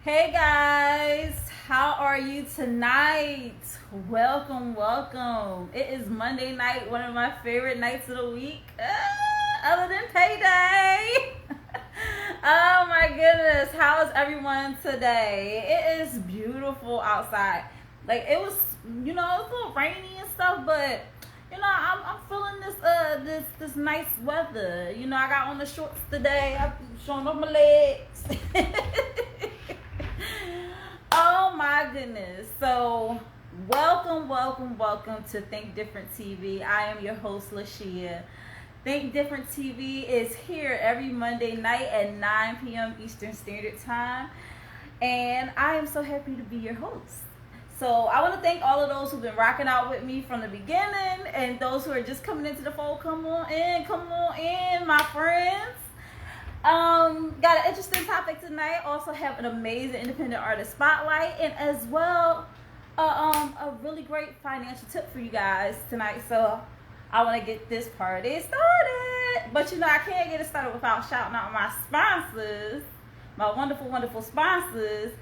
Hey guys, how are you tonight? Welcome. It is Monday night, one of my favorite nights of the week, other than payday. Oh my goodness, how is everyone today? It is beautiful outside. Like it was, it was a little rainy and stuff, but I'm feeling this nice weather. I got on the shorts today. I'm showing off my legs. Oh my goodness. So welcome to Think Different TV. I am your host, LaShia. Think Different TV is here every Monday night at 9 p.m. Eastern Standard Time. And I am so happy to be your host. So I want to thank all of those who've been rocking out with me from the beginning, and those who are just coming into the fold. Come on in, my friends. Got an interesting topic tonight. Also have an amazing independent artist spotlight, and as well, a really great financial tip for you guys tonight. So I want to get this party started, but I can't get it started without shouting out my sponsors, my wonderful sponsors.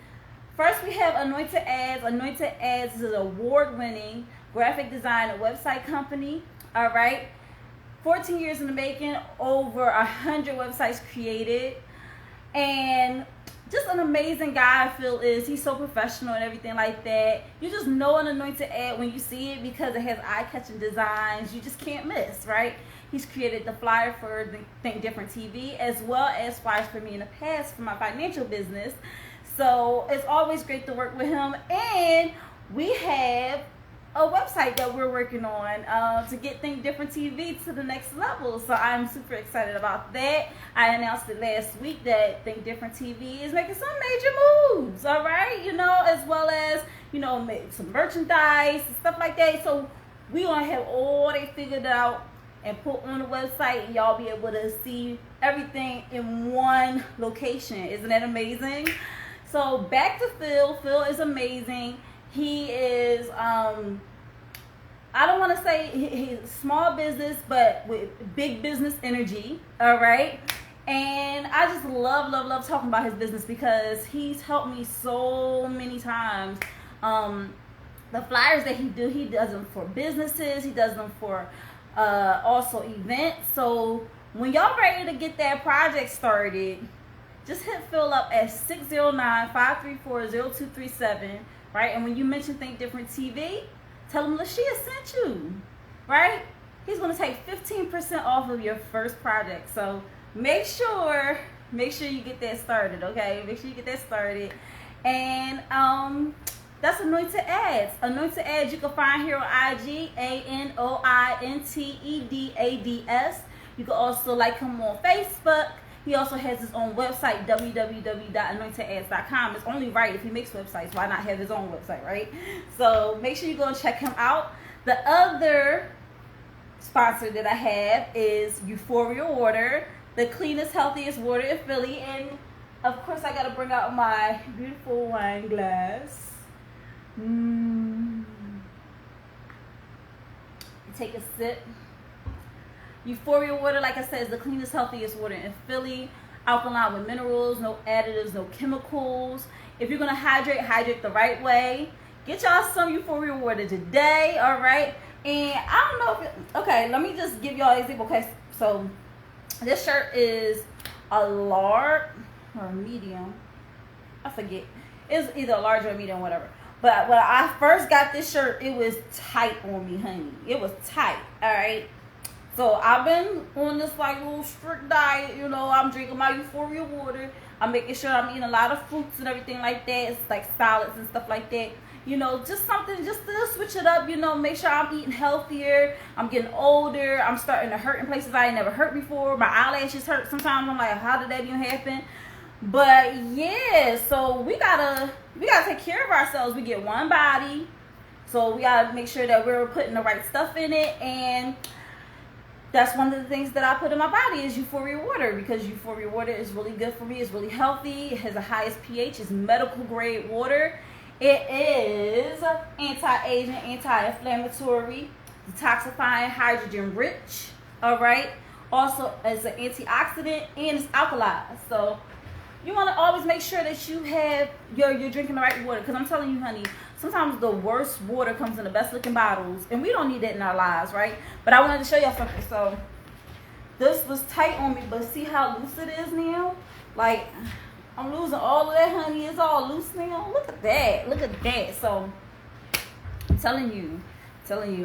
First, we have Anointed Ads. Anointed Ads is an award-winning graphic design and website company. All right. 14 years in the making, over 100 websites created, and just an amazing guy. Phil is. He's so professional and everything like that. You just know an Anointed Ad when you see it because it has eye-catching designs. You just can't miss, right? He's created the flyer for the Think Different TV, as well as flyers for me in the past for my financial business. So it's always great to work with him, and we have a website that we're working on to get Think Different TV to the next level. So I'm super excited about that. I announced it last week that Think Different TV is making some major moves, all right? As well as, make some merchandise and stuff like that. So we gonna have all they figured out and put on the website, and y'all be able to see everything in one location. Isn't that amazing? So back to Phil. Phil is amazing. He is, I don't want to say he's small business, but with big business energy, all right? And I just love talking about his business because he's helped me so many times. The flyers that he does them for businesses. He does them for also events. So when y'all ready to get that project started, just hit Phil up at 609-534-0237, right? And when you mention Think Different TV, tell him LaShia sent you, right? He's going to take 15% off of your first project. So make sure you get that started, okay? Make sure you get that started. And that's Anointed Ads. Anointed Ads you can find here on IG, ANOINTEDADS. You can also like him on Facebook. He also has his own website, www.anointedads.com. It's only right if he makes websites. Why not have his own website, right? So make sure you go and check him out. The other sponsor that I have is Euphoria Water, the cleanest, healthiest water in Philly. And of course, I got to bring out my beautiful wine glass. Take a sip. Euphoria Water, like I said, is the cleanest, healthiest water in Philly. Alkaline with minerals, no additives, no chemicals. If you're going to hydrate the right way. Get y'all some Euphoria Water today, all right? And I don't know okay, let me just give y'all an example. Okay, so this shirt is a large or a medium. I forget. It's either a large or a medium, whatever. But when I first got this shirt, it was tight on me, honey. It was tight, all right? So I've been on this little strict diet, I'm drinking my Euphoria Water. I'm making sure I'm eating a lot of fruits and everything like that. It's like salads and stuff like that. Just something just to switch it up, make sure I'm eating healthier. I'm getting older. I'm starting to hurt in places I ain't never hurt before. My eyelashes hurt sometimes. I'm like, how did that even happen? But yeah, so we gotta take care of ourselves. We get one body. So we gotta make sure that we're putting the right stuff in it, and that's one of the things that I put in my body is Euphoria Water, because Euphoria Water is really good for me. It's really healthy. It has the highest pH. It's medical grade water. It is anti-aging, anti-inflammatory, detoxifying, hydrogen rich. All right. Also, it's an antioxidant and it's alkalized. So you want to always make sure that you're drinking the right water. Because I'm telling you, honey, sometimes the worst water comes in the best looking bottles, and we don't need that in our lives, right? But I wanted to show y'all something. So this was tight on me, but see how loose it is now? Like, I'm losing all of that, honey. It's all loose now. Look at that. Look at that. So I'm telling you,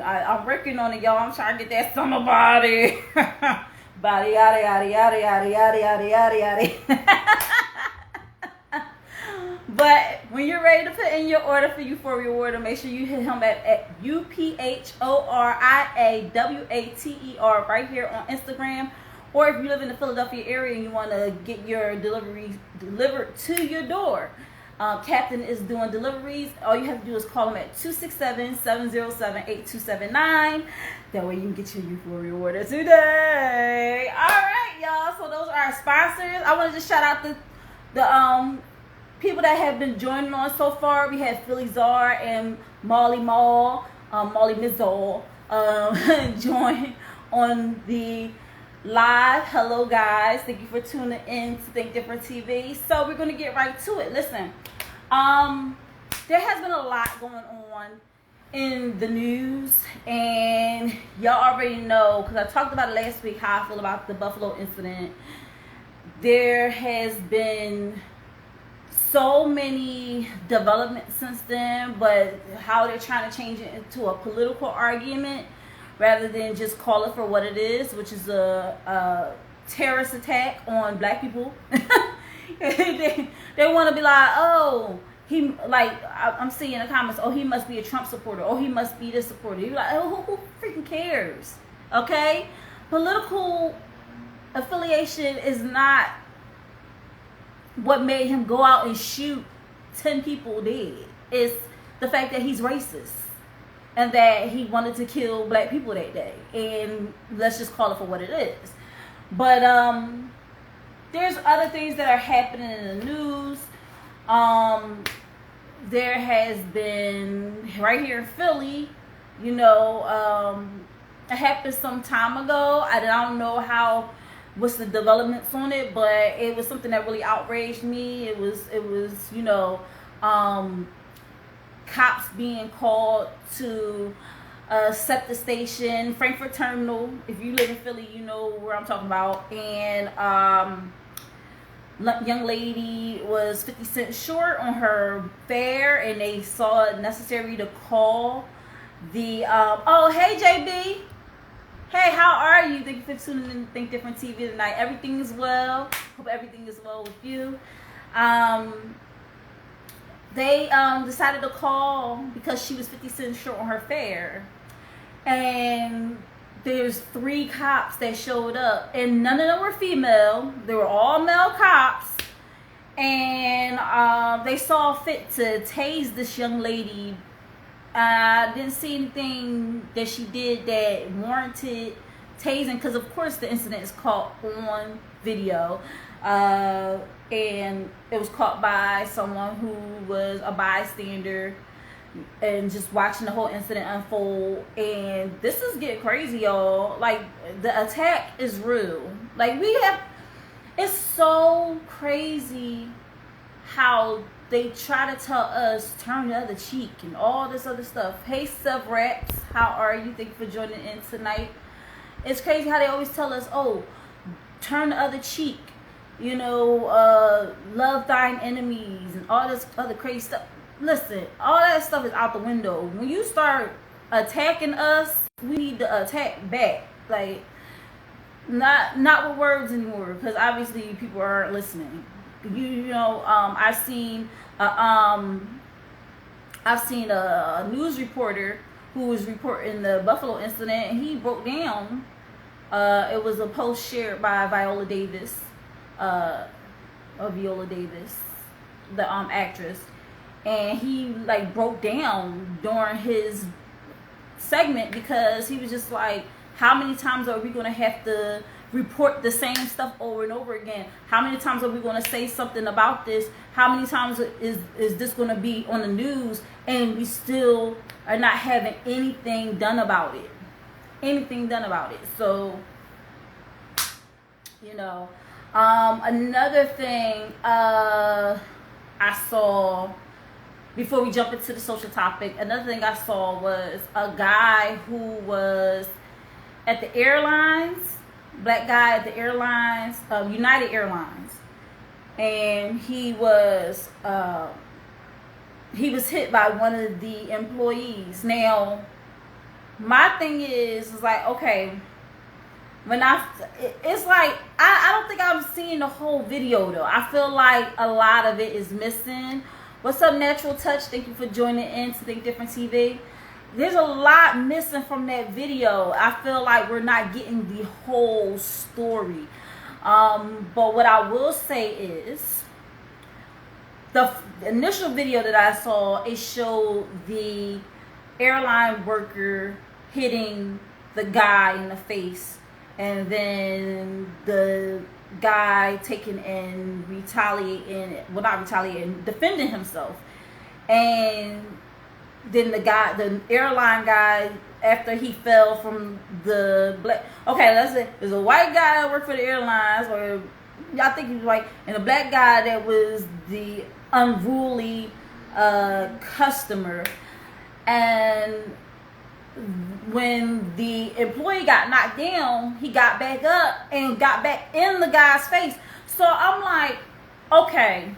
I'm working on it, y'all. I'm trying to get that summer body. Body, yada, yada, yada, yada, yada, yada, yada, yada. But when you're ready to put in your order for Euphoria Water, make sure you hit him at UPHORIAWATER right here on Instagram. Or if you live in the Philadelphia area and you want to get your delivery delivered to your door, Captain is doing deliveries. All you have to do is call him at 267-707-8279. That way you can get your Euphoria Water today. All right, y'all. So those are our sponsors. I want to just shout out the people that have been joining on so far. We had Philly Czar and Molly Mizzle join on the live. Hello, guys. Thank you for tuning in to Think Different TV. So we're going to get right to it. Listen, there has been a lot going on in the news, and y'all already know, because I talked about it last week, how I feel about the Buffalo incident. There has been so many developments since then, but how they're trying to change it into a political argument rather than just call it for what it is, which is a terrorist attack on black people. they want to be like, oh, I'm seeing in the comments, oh, he must be a Trump supporter, oh, he must be this supporter. You're like, oh, who freaking cares? Okay? Political affiliation is not what made him go out and shoot 10 people dead. It's the fact that he's racist and that he wanted to kill black people that day. And let's just call it for what it is. But there's other things that are happening in the news. There has been, right here in Philly, it happened some time ago. I don't know what's the developments on it, but it was something that really outraged me. It was cops being called to a SEPTA station, Frankfurt Terminal. If you live in Philly, you know where I'm talking about. And young lady was 50 cents short on her fare, and they saw it necessary to call the oh, hey JB. Hey, how are you? Thank you for tuning in to Think Different TV tonight. Everything is well. Hope everything is well with you. They decided to call because she was 50 cents short on her fare. And there's 3 cops that showed up. And none of them were female. They were all male cops. And they saw fit to tase this young lady. I didn't see anything that she did that warranted tasing, because of course the incident is caught on video, and it was caught by someone who was a bystander and just watching the whole incident unfold. And this is getting crazy, y'all. Like, the attack is real. Like, it's so crazy how they try to tell us turn the other cheek and all this other stuff. Hey, Sub-Rats, how are you? Thank you for joining in tonight. It's crazy how they always tell us, oh, turn the other cheek, love thine enemies and all this other crazy stuff. Listen, all that stuff is out the window. When you start attacking us, we need to attack back. Like, not with words anymore, because obviously people aren't listening. I've seen a news reporter who was reporting the Buffalo incident, and he broke down. It was a post shared by Viola Davis, the actress, and he broke down during his segment, because he was just like, how many times are we going to have to report the same stuff over and over again? How many times are we going to say something about this? How many times is this going to be on the news, and we still are not having anything done about it? So, Another thing I saw before we jump into the social topic, another thing I saw was a guy who was at the airlines, black guy at the airlines, United Airlines, and he was hit by one of the employees. Now, my thing is like, okay, it's like, I don't think I've seen the whole video though. I feel like a lot of it is missing. What's up, Natural Touch? Thank you for joining in to Think Different TV. There's a lot missing from that video. I feel like we're not getting the whole story. But what I will say is, the initial video that I saw, it showed the airline worker hitting the guy in the face, and then the guy taking and defending himself. And then the airline guy, after he fell from the black, okay, let's say there's a white guy that worked for the airlines, or I think he was white, and a black guy that was the unruly customer. And when the employee got knocked down, he got back up and got back in the guy's face. So I'm like, okay,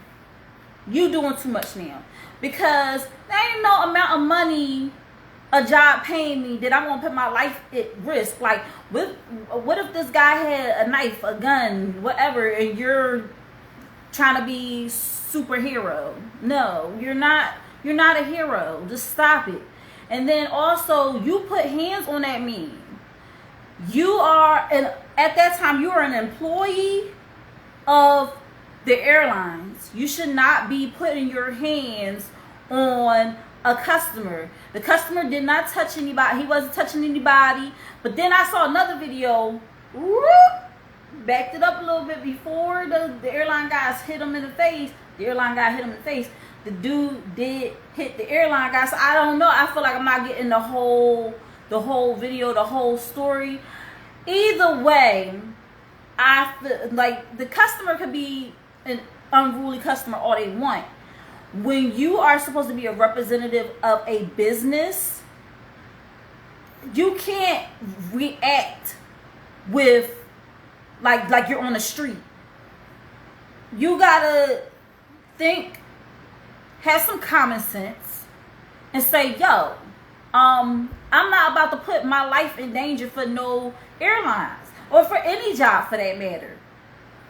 you doing too much now, because there ain't no amount of money a job paying me that I'm gonna put my life at risk. Like, what if this guy had a knife, a gun, whatever, and you're trying to be superhero? No, you're not a hero. Just stop it. And then also, you put hands on that man. At that time, you are an employee of the airlines. You should not be putting your hands on a customer. The customer did not touch anybody. He wasn't touching anybody. But then I saw another video, backed it up a little bit before the airline guys hit him in the face. The airline guy hit him in the face. The dude did hit the airline guy. So I don't know. I feel like I'm not getting the whole video, the whole story. Either way, I feel like the customer could be an unruly customer all they want. When you are supposed to be a representative of a business, you can't react with like you're on the street. You gotta think, have some common sense, and say, yo, I'm not about to put my life in danger for no airlines, or for any job for that matter.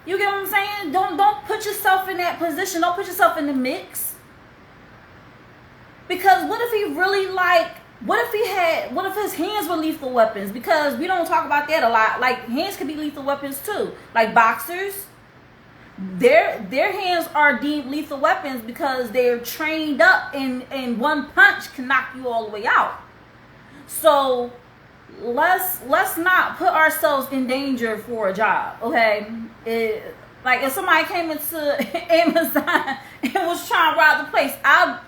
You get what I'm saying? Don't put yourself in that position. Don't put yourself in the mix. Because what if his hands were lethal weapons? Because we don't talk about that a lot. Like, hands could be lethal weapons too. Like boxers, their hands are deemed lethal weapons because they're trained up, and one punch can knock you all the way out. So let's not put ourselves in danger for a job, okay? Like, if somebody came into Amazon and was trying to rob the place, I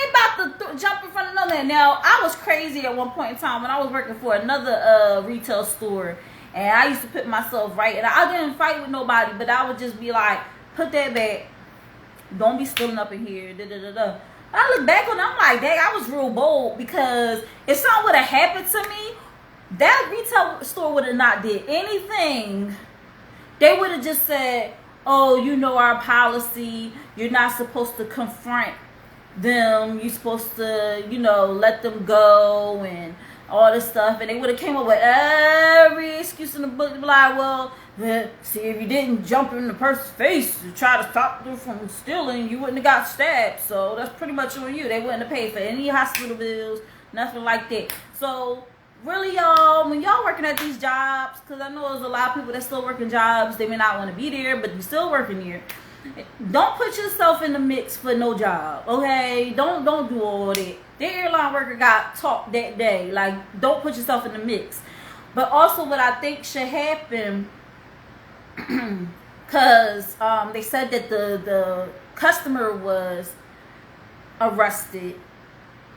ain't about to jump in front of another. Now, I was crazy at one point in time when I was working for another retail store, and I used to put myself right, and I didn't fight with nobody, but I would just be like, put that back, don't be stealing up in here, da-da-da-da. I look back on it, I'm like, dang, I was real bold, because if something would have happened to me, that retail store would have not did anything. They would have just said, oh, you know our policy, you're not supposed to confront them, you're supposed to, let them go and all this stuff. And they would have came up with every excuse in the book to be like, well, see, if you didn't jump in the person's face to try to stop them from stealing, you wouldn't have got stabbed. So that's pretty much on you. They wouldn't have paid for any hospital bills, nothing like that. So really, y'all, when y'all working at these jobs, because I know there's a lot of people that still working jobs, they may not want to be there, but you're still working here. Don't put yourself in the mix for no job, okay? Don't do all that. The airline worker got taught that day. Like, don't put yourself in the mix. But also, what I think should happen, because they said that the customer was arrested,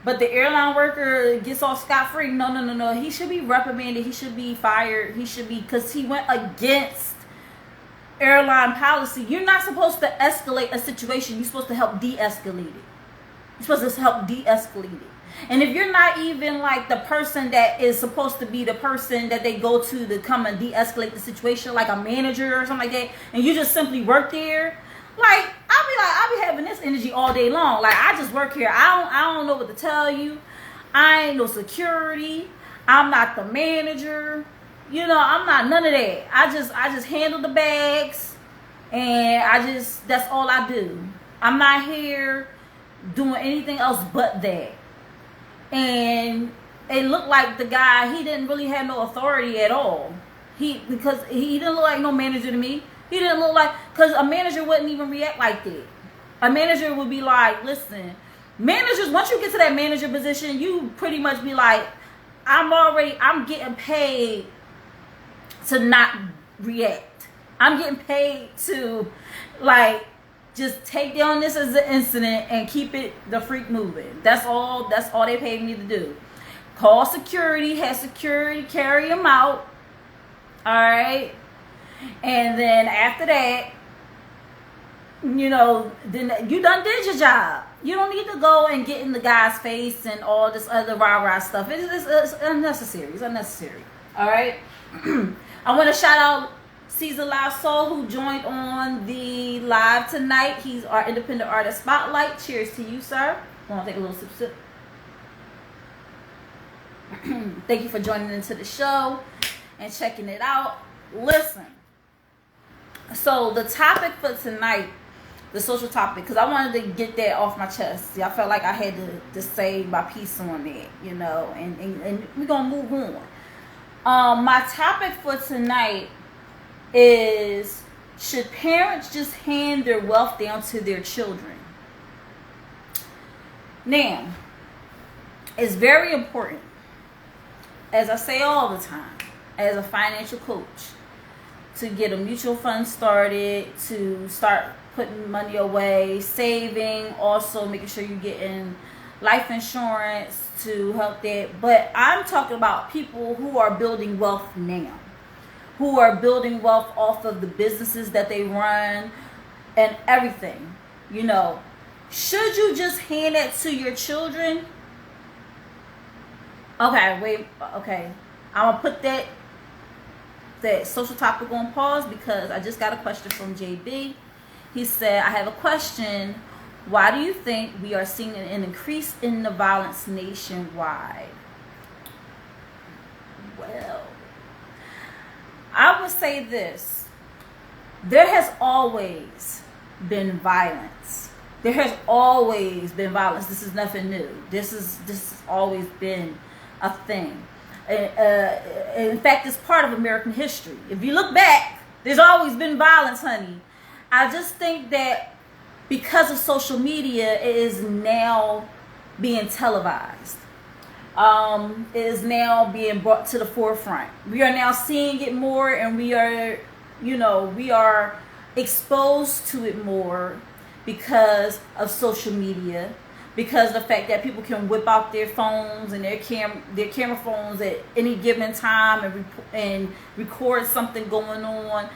but the airline worker gets off scot-free. No. He should be reprimanded. He should be fired. He should be, because he went against airline policy. You're not supposed to escalate a situation. You're supposed to help de-escalate it. You're supposed to help de-escalate it. And if you're not even like the person that is supposed to be the person that they go to come and de-escalate the situation, like a manager or something like that, and you just simply work there, like I'll be having this energy all day long. Like, I just work here. I don't know what to tell you. I ain't no security. I'm not the manager. You know, I'm not none of that. I just handle the bags, and that's all I do. I'm not here doing anything else but that. And it looked like the guy, he didn't really have no authority at all. Because he didn't look like no manager to me. He didn't look like, because a manager wouldn't even react like that. A manager would be like, listen, managers, once you get to that manager position, you pretty much be like, I'm getting paid to not react. I'm getting paid to, like, just take down this as an incident and keep it the freak moving. That's all they paid me to do. Call security, have security carry him out. All right. And then after that, you know, then you done did your job. You don't need to go and get in the guy's face and all this other rah-rah stuff. It's unnecessary. It's unnecessary. All right. I want to shout out Caesar Live Soul, who joined on the live tonight. He's our independent artist spotlight. Cheers to you, sir. Want to take a little sip? Thank you for joining into the show and checking it out. Listen. So the topic for tonight, the social topic, because I wanted to get that off my chest. I felt like I had to say my piece on it, you know, and we're going to move on. My topic for tonight is, should parents just hand their wealth down to their children? Now, it's very important, as I say all the time, as a financial coach, to get a mutual fund started, to start putting money away, saving, also making sure you're getting life insurance to help that. But I'm talking about people who are building wealth now, who are building wealth off of the businesses that they run and everything. You know, should you just hand that to your children? Okay, I'm gonna put that social topic on pause, because I just got a question from JB. He said, I have a question. Why do you think we are seeing an increase in the violence nationwide? Well, I would say this. There has always been violence. There has always been violence. This is nothing new. This has always been a thing. In fact, it's part of American history. If you look back, there's always been violence, honey. I just think that because of social media, it is now being televised. It is now being brought to the forefront. We are now seeing it more, and we are exposed to it more because of social media, because of the fact that people can whip out their phones and their camera phones at any given time and record something going on.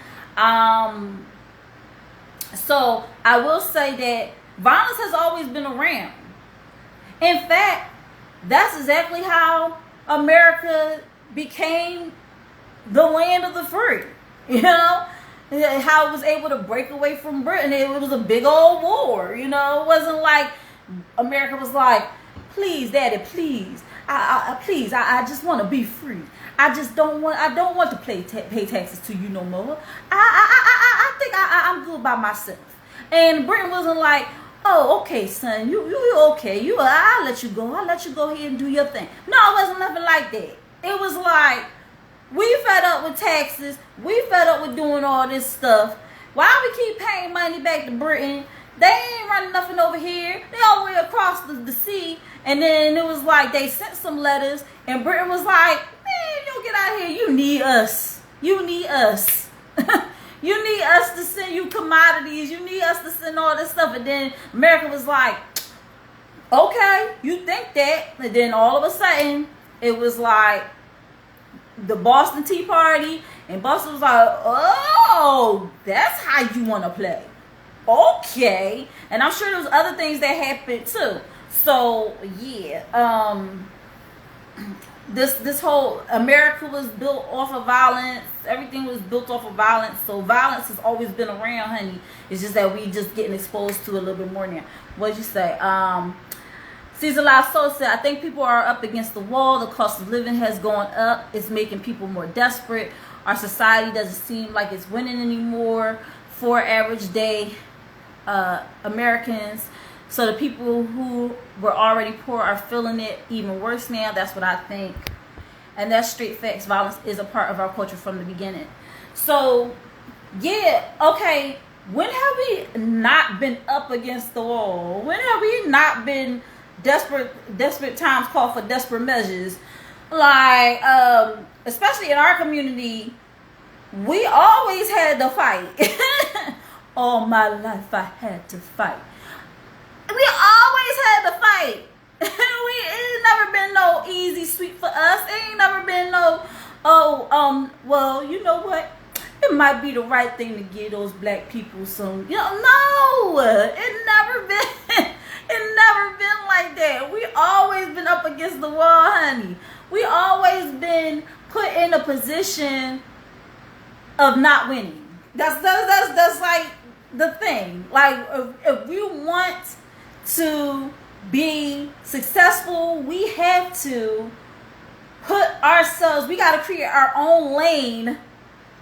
So I will say that violence has always been around. In fact, that's exactly how America became the land of the free. You know, how it was able to break away from Britain. It was a big old war. You know, it wasn't like America was like, please, Daddy, please, I just want to be free. I don't want to pay taxes to you no more. I think I'm good by myself. And Britain wasn't like, oh, okay, son, you okay. I'll let you go. I'll let you go ahead and do your thing. No, it wasn't nothing like that. It was like, we fed up with taxes. We fed up with doing all this stuff. Why we keep paying money back to Britain? They ain't running nothing over here. They all the way across the sea. And then it was like they sent some letters, and Britain was like, man, you get out of here. You need us. You need us. You need us to send you commodities. You need us to send all this stuff. And then America was like, Okay, you think that, and then all of a sudden it was like the Boston Tea Party, and Boston was like, oh, that's how you want to play. Okay. And I'm sure there was other things that happened too. So yeah, this whole America was built off of violence. Everything was built off of violence. So violence has always been around, honey. It's just that we just getting exposed to it a little bit more now. What'd you say? Caesar Lasso said, I think people are up against the wall. The cost of living has gone up. It's making people more desperate. Our society doesn't seem like it's winning anymore for average day Americans. So the people who were already poor are feeling it even worse now. That's what I think. And that's straight facts. Violence is a part of our culture from the beginning. So, yeah, okay. When have we not been up against the wall? When have we not been desperate times call for desperate measures? Like, especially in our community, we always had to fight. All my life I had to fight. We always had to fight. It ain't never been no easy sweet for us. It ain't never been no, well, you know what? It might be the right thing to give those black people some, no, it never been like that. We always been up against the wall, honey. We always been put in a position of not winning. That's like the thing. Like, if we want to be successful, we have to we got to create our own lane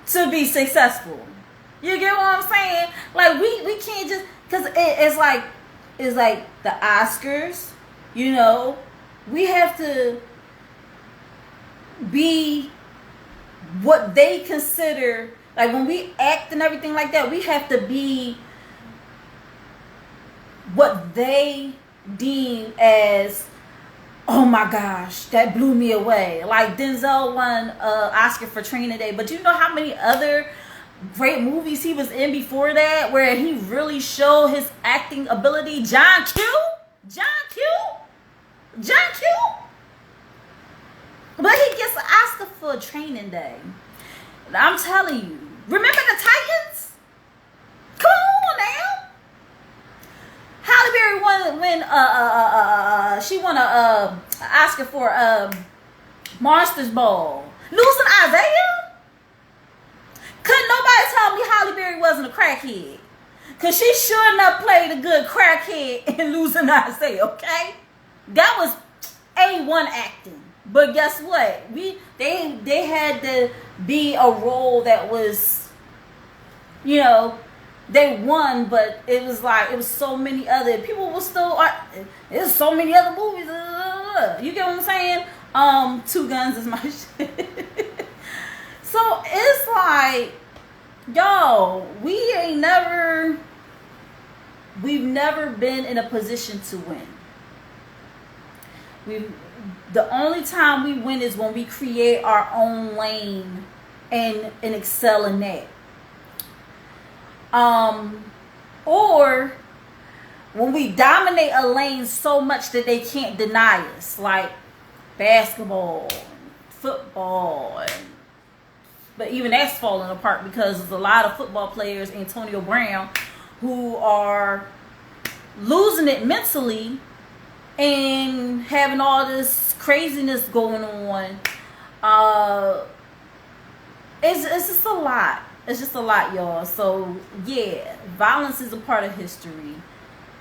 to be successful. You get what I'm saying? Like, we can't just, because it's like the Oscars, we have to be what they consider, like when we act and everything like that, we have to be what they deem as, oh my gosh, that blew me away. Like Denzel won Oscar for Training Day, but you know how many other great movies he was in before that where he really showed his acting ability? John Q. But he gets an Oscar for Training Day. I'm telling you. Remember the Titans? Come on now. Halle Berry she won a Oscar for Monsters Ball. Losing Isaiah? Couldn't nobody tell me Halle Berry wasn't a crackhead. Because she sure enough played a good crackhead in Losing Isaiah, okay? That was A1 acting. But guess what? They had to be a role that was, they won, but it was so many other people were still. There's so many other movies. You get what I'm saying? Two Guns is my shit. So it's like, yo, we've never been in a position to win. The only time we win is when we create our own lane and excel in that. Or when we dominate a lane so much that they can't deny us, like basketball, football, but even that's falling apart because there's a lot of football players, Antonio Brown, who are losing it mentally and having all this craziness going on. It's just a lot. It's just a lot, y'all. So, yeah, violence is a part of history.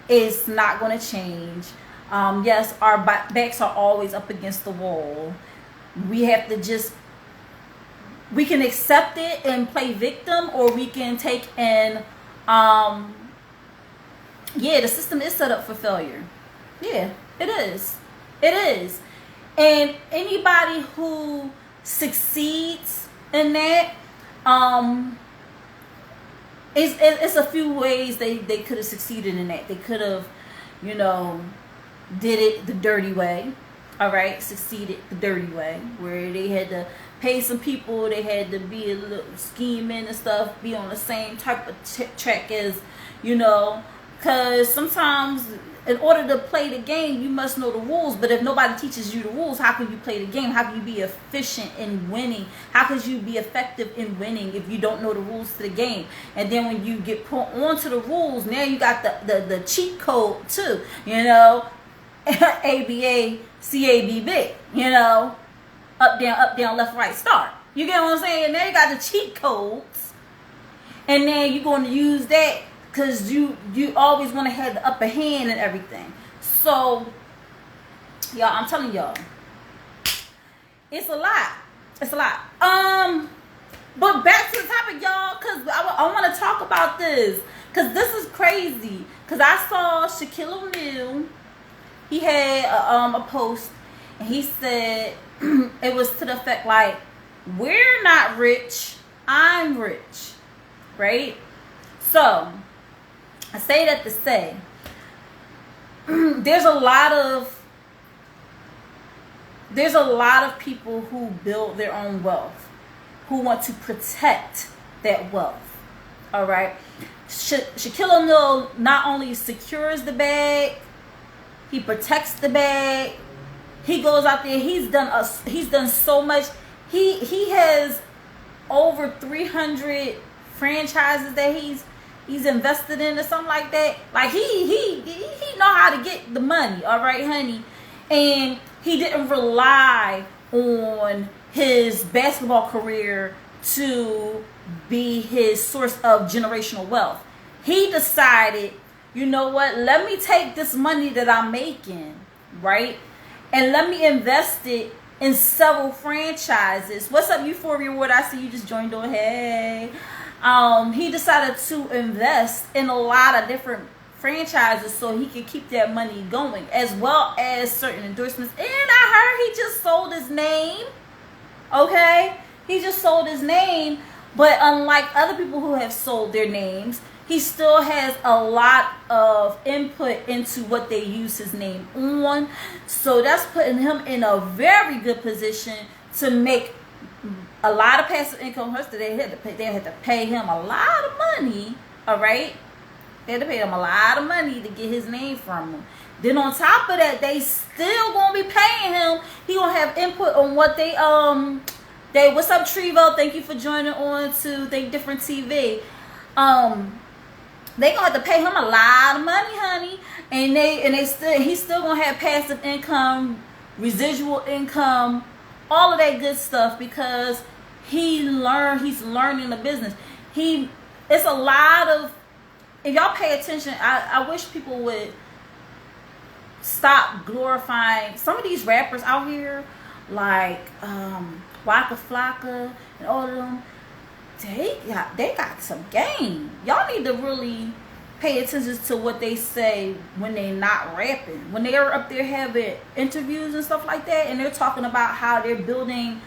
It's not going to change. Yes, our backs are always up against the wall. We have to we can accept it and play victim, or we can take the system is set up for failure. Yeah, it is. It is. And anybody who succeeds in that, it's a few ways they could have succeeded in that. They could have, did it the dirty way. All right, succeeded the dirty way, where they had to pay some people, they had to be a little scheming and stuff, be on the same type of track as, Because sometimes in order to play the game, you must know the rules. But if nobody teaches you the rules, how can you play the game? How can you be efficient in winning? How can you be effective in winning if you don't know the rules to the game? And then when you get put onto the rules, now you got the cheat code too. You know, ABA, CABB. You know, up, down, left, right, start. You get what I'm saying? Now you got the cheat codes. And then you're going to use that. Because you always want to have the upper hand and everything. So, y'all, I'm telling y'all, it's a lot. It's a lot. But back to the topic, y'all, because I want to talk about this. Because this is crazy. Because I saw Shaquille O'Neal. He had a post. And he said, it was to the effect like, we're not rich. I'm rich. Right? So, I say that to say, there's a lot of people who build their own wealth, who want to protect that wealth. All right, Shaquille O'Neal not only secures the bag, he protects the bag. He goes out there. He's done so much. He has over 300 franchises that he's invested in or something like that. Like he know how to get the money, all right, honey. And he didn't rely on his basketball career to be his source of generational wealth. He decided, you know what, let me take this money that I'm making, right? And let me invest it in several franchises. What's up, Euphoria Ward? I see you just joined on. Hey. He decided to invest in a lot of different franchises so he could keep that money going, as well as certain endorsements. And I heard he just sold his name. Okay? He just sold his name. But unlike other people who have sold their names, he still has a lot of input into what they use his name on. So that's putting him in a very good position to make a lot of passive income. They had to pay him a lot of money. All right, they had to pay him a lot of money to get his name from him. Then on top of that, they still gonna be paying him. He gonna have input on what they what's up, Trevo? Thank you for joining on to Think Different TV. They gonna have to pay him a lot of money, honey, and he's still gonna have passive income, residual income, all of that good stuff, because he's learning the business. It's a lot of, if y'all pay attention, I wish people would stop glorifying some of these rappers out here, like Waka Flocka and all of them. They got some game. Y'all need to really pay attention to what they say when they're not rapping. When they're up there having interviews and stuff like that, and they're talking about how they're building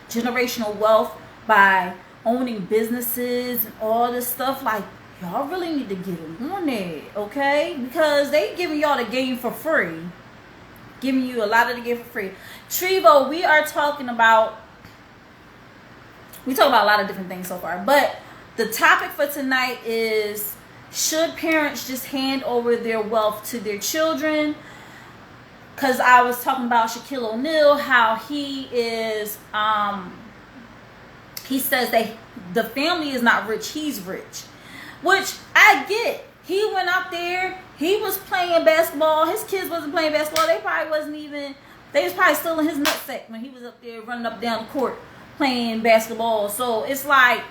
generational wealth by owning businesses and all this stuff. Like, y'all really need to get them on there, okay? Because they giving y'all the game for free. Giving you a lot of the game for free. Trevo, we talking about a lot of different things so far, but the topic for tonight is, should parents just hand over their wealth to their children? Because I was talking about Shaquille O'Neal, how he is, he says that the family is not rich, he's rich, which I get. He went out there, he was playing basketball, his kids wasn't playing basketball, they was probably still in his nutsack when he was up there running up down the court playing basketball. So it's like,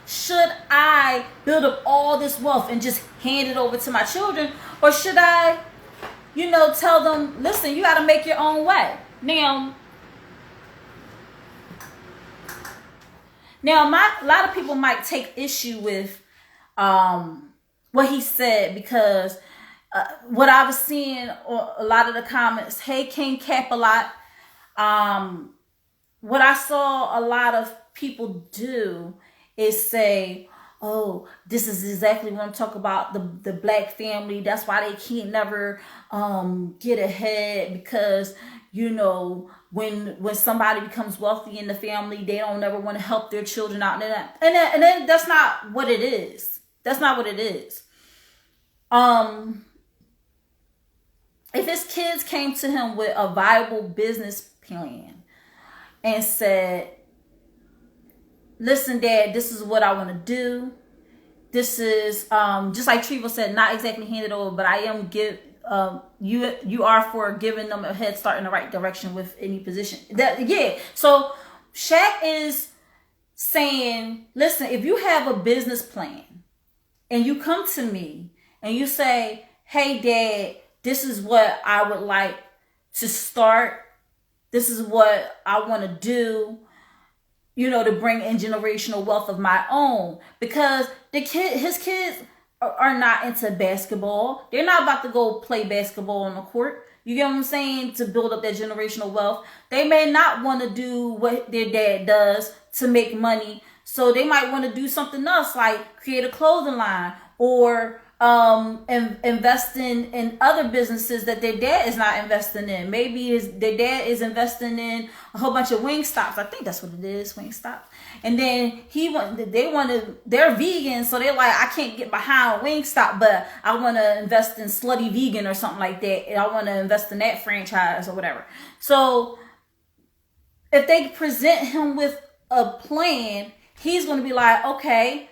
should I build up all this wealth and just hand it over to my children, or should I, tell them, listen, you got to make your own way? Now, a lot of people might take issue with what he said, because what I was seeing, or a lot of the comments, hey, King Cap a lot. What I saw a lot of people do is say, oh, this is exactly what I'm talking about, the black family. That's why they can't never get ahead, because when somebody becomes wealthy in the family, they don't ever want to help their children out. And then that's not what it is. That's not what it is. If his kids came to him with a viable business plan and said, listen, Dad, this is what I want to do. This is just like Treva said, not exactly handed over, but I am you are for giving them a head start in the right direction with any position. So Shaq is saying, listen, if you have a business plan and you come to me and you say, hey, Dad, this is what I would like to start. This is what I want to do, to bring in generational wealth of my own. Because his kids are not into basketball. They're not about to go play basketball on the court. You get what I'm saying? To build up that generational wealth. They may not want to do what their dad does to make money. So they might want to do something else, like create a clothing line or invest in other businesses that their dad is not investing in. Maybe their dad is investing in a whole bunch of wing stops. I think that's what it is, wing stops. And then they're vegan, so they're like, I can't get behind Wingstop, but I want to invest in Slutty Vegan or something like that. And I want to invest in that franchise or whatever. So if they present him with a plan, he's going to be like, okay,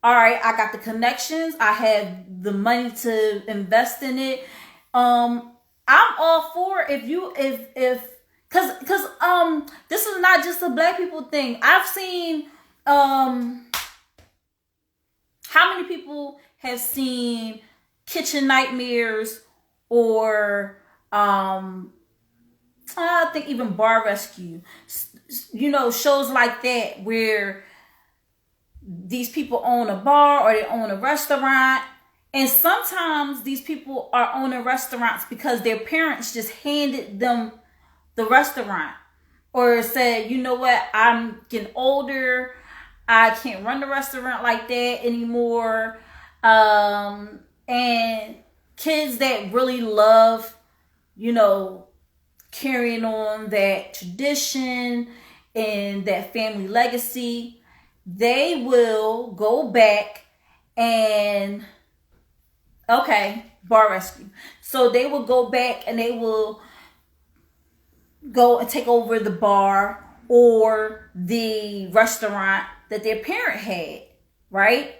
all right, I got the connections. I have the money to invest in it. I'm all for cause this is not just a black people thing. I've seen, how many people have seen Kitchen Nightmares or, I think even Bar Rescue, shows like that where these people own a bar or they own a restaurant. And sometimes these people are owning restaurants because their parents just handed them the restaurant or said, you know what, I'm getting older. I can't run the restaurant like that anymore. And kids that really love, carrying on that tradition and that family legacy, they will go back and, Bar Rescue. So they will go back and they will go and take over the bar or the restaurant that their parent had, right?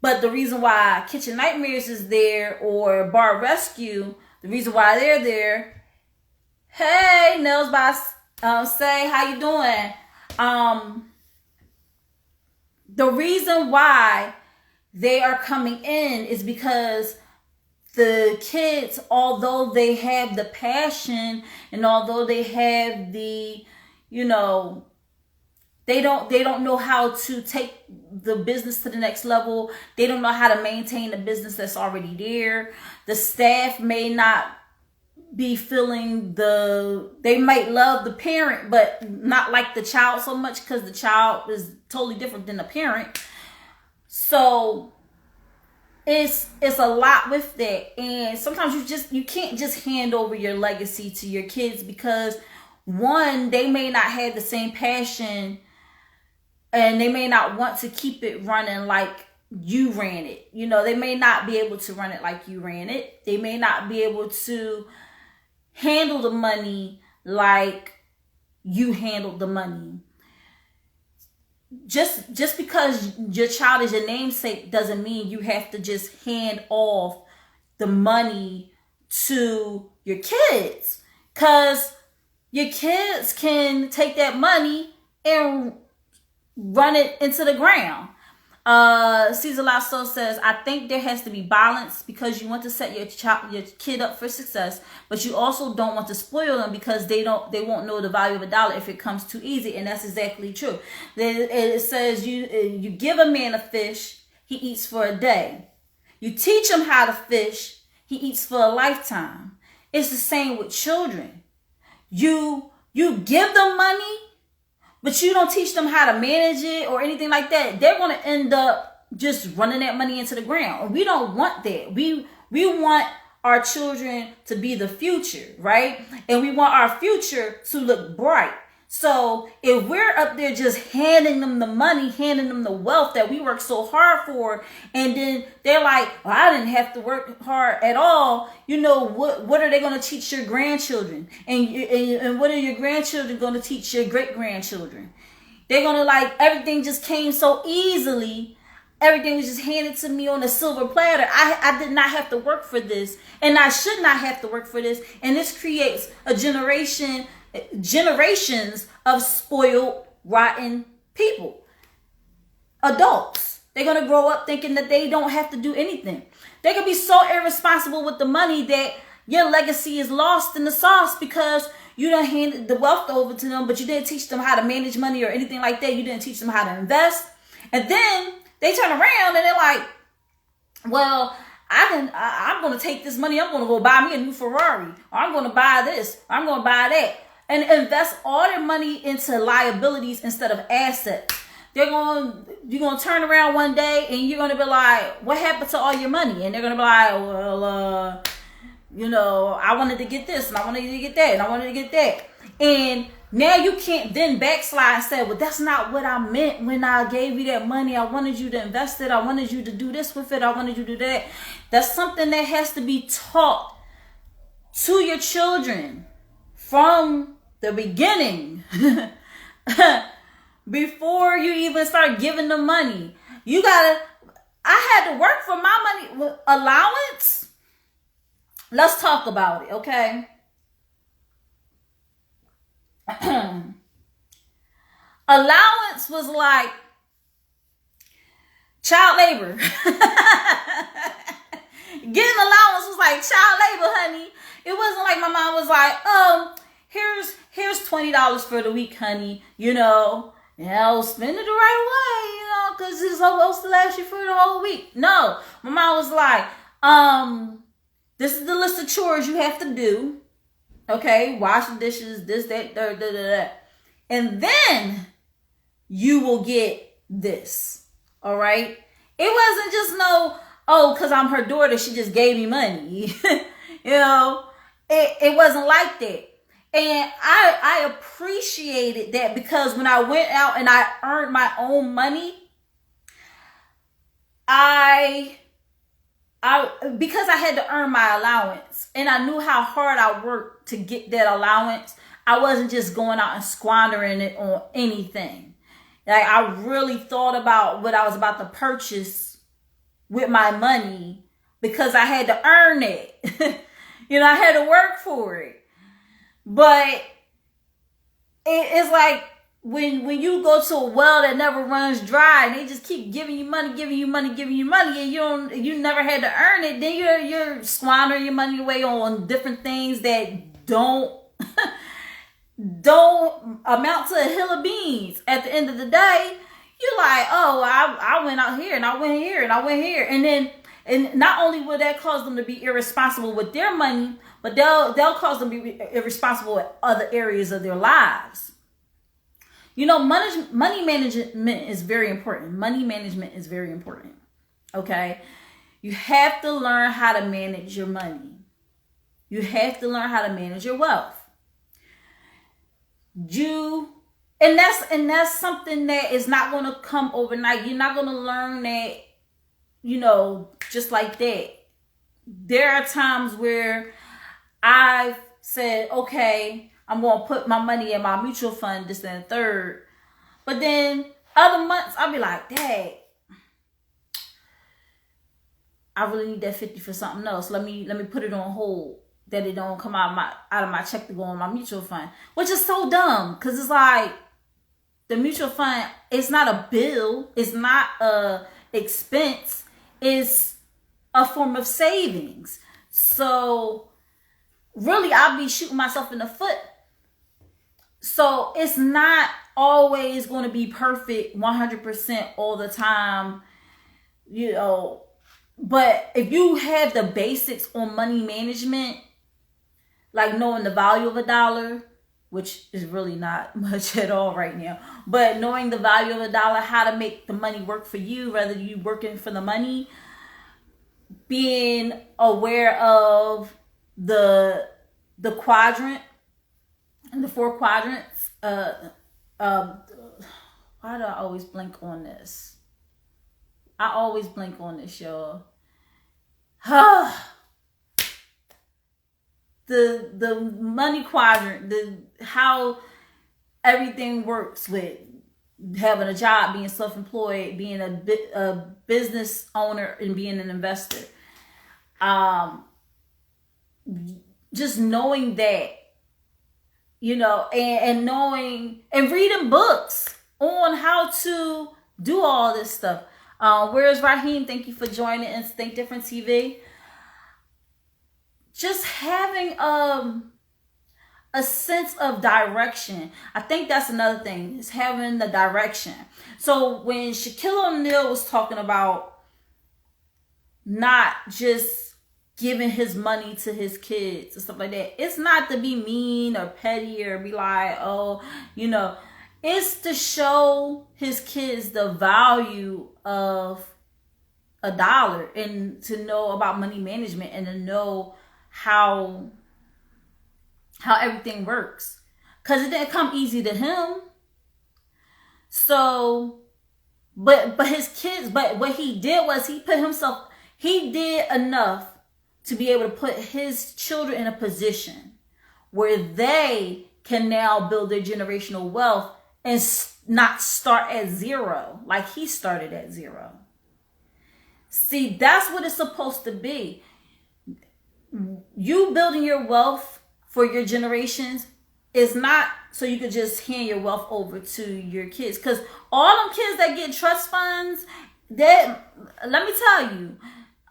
But the reason why Kitchen Nightmares is there or Bar Rescue, the reason why they're there, hey, Nails Boss, say, how you doing? The reason why they are coming in is because the kids, although they have the passion and although they have the, they don't know how to take the business to the next level. They don't know how to maintain the business that's already there. The staff may not be feeling they might love the parent, but not like the child so much because the child is totally different than the parent. So it's a lot with that. And sometimes you can't just hand over your legacy to your kids because one, they may not have the same passion and they may not want to keep it running like you ran it. They may not be able to run it like you ran it. They may not be able to handle the money like you handled the money. Just because your child is your namesake doesn't mean you have to just hand off the money to your kids, because your kids can take that money and run it into the ground. Caesar Lasso says, I think there has to be balance because you want to set your kid up for success, but you also don't want to spoil them because they won't know the value of a dollar if it comes too easy. And that's exactly true. It says you give a man a fish, he eats for a day. You teach him how to fish, he eats for a lifetime. It's the same with children. You give them money, but you don't teach them how to manage it or anything like that. They're going to end up just running that money into the ground. We don't want that. We want our children to be the future, right? And we want our future to look bright. So if we're up there just handing them the money, handing them the wealth that we work so hard for, and then they're like, well, I didn't have to work hard at all. You know, what are they going to teach your grandchildren? And what are your grandchildren going to teach your great-grandchildren? They're going to like, everything just came so easily. Everything was just handed to me on a silver platter. I did not have to work for this, and I should not have to work for this. And this creates a generations of spoiled, rotten people. Adults. They're going to grow up thinking that they don't have to do anything. They can be so irresponsible with the money that your legacy is lost in the sauce because you done handed the wealth over to them, but you didn't teach them how to manage money or anything like that. You didn't teach them how to invest. And then they turn around and they're like, well, I'm going to take this money. I'm going to go buy me a new Ferrari. Or I'm going to buy this. Or I'm going to buy that. And invest all their money into liabilities instead of assets. You're going to turn around one day and you're going to be like, what happened to all your money? And they're going to be like, well, I wanted to get this and I wanted to get that and I wanted to get that. And now you can't then backslide and say, well, that's not what I meant when I gave you that money. I wanted you to invest it. I wanted you to do this with it. I wanted you to do that. That's something that has to be taught to your children from the beginning. Before you even start giving them money. I had to work for my money. Allowance? Let's talk about it, okay? Allowance was like child labor. Getting allowance was like child labor, honey. It wasn't like my mom was like, here's $20 for the week, honey. Spend it the right way, because it's supposed to last you for the whole week. No, my mom was like, this is the list of chores you have to do. Okay, wash the dishes, this, that, that. And then you will get this. All right? It wasn't just because I'm her daughter, she just gave me money. It wasn't like that. And I appreciated that because when I went out and I earned my own money, because I had to earn my allowance and I knew how hard I worked to get that allowance, I wasn't just going out and squandering it on anything. Like, I really thought about what I was about to purchase with my money because I had to earn it. I had to work for it. But it's like when you go to a well that never runs dry and they just keep giving you money, and you never had to earn it, then you're squandering your money away on different things that don't amount to a hill of beans. At the end of the day, you're like, oh, I went out here and I went here and I went here. And not only will that cause them to be irresponsible with their money, but they'll cause them to be irresponsible with other areas of their lives. Money management is very important. Money management is very important. Okay? You have to learn how to manage your money. You have to learn how to manage your wealth. And that's something that is not going to come overnight. You're not going to learn that, just like that. There are times where I've said, okay, I'm going to put my money in my mutual fund, this and the third. But then other months, I'll be like, dang, I really need that 50 for something else. Let me put it on hold, that it don't come out of my check to go on my mutual fund, which is so dumb. Because it's like, the mutual fund, it's not a bill. It's not a expense. It's a form of savings. So really, I'll be shooting myself in the foot. So it's not always going to be perfect 100% all the time, But if you have the basics on money management, like knowing the value of a dollar, which is really not much at all right now, but knowing the value of a dollar, how to make the money work for you rather than you working for the money, being aware of the quadrant and the 4 quadrants. Why do I always blink on this? I always blink on this, y'all. The money quadrant, how everything works with having a job, being self-employed, being a business owner, and being an investor. Just knowing that, and knowing and reading books on how to do all this stuff. Where's Raheem? Thank you for joining us. Think Different TV. Just having a sense of direction. I think that's another thing, is having the direction. So when Shaquille O'Neal was talking about not just giving his money to his kids and stuff like that, it's not to be mean or petty or be like, oh, it's to show his kids the value of a dollar and to know about money management and to know how everything works, because it didn't come easy to him. So but his kids, but what he did was he did enough to be able to put his children in a position where they can now build their generational wealth and not start at zero like he started at zero. See, that's what it's supposed to be. You building your wealth for your generations is not so you could just hand your wealth over to your kids. Because all them kids that get trust funds, let me tell you,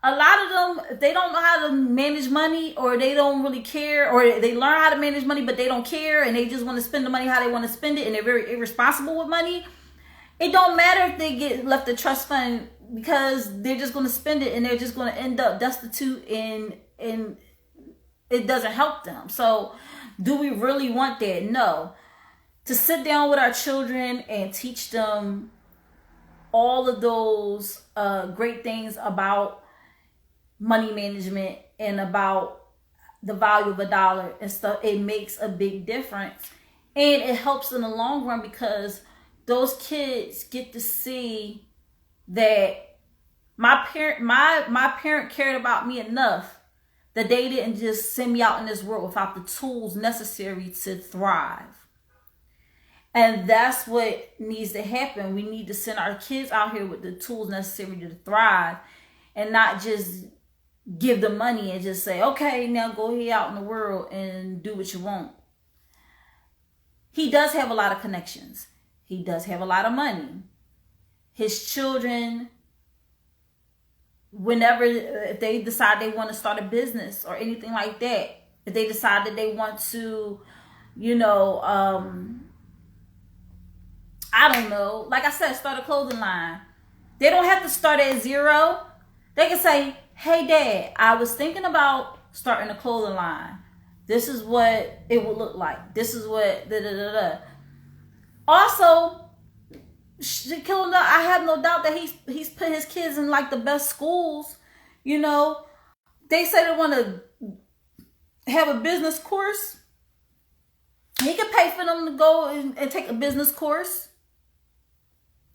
a lot of them, if they don't know how to manage money, or they don't really care, or they learn how to manage money but they don't care and they just want to spend the money how they want to spend it, and they're very irresponsible with money, it don't matter if they get left a trust fund, because they're just going to spend it and they're just going to end up destitute, and it doesn't help them. So do we really want that? No. To sit down with our children and teach them all of those great things about money management and about the value of a dollar and stuff, it makes a big difference. And it helps in the long run, because those kids get to see that my parent cared about me enough that they didn't just send me out in this world without the tools necessary to thrive. And that's what needs to happen. We need to send our kids out here with the tools necessary to thrive, and not just give them money and just say, okay, now go here out in the world and do what you want. He does have a lot of connections. He does have a lot of money. His children, whenever, if they decide they want to start a business or anything like that, if they decide that they want to, I don't know, like I said, start a clothing line, they don't have to start at zero. They can say, hey, Dad, I was thinking about starting a clothing line. This is what it would look like. This is what da-da-da-da. Also, Shaquille, I have no doubt that he's put his kids in like the best schools. They say they want to have a business course. He can pay for them to go and take a business course.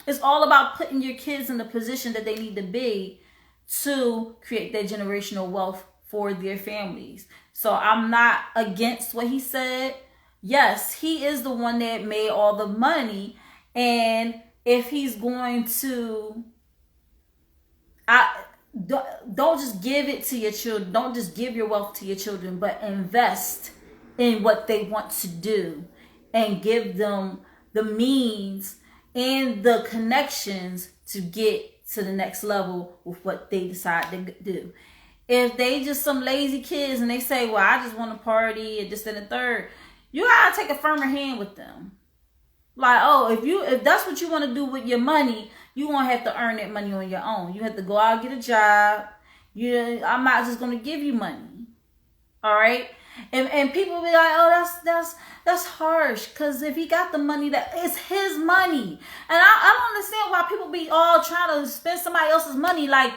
It's all about putting your kids in the position that they need to be to create that generational wealth for their families. So I'm not against what he said. Yes, he is the one that made all the money. And if he's going to, don't just give it to your children. Don't just give your wealth to your children, but invest in what they want to do and give them the means and the connections to get to the next level with what they decide to do. If they just some lazy kids and they say, well, I just want to party and this and the third, you gotta take a firmer hand with them. Like, oh, if that's what you want to do with your money, you won't have to earn that money on your own. You have to go out and get a job. I'm not just gonna give you money. All right? And people be like, oh, that's harsh, because if he got the money, that it's his money. And I don't understand why people be all trying to spend somebody else's money. Like,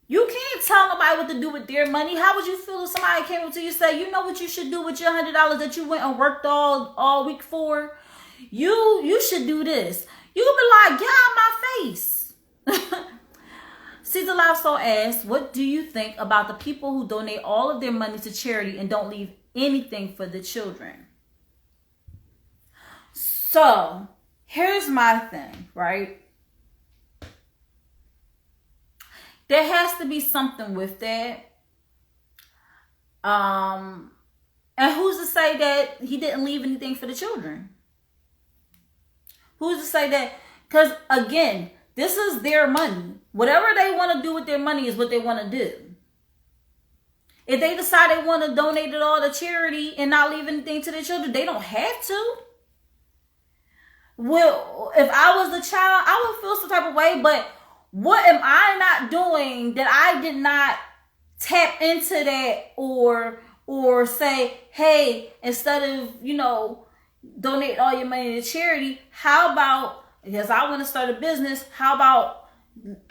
You can't tell nobody what to do with their money. How would you feel if somebody came up to you and said, you know what you should do with your $100 that you went and worked all week for? You should do this. You would be like, get out of my face. Caesar Lifestyle asks, what do you think about the people who donate all of their money to charity and don't leave anything for the children? So, here's my thing, right? There has to be something with that. And who's to say that he didn't leave anything for the children? Who's to say that? Because, again, this is their money. Whatever they want to do with their money is what they want to do. If they decide they want to donate it all to charity and not leave anything to their children, they don't have to. Well, if I was the child, I would feel some type of way, but what am I not doing that I did not tap into that or say, hey, instead of, donate all your money to charity, how about, because I want to start a business, how about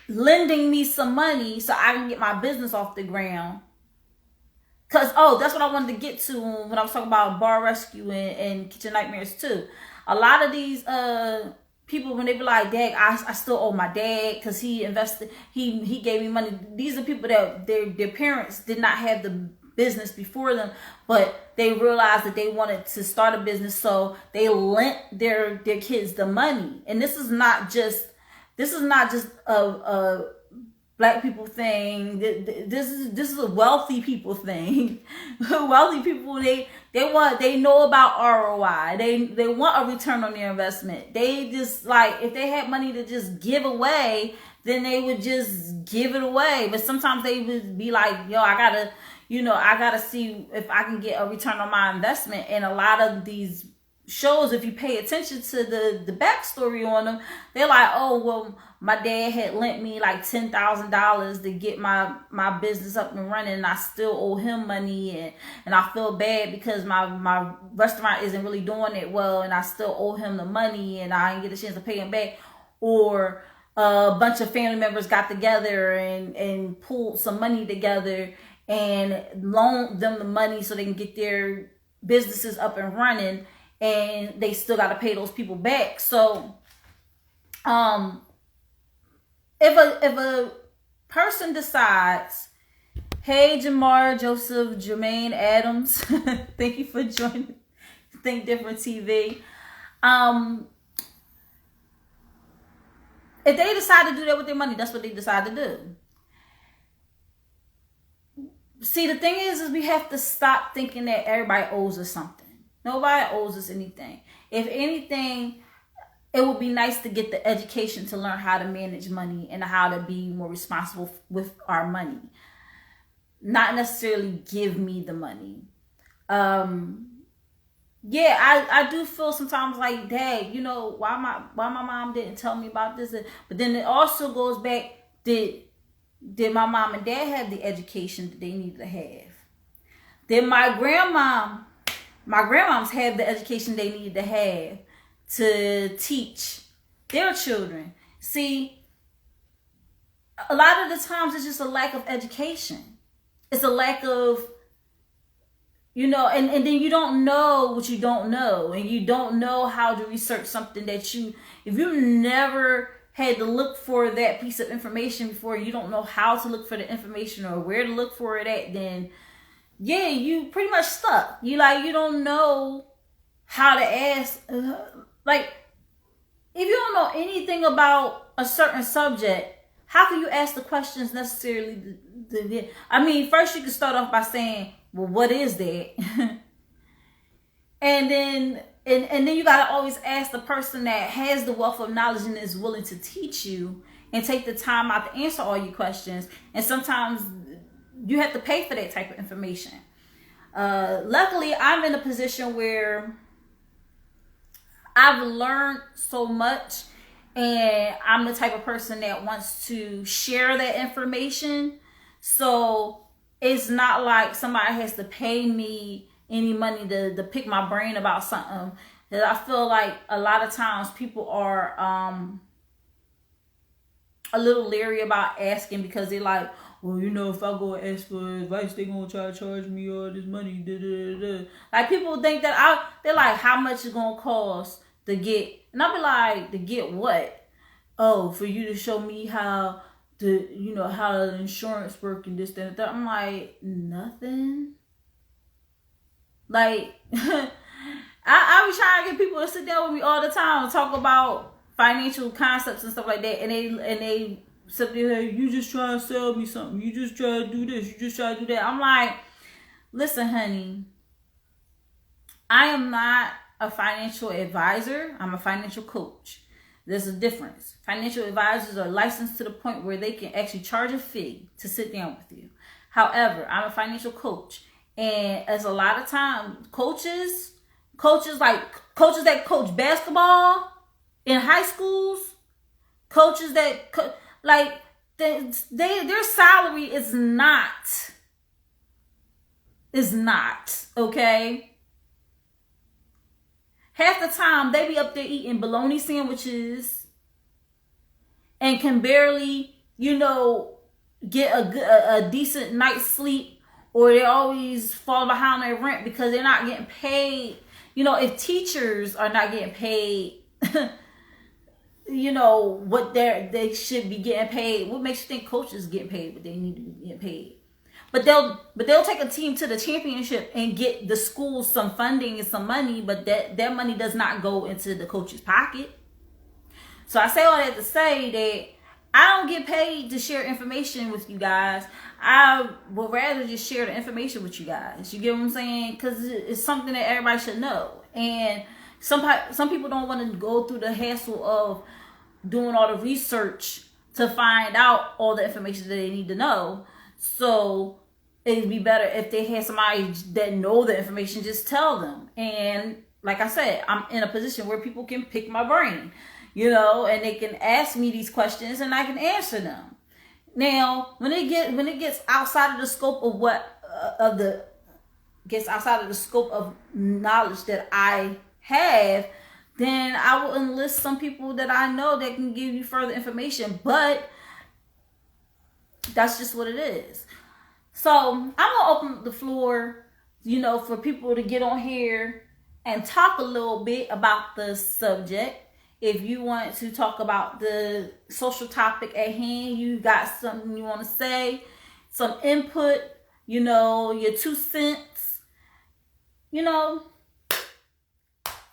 lending me some money so I can get my business off the ground? Because, that's what I wanted to get to when I was talking about bar rescue and kitchen nightmares too. A lot of these people, when they be like, Dad, I still owe my dad because he invested, he gave me money. These are people that their parents did not have the business before them, but they realized that they wanted to start a business, so they lent their kids the money. And this is not just a Black people thing. This is a wealthy people thing. Wealthy people, they know about ROI. They want a return on their investment. They just, like, if they had money to just give away, then they would just give it away. But sometimes they would be like, yo, I gotta see if I can get a return on my investment. And a lot of these shows, if you pay attention to the backstory on them, they're like, oh, well, my dad had lent me like $10,000 to get my business up and running, and I still owe him money, and I feel bad because my restaurant isn't really doing it well, and I still owe him the money, and I didn't get a chance to pay him back. Or a bunch of family members got together and pulled some money together and loaned them the money so they can get their businesses up and running, and they still got to pay those people back. So, if a person decides, hey, Jamar, Joseph, Jermaine, Adams, thank you for joining Think Different TV. If they decide to do that with their money, that's what they decide to do. See, the thing is we have to stop thinking that everybody owes us something. Nobody owes us anything. If anything, it would be nice to get the education to learn how to manage money and how to be more responsible with our money. Not necessarily give me the money. I do feel sometimes like, Dad, why my mom didn't tell me about this? But then it also goes back, did my mom and dad have the education that they needed to have? Did my grandmoms have the education they needed to have to teach their children? See, a lot of the times it's just a lack of education. It's a lack of, and then you don't know what you don't know, and you don't know how to research something that if you never had to look for that piece of information before, you don't know how to look for the information or where to look for it at, then yeah, you pretty much stuck. You don't know how to ask. Like, if you don't know anything about a certain subject, how can you ask the questions necessarily? First you can start off by saying, well, what is that? and then you got to always ask the person that has the wealth of knowledge and is willing to teach you and take the time out to answer all your questions. And sometimes you have to pay for that type of information. Luckily, I'm in a position where I've learned so much, and I'm the type of person that wants to share that information. So it's not like somebody has to pay me any money to pick my brain about something. That I feel like a lot of times people are a little leery about asking because they're like, well, you know, if I go ask for advice, they gonna try to charge me all this money. Da, da, da, da. Like people think that they're like, how much is gonna cost to get? And I'll be like, to get what? Oh, for you to show me how how the insurance work and this, that, and that. I'm like, nothing. Like, I be trying to get people to sit down with me all the time and talk about financial concepts and stuff like that, and they sit there, you just try to sell me something, you just try to do this, you just try to do that. I'm like, listen, honey, I am not a financial advisor. I'm a financial coach. There's a difference. Financial advisors are licensed to the point where they can actually charge a fee to sit down with you. However, I'm a financial coach, and as a lot of time, coaches that coach basketball in high schools, coaches that their salary is not okay. Half the time they be up there eating bologna sandwiches and can barely, get a decent night's sleep, or they always fall behind their rent because they're not getting paid. If teachers are not getting paid, what they should be getting paid, what makes you think coaches get paid what they need to be getting paid? But they'll take a team to the championship and get the school some funding and some money, but that money does not go into the coach's pocket. So I say all that to say that I don't get paid to share information with you guys. I would rather just share the information with you guys. You get what I'm saying? Because it's something that everybody should know. And some people don't want to go through the hassle of doing all the research to find out all the information that they need to know. So it'd be better if they had somebody that know the information, just tell them. And like I said, I'm in a position where people can pick my brain, and they can ask me these questions and I can answer them. Now, when it gets outside of the scope of outside of the scope of knowledge that I have, then I will enlist some people that I know that can give you further information. But that's just what it is. So I'm gonna open the floor, for people to get on here and talk a little bit about the subject. If you want to talk about the social topic at hand, you got something you want to say, some input, your 2 cents,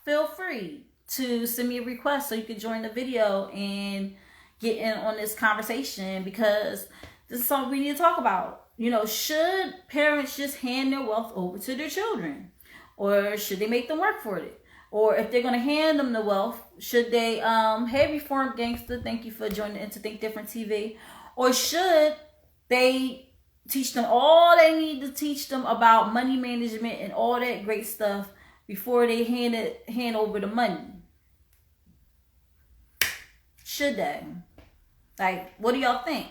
feel free to send me a request so you can join the video and get in on this conversation, because this is something we need to talk about. Should parents just hand their wealth over to their children, or should they make them work for it? Or if they're going to hand them the wealth, should they, hey, Reformed Gangster, thank you for joining into Think Different TV. Or should they teach them all they need to teach them about money management and all that great stuff before they hand over the money? Should they? Like, what do y'all think?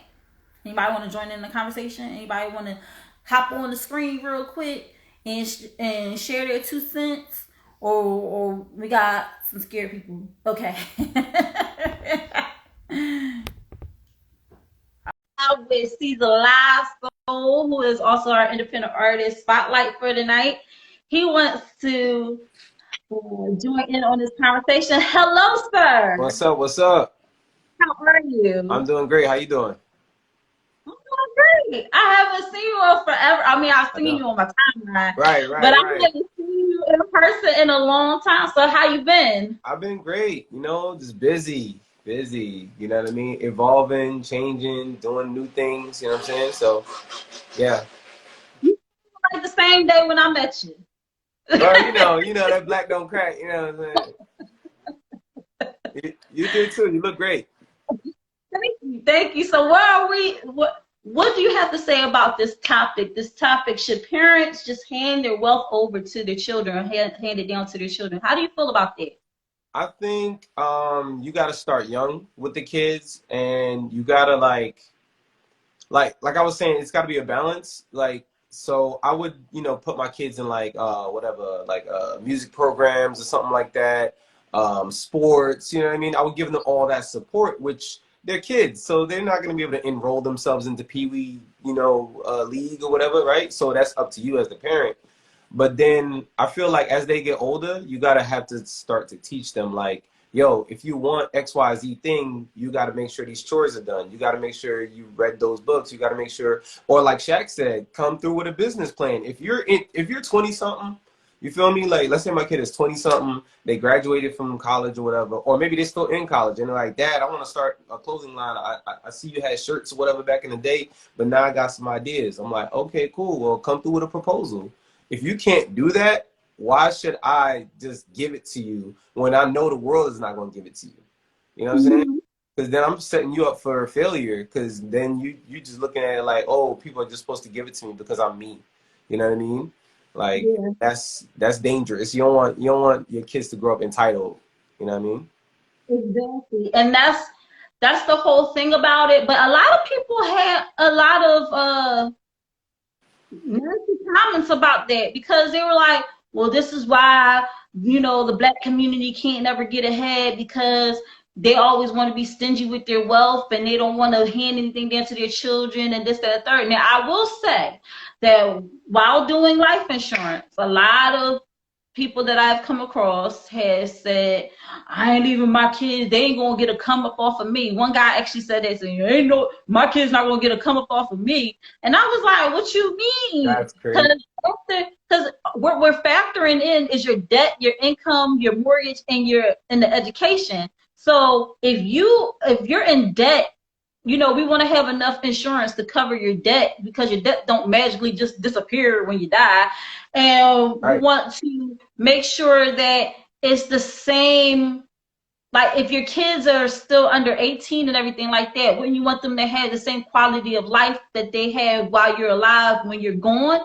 Anybody want to join in the conversation? Anybody want to hop on the screen real quick and share their 2 cents? Or we got some scared people. Okay. With Caesar Live Soul, who is also our independent artist spotlight for tonight. He wants to join in on this conversation. Hello, sir. What's up? What's up? How are you? I'm doing great. How you doing? I'm doing great. I haven't seen you in forever. I mean, I've seen you on my timeline. Right. But I haven't seen you in person in a long time. So how you been? I've been great. Just busy. You know what I mean? Evolving, changing, doing new things. You know what I'm saying? So, yeah. You like the same day when I met you. Well, that black don't crack. You know what I'm saying? You do too. You look great. Thank you. So where are we? What do you have to say about this topic? This topic, should parents just hand their wealth over to their children, or hand it down to their children? How do you feel about that? I think you got to start young with the kids, and you got to like I was saying, it's got to be a balance. So I would, put my kids in music programs or something like that, sports, you know what I mean? I would give them all that support, which they're kids, so they're not going to be able to enroll themselves into Pee Wee, league or whatever, right? So that's up to you as the parent. But then I feel like as they get older, you gotta have to start to teach them like, yo, if you want XYZ thing, you gotta make sure these chores are done. You gotta make sure you read those books. You gotta make sure, or like Shaq said, come through with a business plan. If you're 20 something, you feel me? Like, let's say my kid is 20 something, they graduated from college or whatever, or maybe they're still in college and they're like, Dad, I want to start a clothing line. I see you had shirts or whatever back in the day, but now I got some ideas. I'm like, okay, cool. Well, come through with a proposal. If you can't do that, why should I just give it to you when I know the world is not going to give it to you? You know what I'm saying? Mhm. Because then I'm setting you up for failure. Because then you just looking at it like, oh, people are just supposed to give it to me because I'm me. You know what I mean? Like Yeah, that's dangerous. You don't want your kids to grow up entitled. You know what I mean? exactly. And that's the whole thing about it. But a lot of people had a lot of nasty comments about that because they were like, well, this is why, the black community can't never get ahead because they always want to be stingy with their wealth and they don't want to hand anything down to their children and this, that, and third. Now, I will say that while doing life insurance, a lot of people that I've come across has said, I ain't leaving my kids. They ain't gonna get a come up off of me. One guy actually said that, saying, ain't no, my kids not gonna get a come up off of me. And I was like, what you mean? That's crazy. Because what we're factoring in is your debt, your income, your mortgage, and the education. So if you're in debt, we want to have enough insurance to cover your debt because your debt don't magically just disappear when you die. And we Right. want to make sure that it's the same. Like if your kids are still under 18 and everything like that, wouldn't you want them to have the same quality of life that they have while you're alive when you're gone?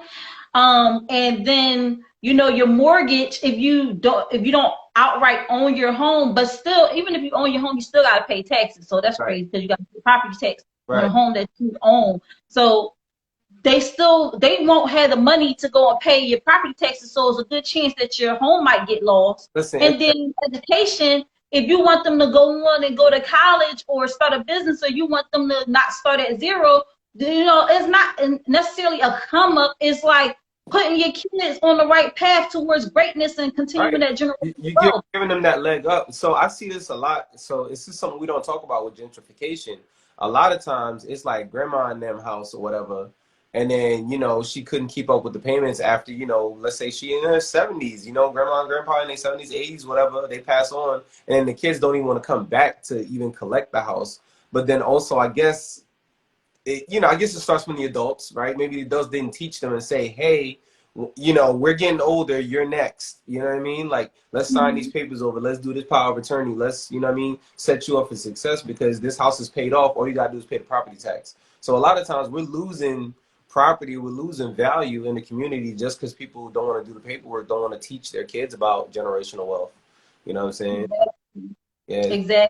And then your mortgage, if you don't outright own your home, but still, even if you own your home, you still got to pay taxes. So that's Right. crazy because you got to pay property tax on a Right. home that you own. So they won't have the money to go and pay your property taxes. So it's a good chance that your home might get lost. Listen, And then education, if you want them to go on and go to college or start a business, or you want them to not start at zero, it's not necessarily a come up. It's like putting your kids on the right path towards greatness and continuing right. that generational You're wealth. giving them that leg up. So I see this a lot. So this is something we don't talk about with gentrification. A lot of times it's like grandma in them house or whatever. And then, she couldn't keep up with the payments after, let's say she in her 70s, grandma and grandpa in their 70s, 80s, whatever, they pass on. And the kids don't even want to come back to even collect the house. But then also, I guess, I guess it starts from the adults, right? Maybe the adults didn't teach them and say, hey, we're getting older, you're next. You know what I mean? Like, let's sign these papers over. Let's do this power of attorney. Let's, you know what I mean, set you up for success because this house is paid off. All you got to do is pay the property tax. So a lot of times we're losing property, we're losing value in the community just because people don't want to do the paperwork, don't want to teach their kids about generational wealth. You know what I'm saying? Yeah. Exactly.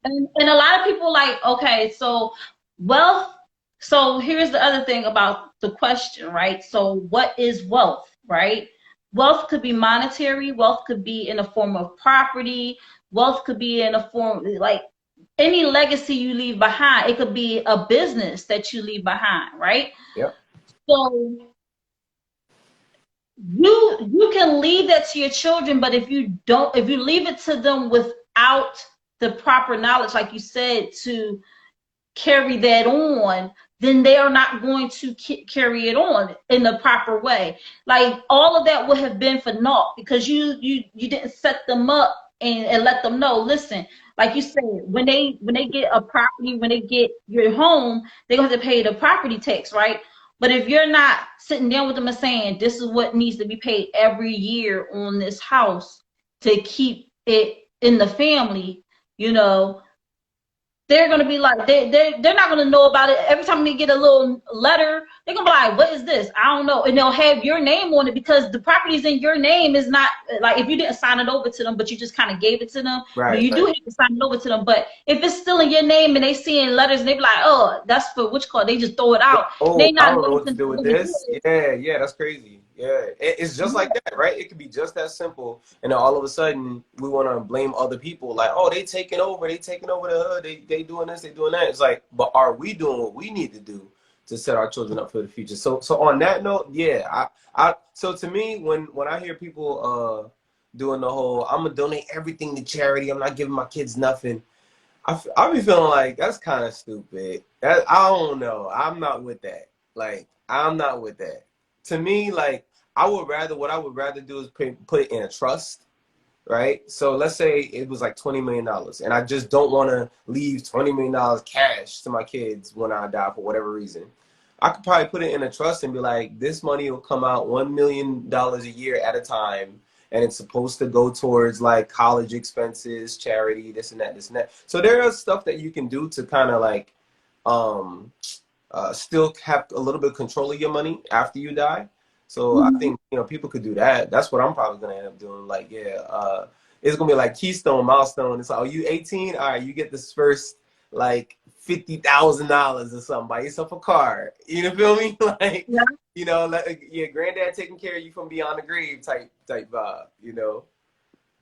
And a lot of people like, okay, so wealth. So here's the other thing about the question, right? So what is wealth, right? Wealth could be monetary. Wealth could be in the form of property. Wealth could be in a form like any legacy you leave behind. It could be a business that you leave behind, right? Yep. So you can leave that to your children, but if you leave it to them without the proper knowledge, like you said, to carry that on, then they are not going to carry it on in the proper way. Like all of that would have been for naught because you didn't set them up and let them know, listen, like you said, when they get a property, when they get your home, they're going to have to pay the property tax, right? But if you're not sitting down with them and saying, this is what needs to be paid every year on this house to keep it in the family, they're gonna be like they're not gonna know about it. Every time they get a little letter, they're gonna be like, what is this? I don't know. And they'll have your name on it because the property's in your name. Is not like if you didn't sign it over to them, but you just kind of gave it to them. Right. You do have to sign it over to them. But if it's still in your name and they seeing letters and they be like, oh, that's for which card, they just throw it out. Oh, They I not don't know going what to do with this. Yeah, that's crazy. Yeah, it's just like that, right? It could be just that simple, and then all of a sudden we want to blame other people, like, oh, they taking over the hood, they doing this, they doing that. It's like, but are we doing what we need to do to set our children up for the future? So on that note, yeah, so to me, when I hear people doing the whole, I'm gonna donate everything to charity, I'm not giving my kids nothing. I be feeling like that's kind of stupid. I don't know. I'm not with that. Like, I'm not with that. To me, like, what I would rather do is put it in a trust, right? So let's say it was like $20 million, and I just don't want to leave $20 million cash to my kids when I die for whatever reason. I could probably put it in a trust and be like, this money will come out $1 million a year at a time, and it's supposed to go towards like college expenses, charity, this and that, this and that. So there is stuff that you can do to kind of like um, still have a little bit of control of your money after you die. So I think, people could do that. That's what I'm probably gonna end up doing. Like, yeah, it's gonna be like Keystone milestone. It's like, oh, you 18? All right, you get this first like $50,000 or something. Buy yourself a car. You know, feel me? Like, like, yeah, granddad taking care of you from beyond the grave type vibe. You know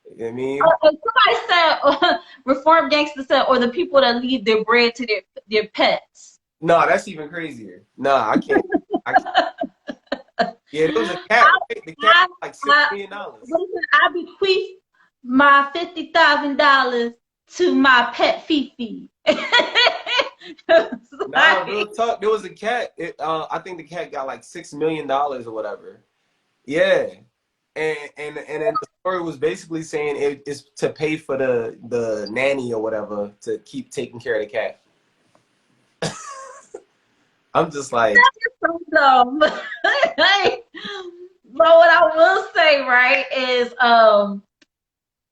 what I mean? Somebody said, reform gangsters said, or the people that leave their bread to their pets. No, that's even crazier. No, I can't. Yeah, there was a cat. The cat was like $6 million. Listen, I bequeath my $50,000 to my pet Fifi. Nah, real talk. There was a cat. I think the cat got like $6 million or whatever. Yeah, and then the story was basically saying it's to pay for the nanny or whatever to keep taking care of the cat. I'm just like, that's so dumb. But what I will say, right, is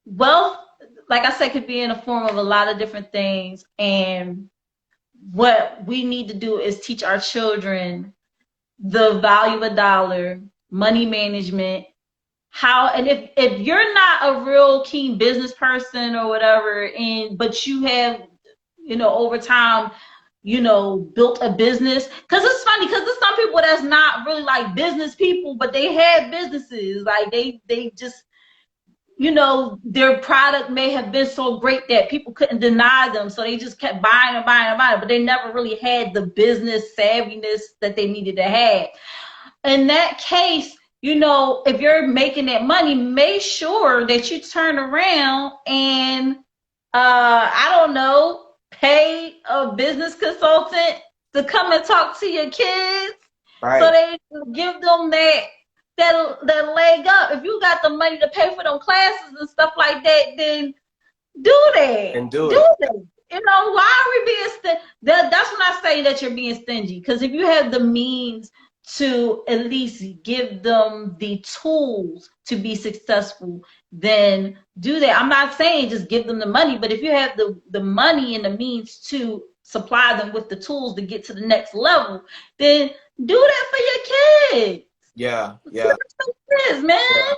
wealth, like I said, could be in the form of a lot of different things. And what we need to do is teach our children the value of a dollar, money management, and if you're not a real keen business person or whatever, but you have, over time, built a business. Because it's funny, because there's some people that's not really like business people, but they had businesses. Like they just, their product may have been so great that people couldn't deny them. So they just kept buying and buying and buying, but they never really had the business savviness that they needed to have. In that case, if you're making that money, make sure that you turn around and, I don't know, pay a business consultant to come and talk to your kids, right. So they give them that leg up. If you got the money to pay for them classes and stuff like that, then do that. And do it. That. Why are we being stingy? That's when I say that you're being stingy. Because if you have the means to at least give them the tools to be successful, then do that. I'm not saying just give them the money, but if you have the money and the means to supply them with the tools to get to the next level, then do that for your kids. Yeah. Kids, man. Yeah.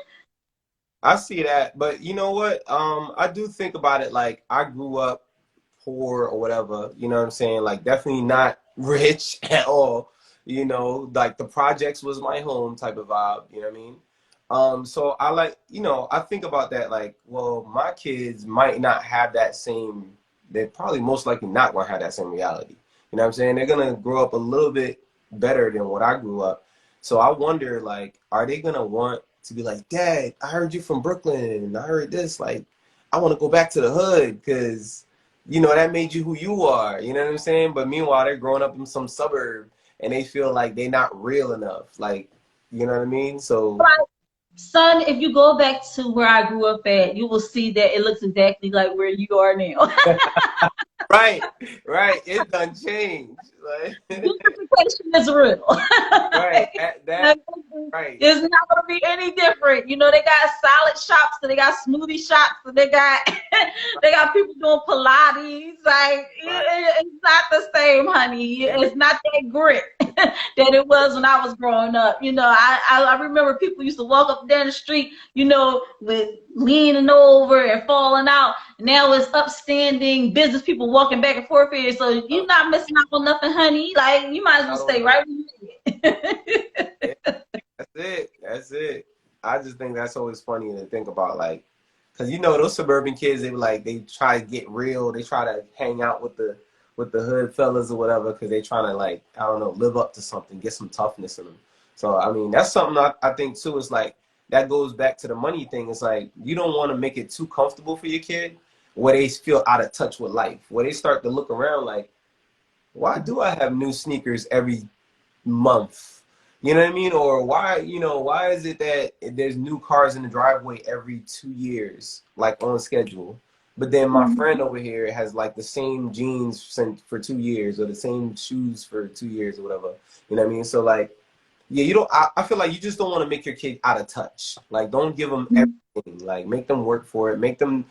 I see that, but you know what? I do think about it like I grew up poor or whatever, you know what I'm saying? Like, definitely not rich at all. Like the projects was my home type of vibe, you know what I mean? So I like, I think about that like, well, my kids might not have that same, they're probably most likely not going to have that same reality. You know what I'm saying? They're going to grow up a little bit better than what I grew up. So I wonder, like, are they going to want to be like, Dad, I heard you from Brooklyn and I heard this, like, I want to go back to the hood because, that made you who you are. You know what I'm saying? But meanwhile, they're growing up in some suburb and they feel like they're not real enough. Like, you know what I mean? So, son, if you go back to where I grew up at, you will see that it looks exactly like where you are now. Right. It done changed. Like, gentrification is real. Right. Right. It's not going to be any different. They got salad shops, and they got smoothie shops, and they got people doing Pilates. Like, it's not the same, honey. It's not that grit that it was when I was growing up. I remember people used to walk up and down the street, with leaning over and falling out. Now it's upstanding business people walking back and forth here. So you're not missing out on nothing, honey. Like, you might as well stay right where you That's That's it. I just think that's always funny to think about, like, because you know those suburban kids, they try to get real. They try to hang out with the hood fellas or whatever because they trying to, like, I don't know, live up to something, get some toughness in them. So I mean that's something I think too. It's like that goes back to the money thing. It's like you don't want to make it too comfortable for your kid where they feel out of touch with life, where they start to look around like, why do I have new sneakers every month? You know what I mean? Or why, why is it that there's new cars in the driveway every 2 years, like on schedule? But then my friend over here has like the same jeans for 2 years or the same shoes for 2 years or whatever. You know what I mean? So like, yeah, you don't, I feel like you just don't want to make your kid out of touch. Like, don't give them everything. Like, make them work for it. Make them,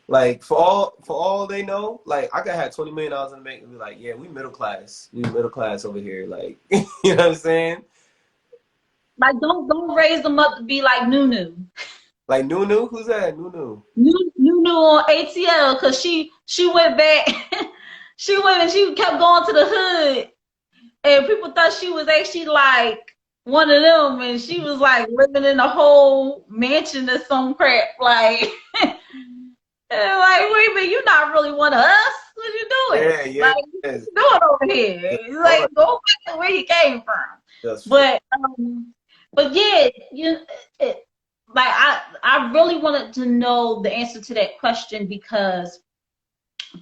like, for all they know, like, I could have $20 million in the bank and be like, yeah, we middle class. We middle class over here. Like, you know what I'm saying? Like, don't raise them up to be like Nunu. Like Nunu? Who's that? Nunu. Nunu on ATL, because she went back. She went and she kept going to the hood, and people thought she was actually like one of them, and she was like living in a whole mansion or some crap. Like, like, wait a minute, you're not really one of us. What you doing? Yeah, yeah. Like, what you doing over here? Like, go back to where you came from. That's But yeah, like I really wanted to know the answer to that question, because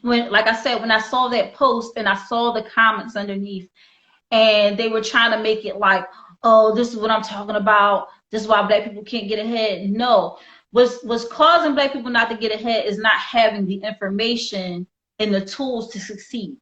when, like I said, when I saw that post and I saw the comments underneath, and they were trying to make it like, oh, this is what I'm talking about. This is why Black people can't get ahead. No, what's causing Black people not to get ahead is not having the information and the tools to succeed.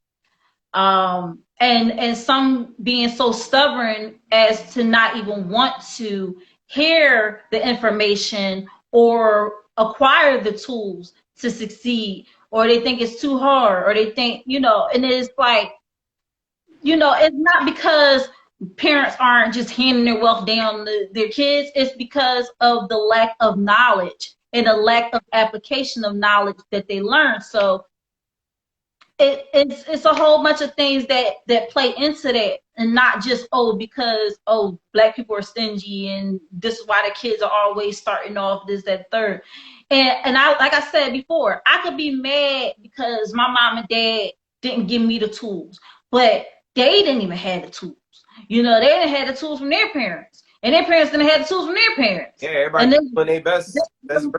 And some being so stubborn as to not even want to hear the information or acquire the tools to succeed, or they think it's too hard, or they think, and it's like, it's not because parents aren't just handing their wealth down to their kids. It's because of the lack of knowledge and the lack of application of knowledge that they learn. So it's a whole bunch of things that play into that, and not just because Black people are stingy and this is why the kids are always starting off this, that, third. And I, like I said before, I could be mad because my mom and dad didn't give me the tools, but they didn't even have the tools. They didn't have the tools from their parents, and their parents didn't have the tools from their parents. Yeah, everybody doing their best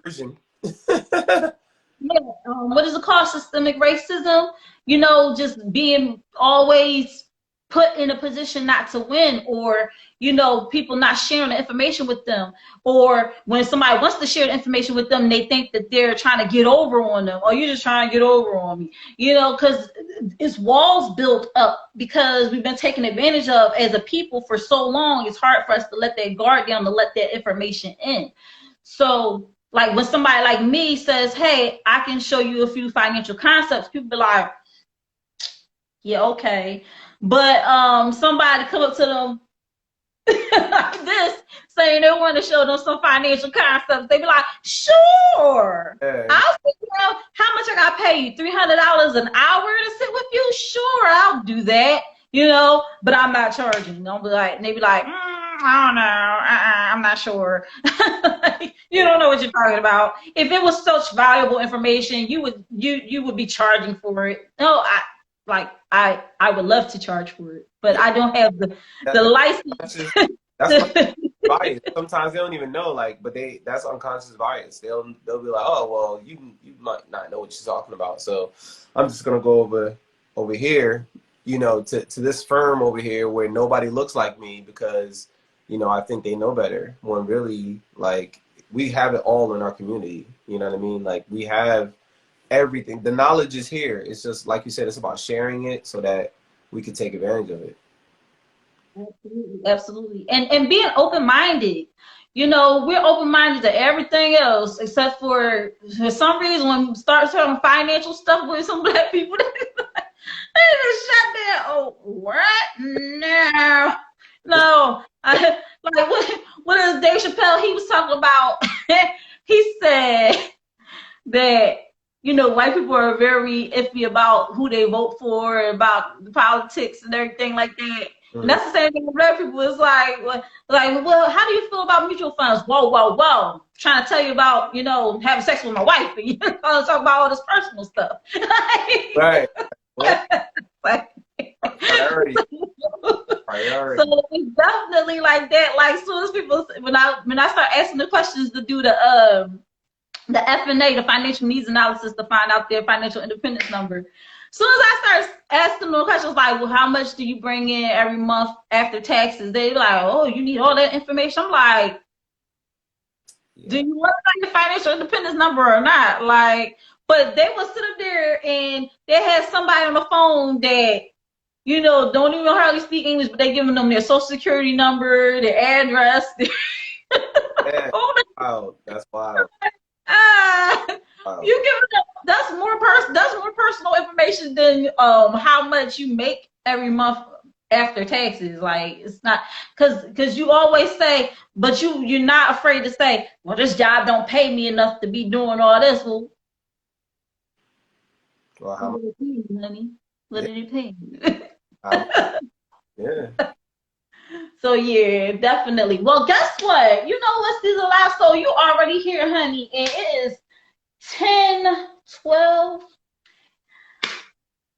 version. Yeah, what is it called? Systemic racism. Just being always put in a position not to win, or people not sharing the information with them, or when somebody wants to share the information with them, they think that they're trying to get over on them, or you're just trying to get over on me, because it's walls built up because we've been taken advantage of as a people for so long. It's hard for us to let that guard down, to let that information in. So like when somebody like me says, hey, I can show you a few financial concepts, people be like, yeah, okay. But somebody come up to them like this, saying they want to show them some financial concepts, they be like, sure. Yeah. I'll sit down. How much I got to pay you? $300 an hour to sit with you? Sure, I'll do that. But I'm not charging. Don't be like, and they be like, I don't know, I'm not sure. You don't know what you're talking about. If it was such valuable information, you would be charging for it. No, I would love to charge for it, but I don't have the license. That's bias. Sometimes they don't even know, like, but that's unconscious bias. They'll be like, oh well, you might not know what you're talking about, so I'm just gonna go over here, to this firm over here where nobody looks like me because I think they know better. When really, like, we have it all in our community. You know what I mean? Like, we have everything. The knowledge is here. It's just like you said, it's about sharing it so that we can take advantage of it. Absolutely. And being open-minded. We're open-minded to everything else except for some reason when we start talking financial stuff with some Black people, they just shut down. Oh, what? No. What is Dave Chappelle? He was talking about, he said that, white people are very iffy about who they vote for, about the politics and everything like that. And that's the same thing with black people. It's well, how do you feel about mutual funds? Whoa, whoa, whoa. Trying to tell you about, having sex with my wife and talk about all this personal stuff. Right. Well, Like, priority. Priority. so it's definitely like that. Like, as soon as people, when I start asking the questions to do the FNA, the financial needs analysis, to find out their financial independence number. As soon as I start asking them questions like, well, how much do you bring in every month after taxes? They're like, oh, you need all that information. I'm like, do you want to know your financial independence number or not? Like, but they will sit up there and they had somebody on the phone that, don't even hardly speak English, but they giving them their social security number, their address. Yeah. Wow, that's wild. You give them that's more personal information than how much you make every month after taxes. Like, it's not because you always say, but you're not afraid to say, well, this job don't pay me enough to be doing all this. Well, how what did it pay you, honey? What did it pay you? Yeah. So yeah, definitely. Well, guess what? You know what's these last? So you already here, honey, and it is 10:12.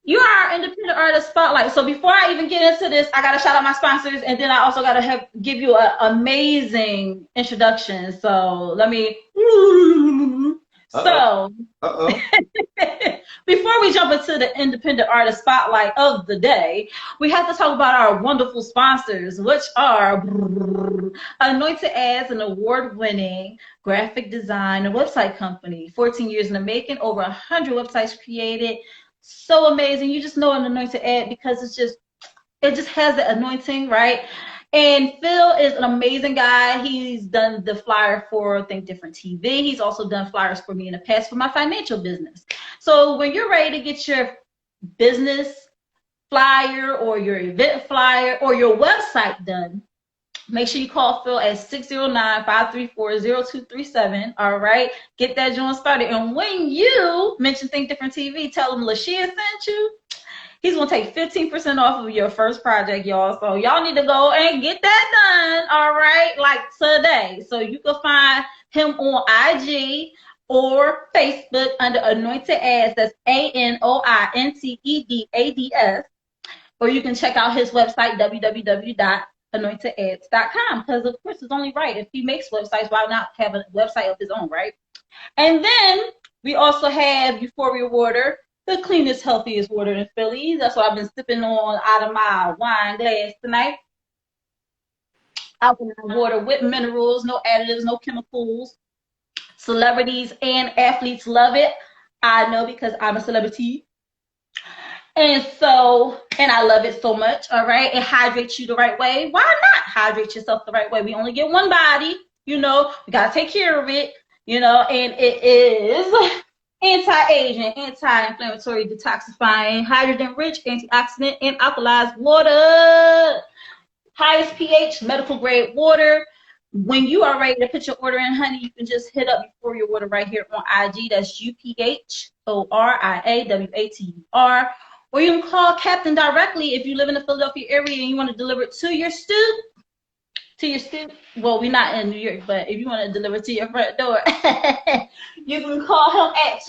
You are our independent artist spotlight. So before I even get into this, I gotta shout out my sponsors, and then I also gotta give you an amazing introduction. So let me. So before we jump into the independent artist spotlight of the day, we have to talk about our wonderful sponsors, which are Anointed Ads, an award-winning graphic design and website company. 14 years in the making, over 100 websites created. So amazing. You just know an anointed ad because it just has the anointing, right? And Phil is an amazing guy. He's done the flyer for Think Different TV. He's also done flyers for me in the past for my financial business. So when you're ready to get your business flyer or your event flyer or your website done, make sure you call Phil at 609-534-0237. All right. Get that joint started. And when you mention Think Different TV, tell him LaShia sent you. He's going to take 15% off of your first project, y'all. So y'all need to go and get that done, all right, like today. So you can find him on IG or Facebook under Anointed Ads. That's ANOINTEDADS. Or you can check out his website, www.anointedads.com. Because, of course, it's only right. If he makes websites, why not have a website of his own, right? And then we also have Euphoria Water, the cleanest, healthiest water in Philly. That's what I've been sipping on out of my wine glass tonight. Alkaline water with minerals, no additives, no chemicals. Celebrities and athletes love it. I know because I'm a celebrity. And I love it so much, all right? It hydrates you the right way. Why not hydrate yourself the right way? We only get one body, we got to take care of it, and it is anti-aging, anti-inflammatory, detoxifying, hydrogen-rich, antioxidant, and alkalized water. Highest pH, medical grade water. When you are ready to put your order in, honey, you can just hit up Euphoria Water right here on IG. That's UPHORIAWATER. Or you can call Captain directly if you live in the Philadelphia area and you want to deliver it to your stoop. Well, we're not in New York, but if you want to deliver to your front door, you can call him at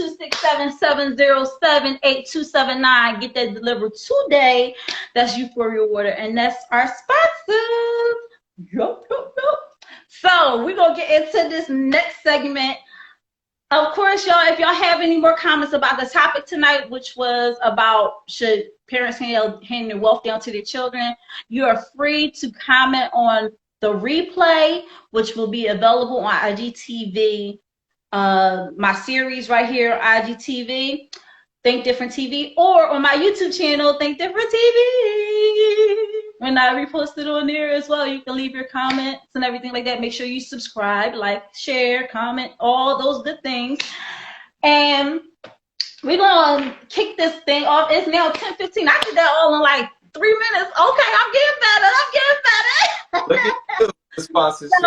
267-707-8279. Get that delivered today. That's Euphoria Water, and that's our sponsor. Yup. So we're going to get into this next segment. Of course, y'all, if y'all have any more comments about the topic tonight, which was about should parents hand their wealth down to their children, you are free to comment on the replay, which will be available on IGTV, my series right here, IGTV, Think Different TV, or on my YouTube channel, Think Different TV. When I repost it on there as well, you can leave your comments and everything like that. Make sure you subscribe, like, share, comment, all those good things. And we're going to kick this thing off. It's now 10:15. I did that all in like 3 minutes. Okay, I'm getting better. Look at the sponsorship.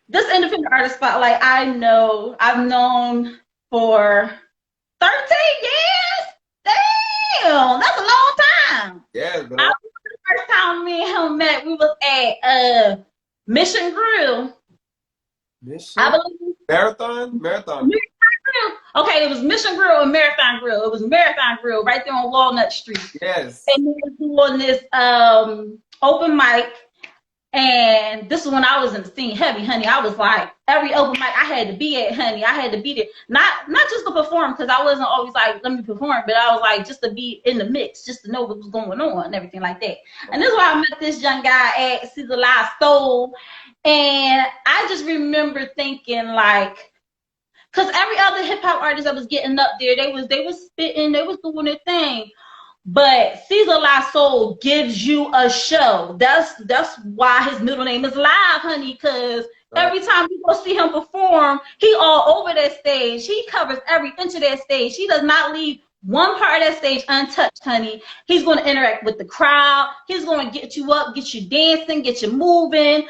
This independent artist spotlight, I've known for 13 years. Damn, that's a long time. him. Yeah, I remember the first time me and him met, we was at Mission Grill. I Mission believe Marathon. Grill. Okay, it was Mission Grill and Marathon Grill. It was Marathon Grill right there on Walnut Street. Yes. And they was doing this open mic. And this is when I was in the scene heavy, honey. I was like, every open mic I had to be at, honey. I had to be there. Not just to perform, because I wasn't always like, let me perform, but I was like, just to be in the mix, just to know what was going on and everything like that. And this is where I met this young guy at Caesar Live Soul. And I just remember thinking like, because every other hip hop artist that was getting up there, they was spitting, they was doing their thing. But Caesar La Soul gives you a show. That's why his middle name is Live, honey, because every time you go see him perform, he all over that stage. He covers every inch of that stage. He does not leave one part of that stage untouched, honey. He's going to interact with the crowd. He's going to get you up, get you dancing, get you moving,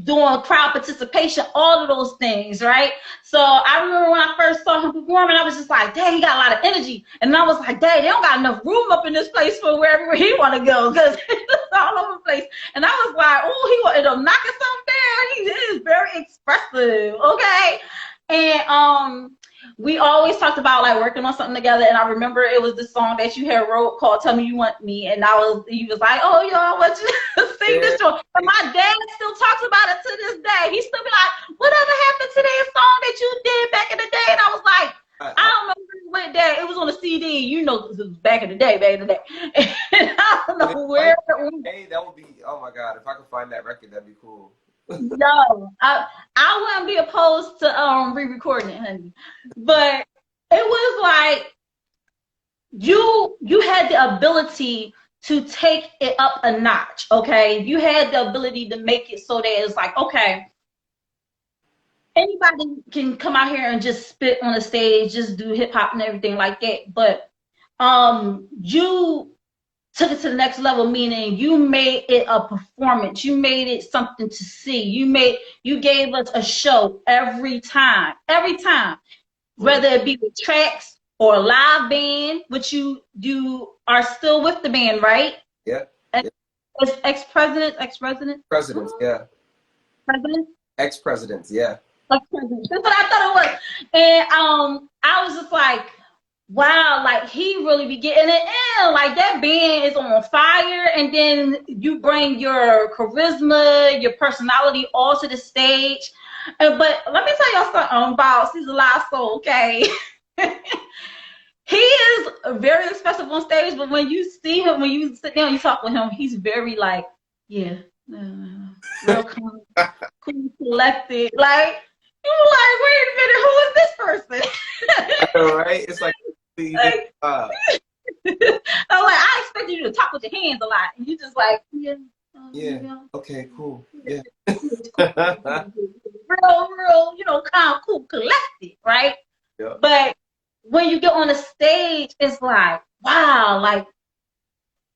doing crowd participation, all of those things, right? So I remember when I first saw him performing, I was just like, dang, he got a lot of energy. And I was like, dang, they don't got enough room up in this place for wherever he want to go, because it's all over the place. And I was like, oh, he wanted to knocking something down. He is very expressive, okay? And we always talked about like working on something together, and I remember it was the song that you had wrote called "Tell Me You Want Me," and he was like, "Oh, yo, I want you to sing this song." And my dad still talks about it to this day. He still be like, "Whatever happened to that song that you did back in the day?" And I was like, "I don't know where it went there. It was on a CD, you know, it was back in the day, And I don't know where it went." Hey, that would be, oh my God, if I could find that record, that'd be cool. No, I wouldn't be opposed to re-recording it, honey. But it was like you had the ability to take it up a notch, okay? You had the ability to make it so that it's like, okay, anybody can come out here and just spit on the stage, just do hip hop and everything like that. But you took it to the next level, meaning you made it a performance. You made it something to see. You gave us a show every time, whether it be with tracks or a live band, which you are still with the band, right? Yeah. It's ex-president. Presidents, yeah. President? Ex-presidents, yeah. Ex-president. That's what I thought it was. And I was just like, wow, like he really be getting it in. Like that band is on fire, and then you bring your charisma, your personality all to the stage. But let me tell y'all something about Caesar Live Soul, okay? He is very expressive on stage, but when you see him, when you sit down, you talk with him, he's very like, yeah, real calm, cool, collected. Like, you're like, wait a minute, who is this person? I know, right? It's like, I'm like, I expected you to talk with your hands a lot, and you just like, yeah, okay, cool, yeah. real, calm, cool, collected, right? Yeah. But when you get on the stage, it's like, wow, like,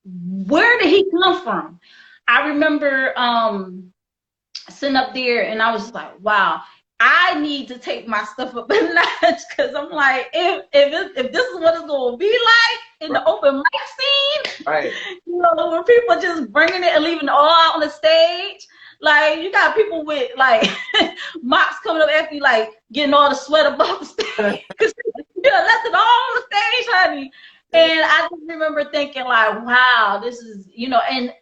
where did he come from? I remember sitting up there, and I was just like, wow, I need to take my stuff up a notch, because I'm like, if this is what it's going to be like in the open mic scene, right? When people just bringing it and leaving it all out on the stage, like you got people with like mops coming up after you, like getting all the sweat above the stage, because left it all on the stage, honey. And I just remember thinking like, wow, this is,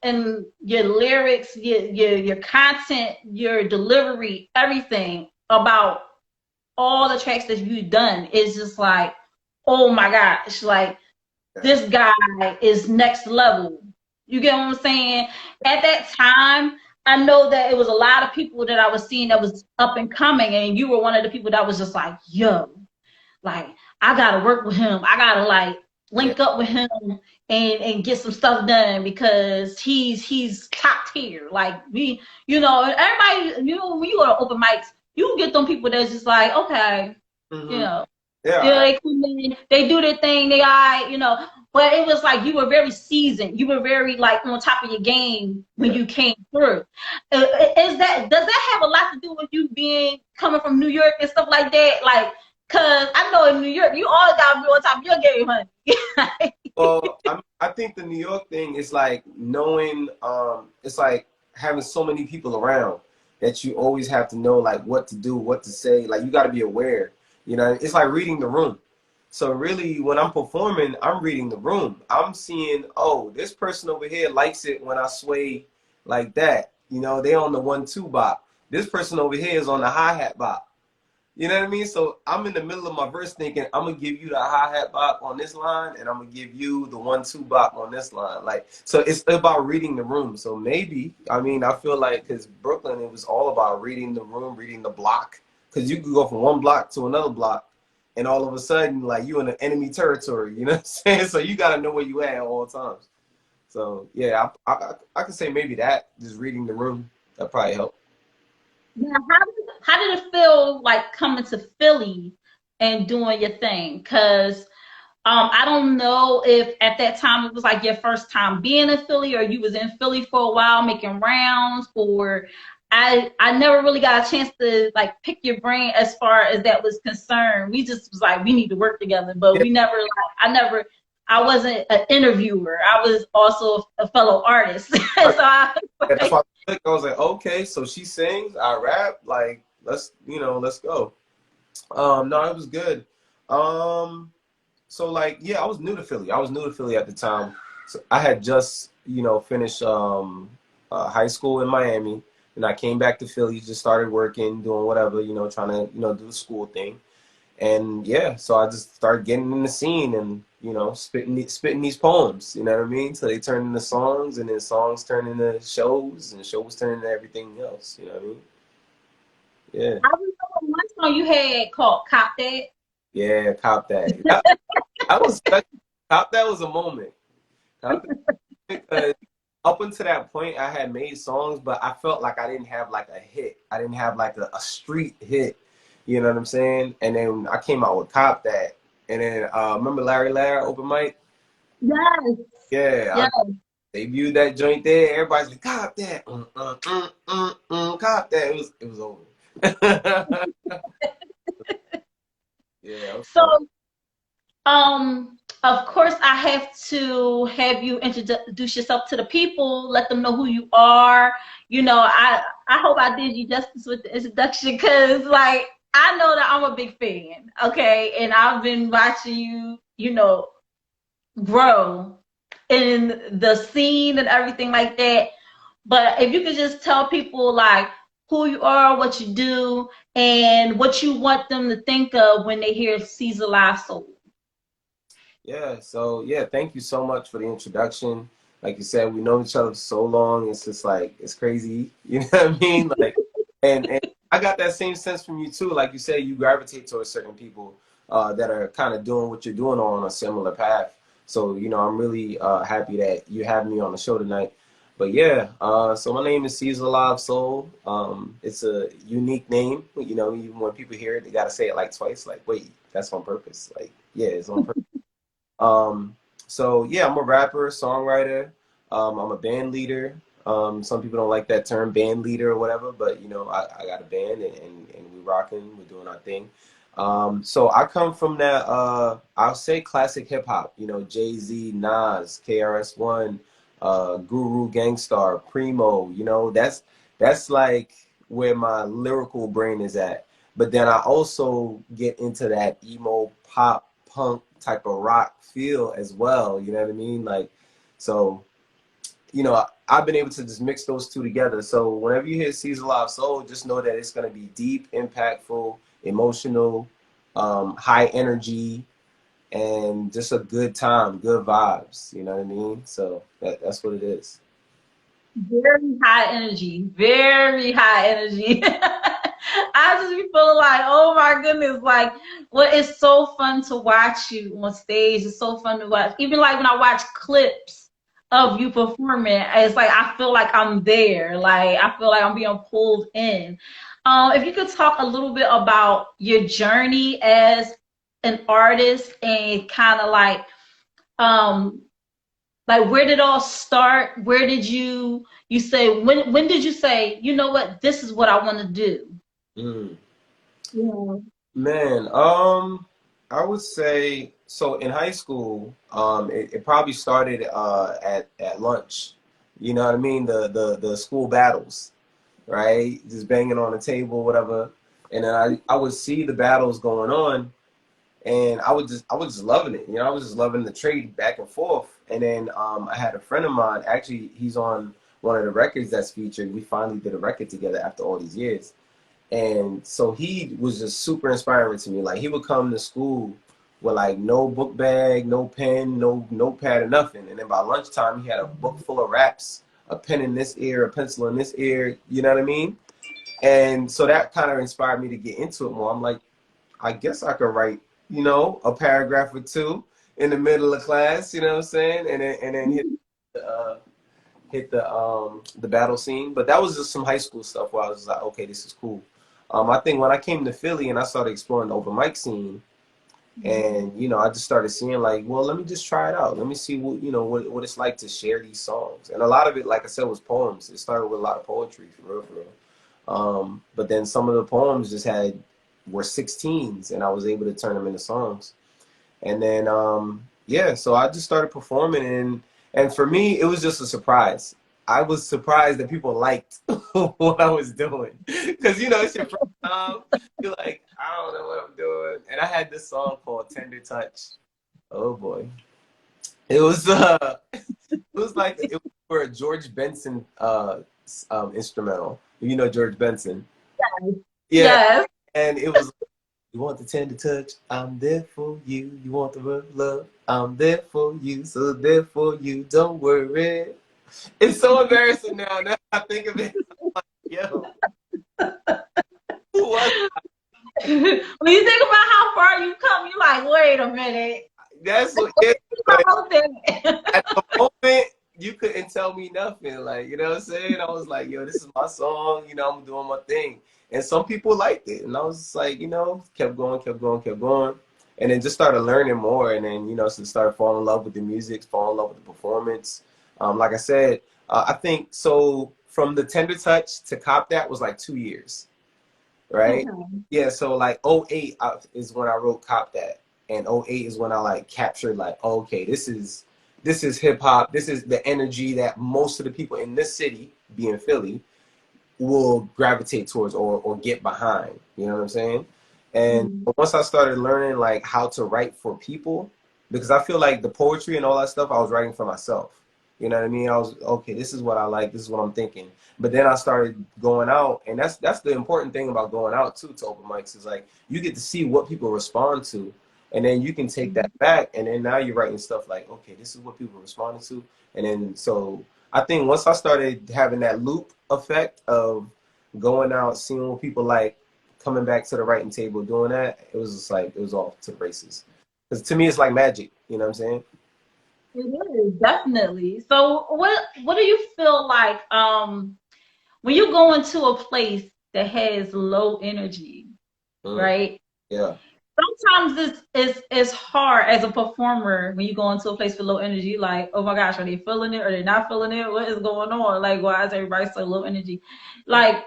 and your lyrics, your content, your delivery, everything about all the tracks that you've done is just like, oh my gosh, like this guy is next level. You get what I'm saying? At that time, I know that it was a lot of people that I was seeing that was up and coming, and you were one of the people that was just like, yo, like I gotta work with him. I gotta like link up with him and get some stuff done, because he's top tier. Like everybody, when you go to open mics, you get them people that's just like, okay, they come in, they do their thing, they but it was like you were very seasoned, you were very like on top of your game when you came through. Does that have a lot to do with you coming from New York and stuff like that? Like, cause I know in New York, you always gotta be on top of your game, honey. Well, I think the New York thing is like knowing. It's like having so many people around that you always have to know like what to do, what to say. Like you got to be aware. You know, it's like reading the room. So really, when I'm performing, I'm reading the room. I'm seeing, oh, this person over here likes it when I sway like that. You know, they on the 1-2 bop. This person over here is on the hi-hat bop. You know what I mean? So I'm in the middle of my verse thinking, I'm gonna give you the hi-hat bop on this line, and I'm gonna give you the 1-2 bop on this line. Like, so it's about reading the room. So maybe, I mean, I feel like because Brooklyn, it was all about reading the room, reading the block. Because you could go from one block to another block, and all of a sudden, like you in the enemy territory. You know what I'm saying? So you gotta know where you at all times. So yeah, I could say maybe that just reading the room that probably helped. Yeah, how did it feel like coming to Philly and doing your thing? Because I don't know if at that time it was like your first time being in Philly, or you was in Philly for a while making rounds, or I never really got a chance to like pick your brain as far as that was concerned. We just was like we need to work together, but Yeah, we never like I wasn't an interviewer. I was also a fellow artist. So that's why I was like, okay, so she sings, I rap, like let's go. No, it was good. Um, so like, yeah, I was new to Philly. I was new to Philly at the time. So I had just, finished high school in Miami, and I came back to Philly, just started working, doing whatever, trying to, do the school thing. And yeah, so I just started getting in the scene and, spitting these poems, you know what I mean? So they turn into songs, and then songs turn into shows, and shows turn into everything else, you know what I mean? Yeah. I remember one song you had called "Cop That." Yeah, cop that. That was cop that was a moment. Cop that, because up until that point I had made songs, but I felt like I didn't have like a hit. I didn't have like a street hit. You know what I'm saying? And then I came out with Cop That. And then remember Larry Larry open mic? Yes, Yeah, yes. I debuted that joint there. Everybody's like, Cop That. Cop That. It was over. Yeah, it was fun. So of course, I have to have you introduce yourself to the people, let them know who you are. I hope I did you justice with the introduction because, like, I know that I'm a big fan, okay, and I've been watching you, grow in the scene and everything like that. But if you could just tell people, like, who you are, what you do, and what you want them to think of when they hear Caesar Live Soul. Yeah, so yeah, thank you so much for the introduction. Like you said, we know each other for so long. It's just like it's crazy. You know what I mean? Like, and I got that same sense from you too. Like you said, you gravitate towards certain people that are kind of doing what you're doing on a similar path. So I'm really happy that you have me on the show tonight. But yeah, so my name is Caesar Live Soul. It's a unique name. Even when people hear it, they gotta say it like twice. Like, wait, that's on purpose. Like, yeah, it's on purpose. So yeah, I'm a rapper, songwriter. I'm a band leader. Some people don't like that term, band leader or whatever, but I got a band, and we rocking, we're doing our thing. So I come from that, I'll say classic hip hop, Jay-Z, Nas, KRS-One, Guru, Gangstar, Primo, that's like where my lyrical brain is at. But then I also get into that emo pop punk type of rock feel as well. You know what I mean? Like, so, I've been able to just mix those two together. So whenever you hear Caesar Live Soul, just know that it's going to be deep, impactful, emotional, high energy, and just a good time, good vibes. You know what I mean? So that's what it is. Very high energy, very high energy. I just be feeling like, oh my goodness, like, well, it's so fun to watch you on stage. It's so fun to watch. Even like when I watch clips of you performing, it's like I feel like I'm there. Like I feel like I'm being pulled in. If you could talk a little bit about your journey as an artist and kind of um like where did it all start? Where did you say when did you say, you know what, this is what I want to do? Mm. Yeah. Man, I would say so. In high school, it probably started at lunch. You know what I mean? The school battles, right? Just banging on the table, whatever. And then I would see the battles going on, and I was just loving it. You know, I was just loving the trade back and forth. And then I had a friend of mine. Actually, he's on one of the records that's featured. We finally did a record together after all these years. And so he was just super inspiring to me. Like he would come to school with like no book bag, no pen, no notepad or nothing. And then by lunchtime he had a book full of raps, a pen in this ear, a pencil in this ear, you know what I mean? And so that kind of inspired me to get into it more. I'm like, I guess I could write, you know, a paragraph or two in the middle of class, you know what I'm saying? And then hit the battle scene. But that was just some high school stuff where I was like, okay, this is cool. I think when I came to Philly and I started exploring the open mic scene, and you know, I just started seeing like, well, let me just try it out. Let me see what what it's like to share these songs. And a lot of it, like I said, was poems. It started with a lot of poetry, for real, for real. But then some of the poems just were 16s, and I was able to turn them into songs. And then yeah, so I just started performing, and for me it was just a surprise. I was surprised that people liked what I was doing, because you know it's your first time. You're like, I don't know what I'm doing. And I had this song called Tender Touch. Oh boy, it was it was like it was for a George Benson instrumental. You know George Benson. Yeah, Yes. and it was, you want the tender touch, I'm there for you. You want the rough love, I'm there for you. So there for you, don't worry. It's so embarrassing now. Now I think of it, I'm like, yo, who was When you think about how far you come, you're like, wait a minute. that's what it is. But Something. at the moment, you couldn't tell me nothing. Like, you know what I'm saying? I was like, yo, this is my song. You know, I'm doing my thing. And some people liked it. And I was just like, you know, kept going, kept going, kept going. And then just started learning more. And then, you know, so started falling in love with the music, fall in love with the performance. Like I said, I think so from the Tender Touch to Cop That was like 2 years, right? Okay. Yeah, so like '08 is when I wrote Cop That. And '08 is when I like captured like, oh, okay, this is hip hop. This is the energy that most of the people in this city, being Philly, will gravitate towards or get behind. You know what I'm saying? And Mhm. once I started learning like how to write for people, because I feel like the poetry and all that stuff I was writing for myself. You know what I mean? I was okay, this is what I like, this is what I'm thinking. But then I started going out, and that's the important thing about going out too to open mics is like you get to see what people respond to, and then you can take that back, and then now you're writing stuff like, okay, this is what people responded to, and then so I think once I started having that loop effect of going out, seeing what people like, coming back to the writing table, doing that, it was just like it was off to the races. Because to me, it's like magic. You know what I'm saying? It is definitely. So what do you feel like when you go into a place that has low energy, Mm, right? yeah. Sometimes it's hard as a performer when you go into a place with low energy, like, oh my gosh, are they feeling it? Are they not feeling it? What is going on? Like, why is everybody so low energy? Like,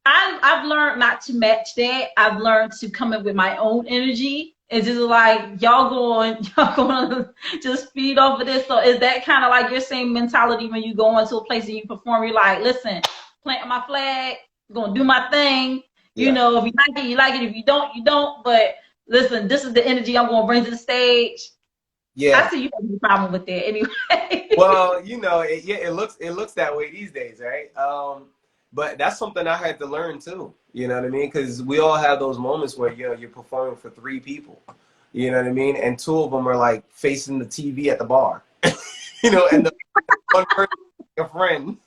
I've learned not to match that. I've learned to come in with my own energy. It's just like y'all going to just feed off of this. So is that kind of like your same mentality when you go into a place and you perform? You're like, listen, plant my flag, gonna do my thing. You Yeah. know, if you like it, you like it. If you don't, you don't. But listen, this is the energy I'm gonna bring to the stage. I Yeah. see you have a problem with that anyway. Well, you know, yeah, it looks that way these days, right? But that's something I had to learn too. You know what I mean? Because we all have those moments where you're performing for three people. You know what I mean? And two of them are like facing the TV at the bar. You know, and the one person is a friend.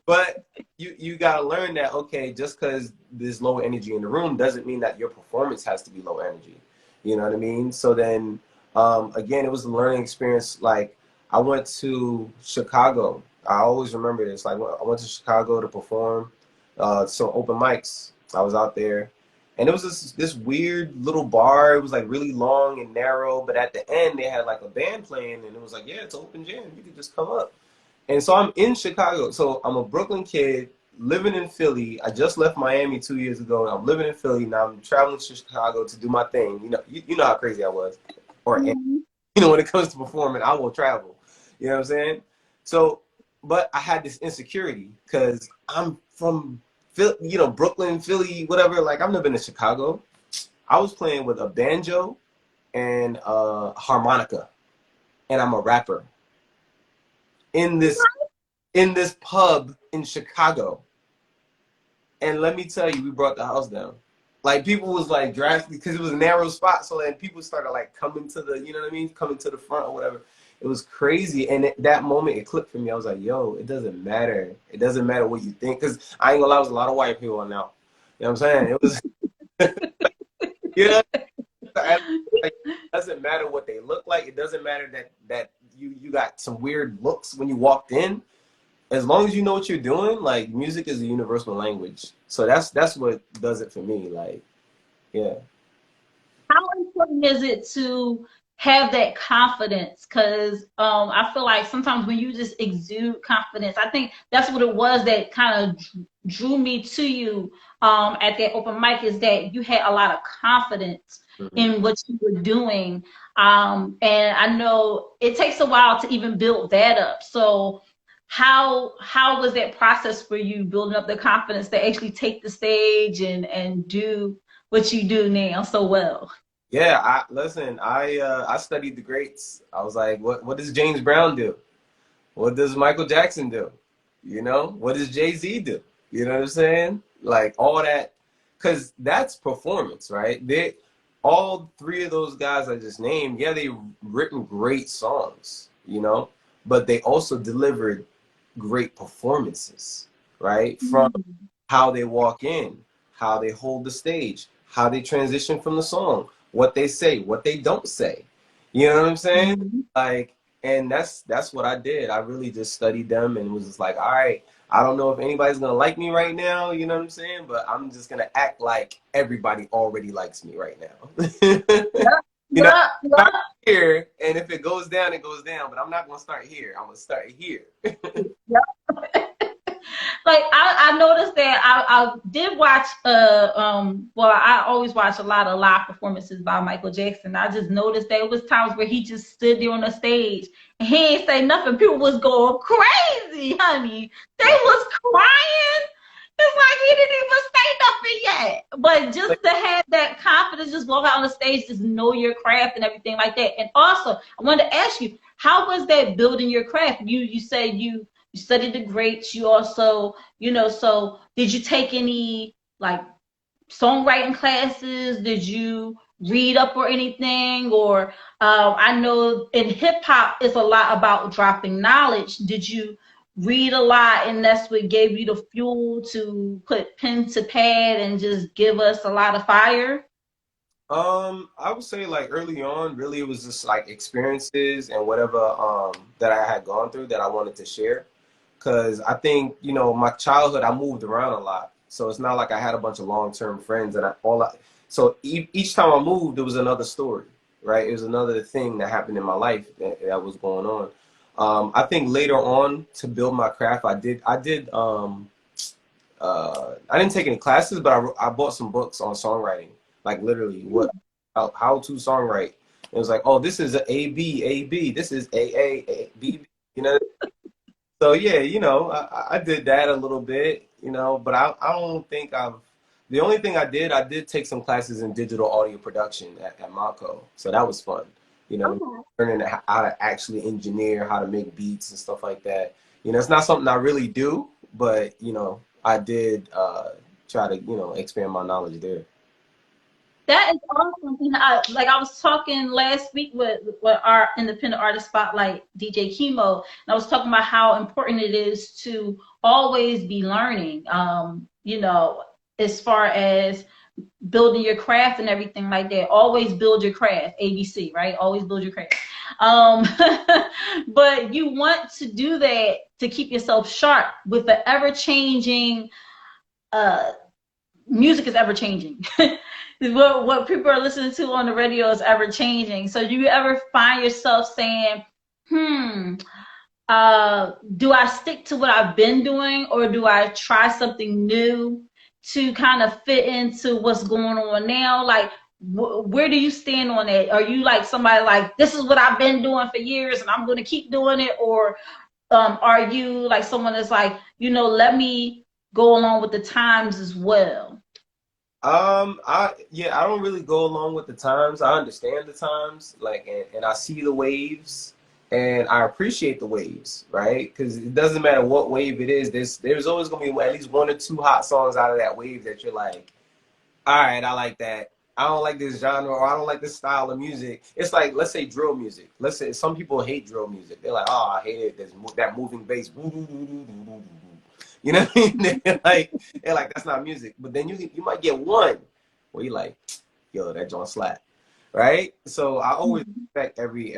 But you gotta learn that, okay, just because there's low energy in the room doesn't mean that your performance has to be low energy. You know what I mean? So then again, it was a learning experience. Like I went to Chicago. I always remember this. Like I went to Chicago to perform some open mics. I was out there, and it was this weird little bar. It was like really long and narrow, but at the end they had like a band playing, and it was like, yeah, it's open jam. You could just come up. And so I'm in Chicago. So I'm a Brooklyn kid living in Philly. I just left Miami 2 years ago, and I'm living in Philly now. I'm traveling to Chicago to do my thing. You know how crazy I was, or Mhm. when it comes to performing, I will travel. You know what I'm saying? So, but I had this insecurity because I'm from Philly, Brooklyn, Philly, whatever. Like I've never been to Chicago. I was playing with a banjo and a harmonica, and I'm a rapper in this pub in Chicago. And let me tell you, we brought the house down. Like people was like drastically because it was a narrow spot, so then people started like coming to the, you know what I mean, coming to the front or whatever. It was crazy, and at that moment it clicked for me. I was like, "Yo, it doesn't matter. It doesn't matter what you think." Because I ain't gonna lie, there's a lot of white people on now. You know what I'm saying? It was, you know, like, it doesn't matter what they look like. It doesn't matter that you got some weird looks when you walked in. As long as you know what you're doing, like music is a universal language. So that's what does it for me. Like, yeah. How important is it to have that confidence? Because I feel like sometimes when you just exude confidence, I think that's what it was that kind of drew me to you at that open mic, is that you had a lot of confidence Mm-hmm. in what you were doing. And I know it takes a while to even build that up. So how was that process for you building up the confidence to actually take the stage and do what you do now so well? Yeah, listen. I studied the greats. I was like, what does James Brown do? What does Michael Jackson do? What does Jay-Z do? You know what I'm saying? Like all that, because that's performance, right? All three of those guys I just named, yeah, they written great songs, but they also delivered great performances, right? From Mhm. how they walk in, how they hold the stage, how they transition from the song, what they say, what they don't say. You know what I'm saying? Mhm. Like, and that's what I did. I really just studied them and was just like, all right, I don't know if anybody's gonna like me right now, you know what I'm saying? But I'm just gonna act like everybody already likes me right now. Yep, you know, yep, start yep, here, and if it goes down, it goes down. But I'm not gonna start here. I'm gonna start here. yep. Like I noticed that I did watch well, I always watch a lot of live performances by Michael Jackson. I just noticed that it was times where he just stood there on the stage and he ain't say nothing. People was going crazy, honey. They Right. was crying. It's like he didn't even say nothing yet. But just to have that confidence, just walk out on the stage, just know your craft and everything like that. And also, I wanted to ask you, how was that building your craft? You say you studied the greats. You also, so did you take any like songwriting classes? Did you read up or anything? Or I know in hip hop it's a lot about dropping knowledge. Did you read a lot and that's what gave you the fuel to put pen to pad and just give us a lot of fire? I would say like early on, really it was just like experiences and whatever that I had gone through that I wanted to share. Cause I think, my childhood I moved around a lot. So it's not like I had a bunch of long-term friends and so each time I moved it was another story, right? It was another thing that happened in my life that was going on. I think later on to build my craft, I didn't take any classes, but I bought some books on songwriting, like literally how to songwrite. It was like, oh, this is a B, this is A B, B, you know. So yeah, I did that a little bit, but I don't think I've. The only thing I did take some classes in digital audio production at Mako, so that was fun. Okay. Learning how to actually engineer, how to make beats and stuff like that. It's not something I really do, but I did try to expand my knowledge there. That is awesome. I was talking last week with our independent artist spotlight, DJ Chemo, and I was talking about how important it is to always be learning. As far as building your craft and everything like that. Always build your craft. ABC, right? Always build your craft. Um, but you want to do that to keep yourself sharp with the ever changing uh, music is ever changing. What people are listening to on the radio is ever changing. So do you ever find yourself saying, do I stick to what I've been doing, or do I try something new to kind of fit into what's going on now? Like, where do you stand on it? Are you like somebody like, this is what I've been doing for years and I'm going to keep doing it? Or are you like someone that's like, let me go along with the times as well? I don't really go along with the times. I understand the times, like, and I see the waves, and I appreciate the waves, right? Because it doesn't matter what wave it is. There's always gonna be at least one or two hot songs out of that wave that you're like, all right, I like that. I don't like this genre, or I don't like this style of music. It's like, let's say drill music. Let's say some people hate drill music. They're like, oh, I hate it. There's that moving bass. You know what I mean? They're like, that's not music. But then you might get one where you're like, yo, that joint slap, right? So I always respect every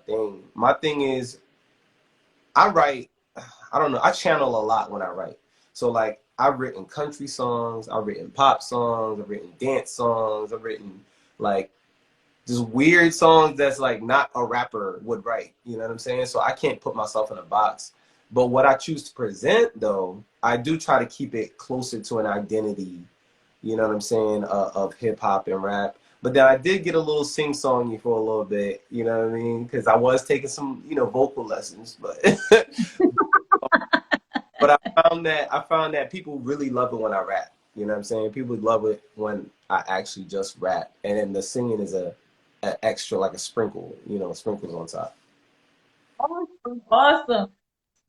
thing. My thing is, I write. I don't know. I channel a lot when I write. So like, I've written country songs, I've written pop songs, I've written dance songs, I've written like just weird songs that's like not a rapper would write. You know what I'm saying? So I can't put myself in a box. But what I choose to present, though, I do try to keep it closer to an identity, you know what I'm saying, of hip hop and rap. But then I did get a little sing-songy for a little bit, you know what I mean? Because I was taking some, vocal lessons, but but I found that people really love it when I rap. You know what I'm saying? People love it when I actually just rap, and then the singing is a extra, like a sprinkle, sprinkles on top. Awesome, awesome.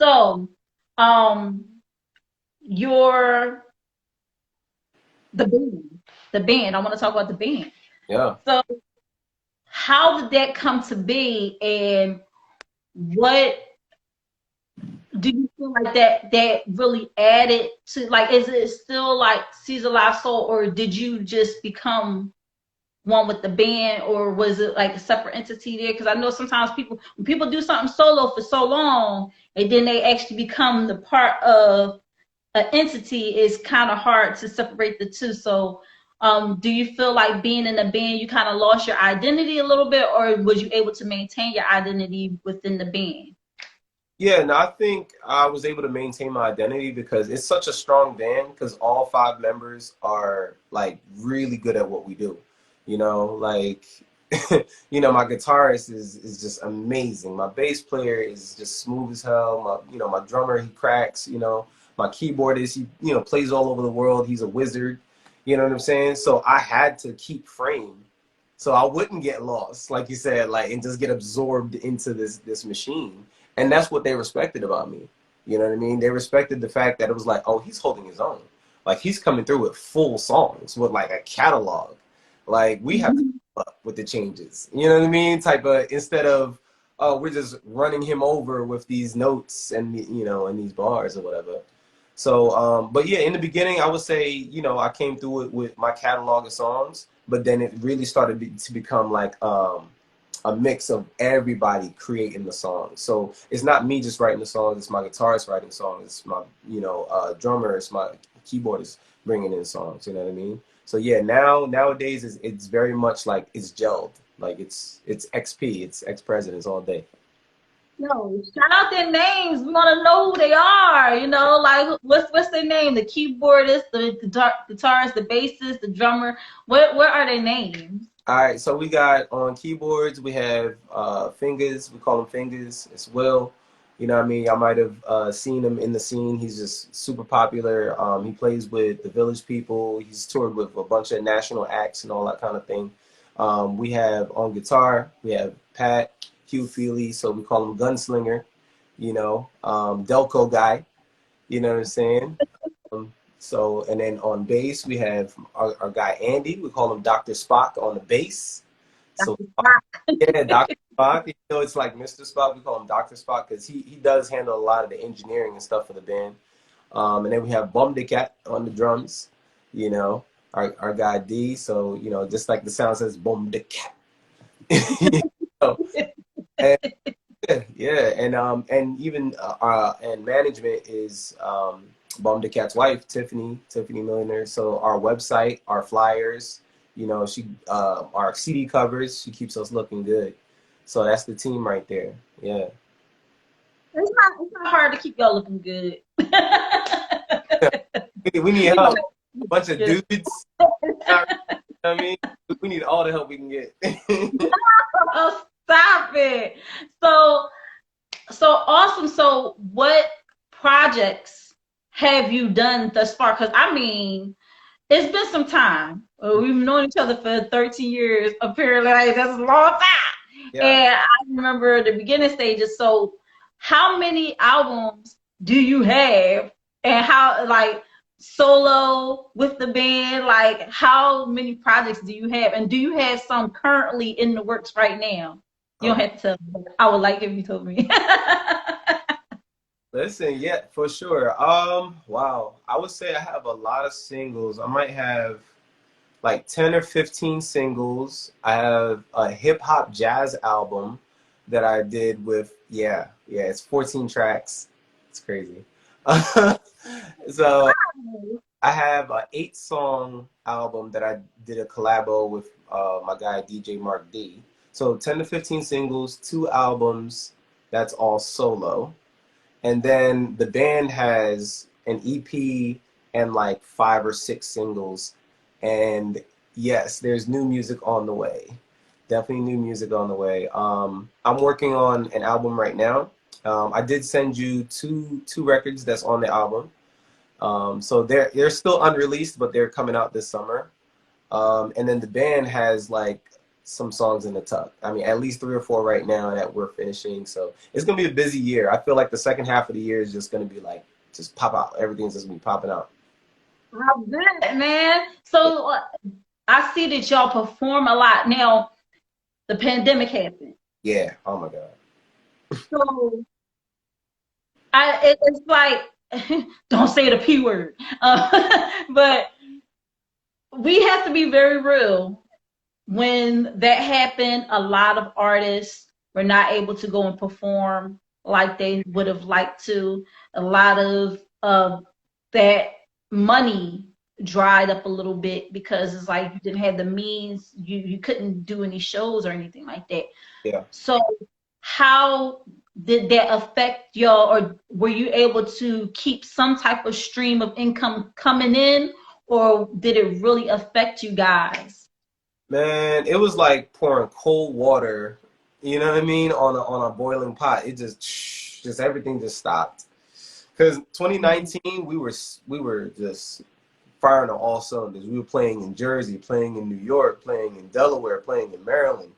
So, um, your the band, the band. I want to talk about the band. Yeah. So, how did that come to be, and what do you feel like that really added to, like, is it still like Caesar Live Soul, or did you just become one with the band, or was it like a separate entity there? Because I know sometimes when people do something solo for so long and then they actually become the part of an entity, is kind of hard to separate the two. So do you feel like being in a band you kind of lost your identity a little bit, or was you able to maintain your identity within the band? Yeah, no, I think I was able to maintain my identity because it's such a strong band because all five members are like really good at what we do. Like my guitarist is just amazing. My bass player is just smooth as hell. My drummer, he cracks, my keyboardist, he, plays all over the world. He's a wizard. You know what I'm saying? So I had to keep frame so I wouldn't get lost, like you said, like, and just get absorbed into this machine. And that's what they respected about me. You know what I mean? They respected the fact that it was like, oh, he's holding his own. Like, he's coming through with full songs, with like a catalog. Like, we have to keep up with the changes. You know what I mean? Type of, instead of, oh, we're just running him over with these notes and and these bars or whatever. So, but yeah, in the beginning, I would say, I came through it with my catalog of songs, but then it really started to become like a mix of everybody creating the song. So it's not me just writing the songs; it's my guitarist writing songs, it's my drummer, it's my keyboardist bringing in songs. You know what I mean? So yeah, nowadays it's very much like it's gelled, like it's XP, it's ex presidents all day. No, shout out their names. We want to know who they are. Like, what's their name? The keyboardist, the guitarist, the bassist, the drummer. What are their names? All right, so we got on keyboards, we have Fingers, we call him Fingers as well. You know what I mean? I might have seen him in the scene. He's just super popular. He plays with the Village People. He's toured with a bunch of national acts and all that kind of thing. We have on guitar, we have Pat, Hugh Feely, so we call him Gunslinger, Delco guy, you know what I'm saying? So, and then on bass, we have our guy Andy. We call him Dr. Spock on the bass. So, yeah, Dr. Spock. It's like Mr. Spock. We call him Dr. Spock because he does handle a lot of the engineering and stuff for the band. And then we have Bum the Cat on the drums, our guy D. So, just like the sound says, Bum the Cat. know, and, yeah, and even and management is Bomb the Cat's wife, Tiffany Millionaire. So our website, our flyers, she our CD covers, she keeps us looking good. So that's the team right there. Yeah. it's not hard to keep y'all looking good. We need We gonna help. A bunch of make dudes. Not, I mean, we need all the help we can get. oh, stop it. So so awesome. So what projects have you done thus far? Because I mean, it's been some time. We've known each other for 13 years. Apparently, like, that's a long time. Yeah. And I remember the beginning stages. So, how many albums do you have? And how, like, solo with the band? Like, how many projects do you have? And do you have some currently in the works right now? You don't Okay. have to tell me. I would like if you told me. Listen, yeah, for sure. Wow. I would say I have a lot of singles. I might have like 10 or 15 singles. I have a hip hop jazz album that I did with, yeah, it's 14 tracks. It's crazy. So I have an 8-song album that I did a collabo with my guy DJ Mark D. So 10 to 15 singles, 2 albums. That's all solo. And then the band has an EP and like 5 or 6 singles. And yes, there's new music on the way. Definitely new music on the way. I'm working on an album right now. I did send you two records that's on the album. So they're still unreleased, but they're coming out this summer. And then the band has like some songs in the tuck. I mean, at least 3 or 4 right now that we're finishing. So it's gonna be a busy year. I feel like the second half of the year is just gonna be like just pop out. Everything's just gonna be popping out. How good, man. So I see that y'all perform a lot. Now, the pandemic happened. Yeah. Oh my God. So it's like, don't say the P word. But we have to be very real. When that happened, a lot of artists were not able to go and perform like they would have liked to. A lot of that money dried up a little bit because it's like you didn't have the means, you couldn't do any shows or anything like that. Yeah. So how did that affect y'all, or were you able to keep some type of stream of income coming in, or did it really affect you guys? Man, it was like pouring cold water, you know what I mean, on a boiling pot. It just everything just stopped. Because 2019, we were just firing on all cylinders. We were playing in Jersey, playing in New York, playing in Delaware, playing in Maryland.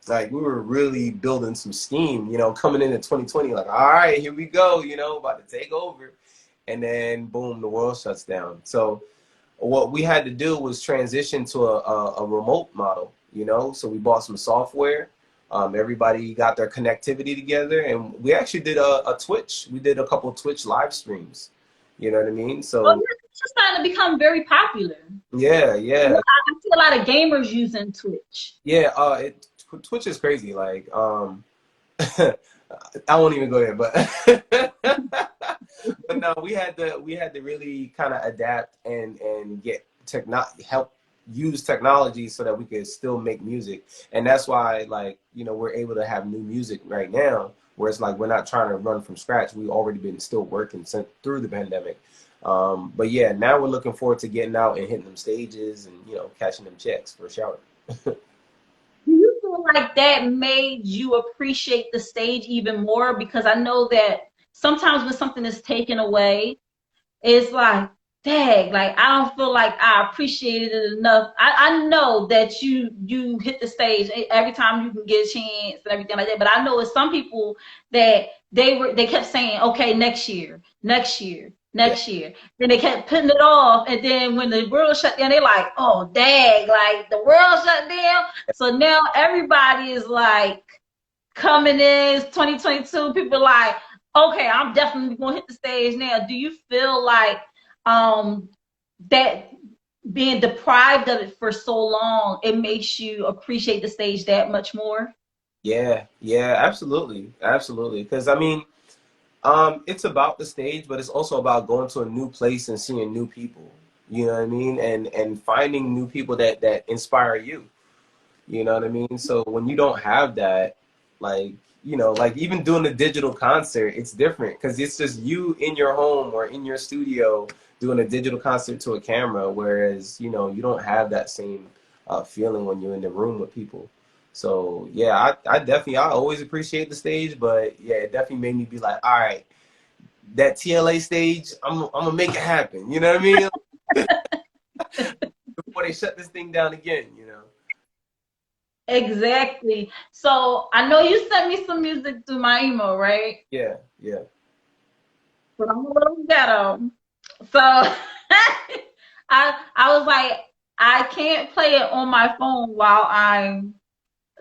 Like we were really building some steam, coming into 2020, like, all right, here we go, about to take over. And then boom, the world shuts down. So what we had to do was transition to a remote model, So we bought some software. Everybody got their connectivity together, and we actually did a Twitch. We did a couple of Twitch live streams. You know what I mean? Well, So it's just starting to become very popular. yeah, You know, yeah, I see a lot of gamers using Twitch. yeah. Twitch is crazy. Like, I won't even go there, but but no, we had to really kind of adapt and get help use technology so that we could still make music. And that's why, like, we're able to have new music right now where it's like we're not trying to run from scratch. We've already been still working since through the pandemic. But yeah, now we're looking forward to getting out and hitting them stages and catching them checks for sure. Do you feel like that made you appreciate the stage even more? Because I know that sometimes when something is taken away, it's like, dang, like I don't feel like I appreciated it enough. I know that you hit the stage every time you can get a chance and everything like that. But I know it's some people that they kept saying, okay, next year, next year, Yeah, next year. Then they kept putting it off. And then when the world shut down, they're like, oh dang, like the world shut down. So now everybody is like coming in 2022, people like, okay, I'm definitely gonna hit the stage now. Do you feel like um that being deprived of it for so long, it makes you appreciate the stage that much more? yeah, absolutely, absolutely. Because I mean, it's about the stage, but it's also about going to a new place and seeing new people. You know what I mean? And finding new people that inspire you. You know what I mean? So when you don't have that, Like, you know, like even doing a digital concert, it's different because it's just you in your home or in your studio doing a digital concert to a camera, whereas, you know, you don't have that same feeling when you're in the room with people. So yeah, I definitely, I always appreciate the stage, but yeah, it definitely made me be like, all right, that TLA stage, I'm gonna make it happen. You know what I mean? Before they shut this thing down again, you know? Exactly. So I know you sent me some music through my email, right? Yeah, yeah. But I'm a little ghetto. So I was like, I can't play it on my phone while I'm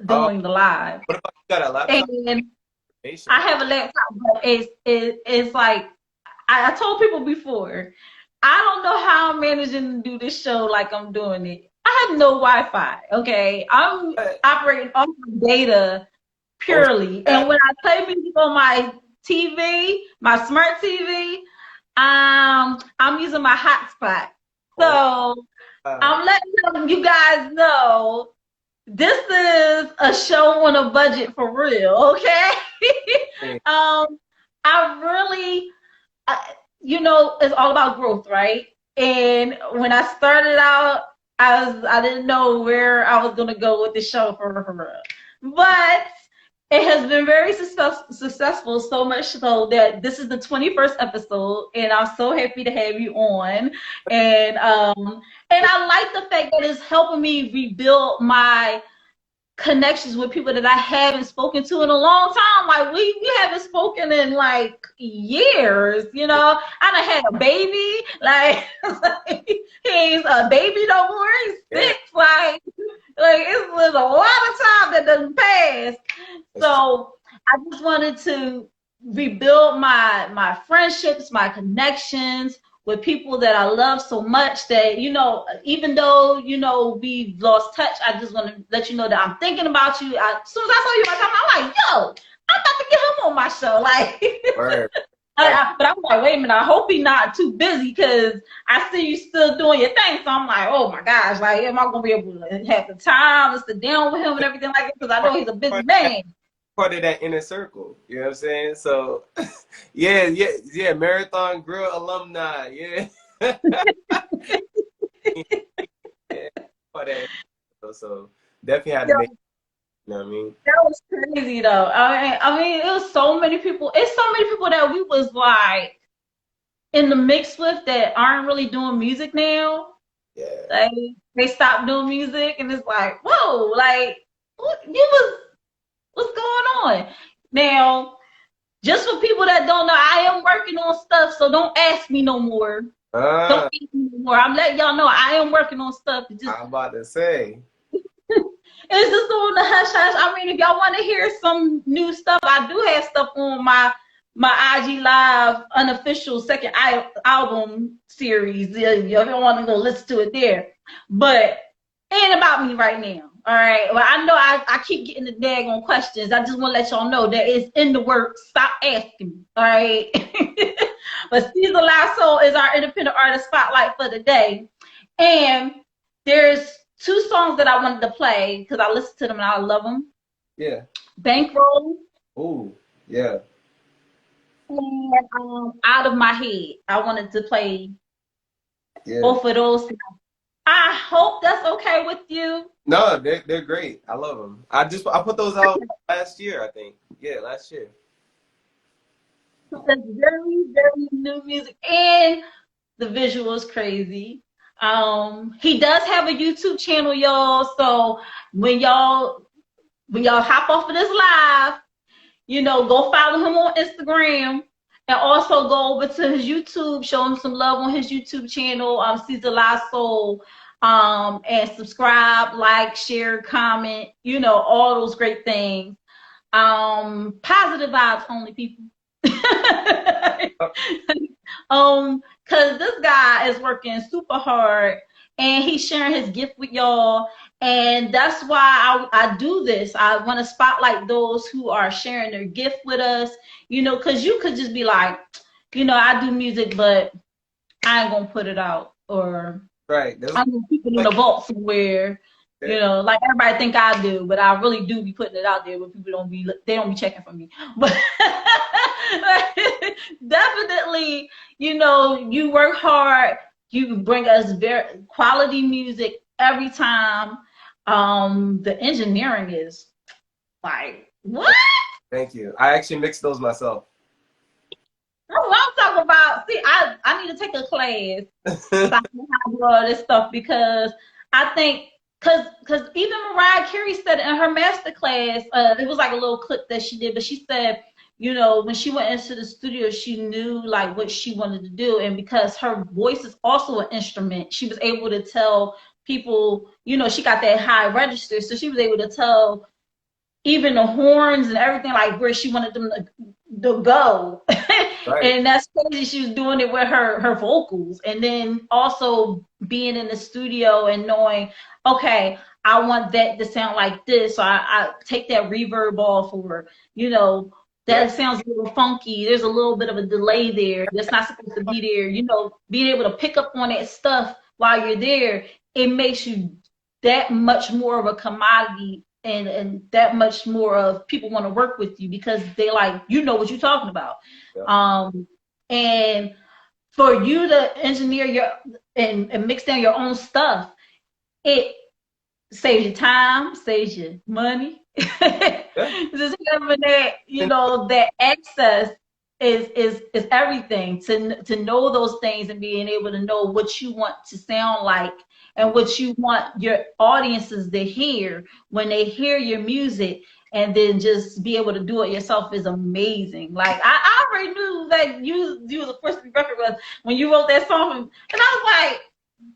Oh, doing the live. what about you got a laptop? And I Patient. have a laptop, but it's like I told people before, I don't know how I'm managing to do this show like I'm doing it. I have no Wi-Fi. Okay, I'm What? operating off of data Oh, purely, yeah. and when I play music on my TV, my smart TV, I'm using my hotspot. Oh, So wow. I'm letting you guys know this is a show on a budget for real, okay? Yeah. um, I really, you know, it's all about growth, right? And when I started out, I didn't know where I was gonna go with the show for real, but it has been very successful, so much so that this is the 21st episode, and I'm so happy to have you on. And I like the fact that it's helping me rebuild my connections with people that I haven't spoken to in a long time. Like we haven't spoken in like years, you know. I done had a baby, like he's a baby no more, he's Yeah, six, like it was a lot of time that doesn't pass. that's true. So I just wanted to rebuild my friendships, my connections with people that I love so much that, you know, even though, you know, we've lost touch, I just want to let you know that I'm thinking about you. As soon as I saw you on time, I'm like, yo, I'm about to get him on my show. Like, Word. Hey, but I'm like, wait a minute, I hope he's not too busy because I see you still doing your thing. So I'm like, oh my gosh, like, am I going to be able to have the time to sit down with him and everything like that? Because I know he's a busy man. part of that inner circle. You know what I'm saying? So, yeah, yeah, yeah. Marathon Grill alumni. Yeah, yeah. Part of that. So definitely had to make. You know what I mean? That was crazy though. I mean, it was so many people. It's so many people that we was like in the mix with that aren't really doing music now. Yeah. Like they stopped doing music, and it's like, whoa, like what you was what's going on now? Just for people that don't know, I am working on stuff, so don't ask me no more. Don't Ah, ask me no more. I'm letting y'all know I am working on stuff. I'm about to say. It's just on the hush hush. I mean, if y'all want to hear some new stuff, I do have stuff on my IG Live unofficial second album series. If you want to go listen to it there, but it ain't about me right now. All right. Well, I know I keep getting the daggone questions. I just want to let y'all know that it's in the works. Stop asking me. All right. But Caesar Lasso is our independent artist spotlight for the day, and there's two songs that I wanted to play because I listened to them and I love them. Yeah. Bankroll Ooh. Yeah. and Out of My Head. I wanted to play Yeah. both of those. I hope that's okay with you. No, they're great. I love them. I put those out last year. I think. Yeah, last year. That's very, very new music. And the visual is crazy. He does have a YouTube channel, y'all. So when y'all hop off of this live, you know, go follow him on Instagram and also go over to his YouTube, show him some love on his YouTube channel, Caesar Soul, and subscribe, like, share, comment, you know, all those great things. Positive vibes only, people. Because this guy is working super hard and he's sharing his gift with y'all. And that's why I do this. I want to spotlight those who are sharing their gift with us, you know, because you could just be like, you know, I do music, but I ain't going to put it out, or Right. There's I'm going to keep it in like the vault somewhere. You know, like everybody think I do, but I really do be putting it out there, but people they don't be checking for me. But definitely, you know, you work hard, you bring us very quality music every time. The engineering is like, what? Thank you. I actually mixed those myself. That's what I'm talking about. See, I need to take a class so I can do all this stuff, because I think, because even Mariah Carey said in her master class, it was like a little clip that she did, but she said, you know, when she went into the studio, she knew like what she wanted to do, and because her voice is also an instrument, she was able to tell people, you know, she got that high register, so she was able to tell even the horns and everything, like where she wanted them to go. Right. And that's crazy. She was doing it with her vocals, and then also being in the studio and knowing, okay, I want that to sound like this, so I take that reverb off, or you know, Yeah. that sounds a little funky. There's a little bit of a delay there that's not supposed to be there. You know, being able to pick up on that stuff while you're there, it makes you that much more of a commodity, and that much more of people want to work with you, because they like, you know what you're talking about. Yeah. And for you to engineer your and mix down your own stuff, it saves you time, saves you money. Yeah. Just having that, you know, that access is everything. To know those things and being able to know what you want to sound like and what you want your audiences to hear when they hear your music, and then just be able to do it yourself is amazing. Like I already knew that you was the first to be record with when you wrote that song, and I was like,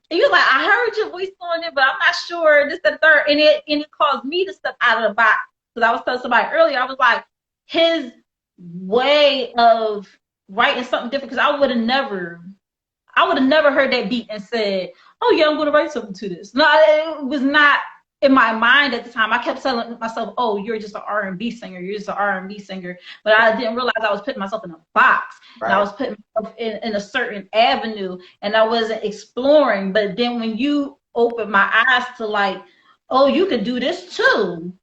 and you was like, I heard your voice on it, but I'm not sure this, that, third. And it caused me to step out of the box. Because I was telling somebody earlier, I was like, his way of writing something different, because I would have never heard that beat and said, oh yeah, I'm gonna write something to this. No, it was not in my mind at the time. I kept telling myself, oh, you're just an R&B singer, you're just an R&B singer. But I didn't realize I was putting myself in a box. Right. And I was putting myself in a certain avenue, and I wasn't exploring. But then when you open my eyes to like, oh, you could do this too,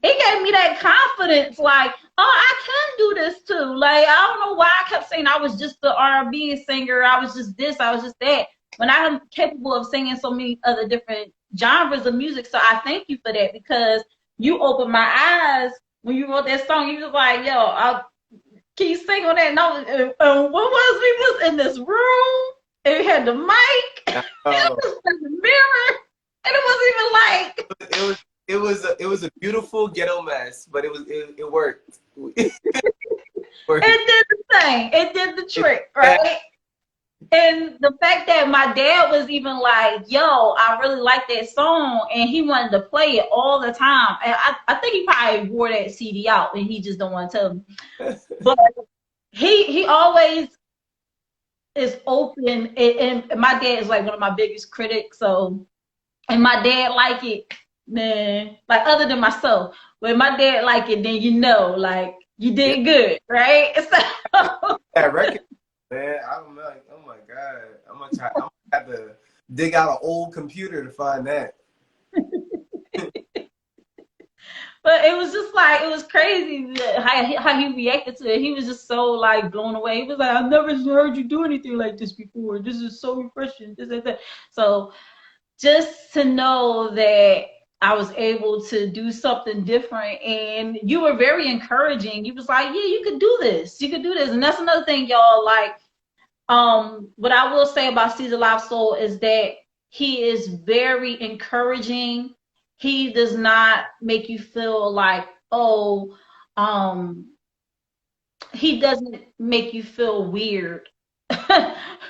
it gave me that confidence, like, oh, I can do this too. Like, I don't know why I kept saying I was just the R&B singer, I was just this, I was just that, when I'm capable of singing so many other different genres of music. So I thank you for that, because you opened my eyes when you wrote that song. You was like, yo, can you sing on that? And I was, what was, we was in this room, and we had the mic, and it was in the mirror, and it wasn't even like, it was a beautiful ghetto mess, but it worked. It did the thing. It did the trick, right? And the fact that my dad was even like, yo, I really like that song, and he wanted to play it all the time. And I think he probably wore that CD out, and he just don't want to tell me. But he always is open, and my dad is like one of my biggest critics. So, and my dad like it, man, like other than myself. When my dad like it, then you know, like you did good, right? So That record, man, I'm like, oh my God, I'm gonna have to dig out an old computer to find that. but it was just like, it was crazy how he reacted to it. He was just so like blown away. He was like, I've never heard you do anything like this before. This is so refreshing. This and that. So just to know that I was able to do something different, and you were very encouraging. You was like, yeah, you could do this. You could do this. And that's another thing, y'all. Like, what I will say about Caesar Live Soul is that he is very encouraging. He does not make you feel like, oh, he doesn't make you feel weird.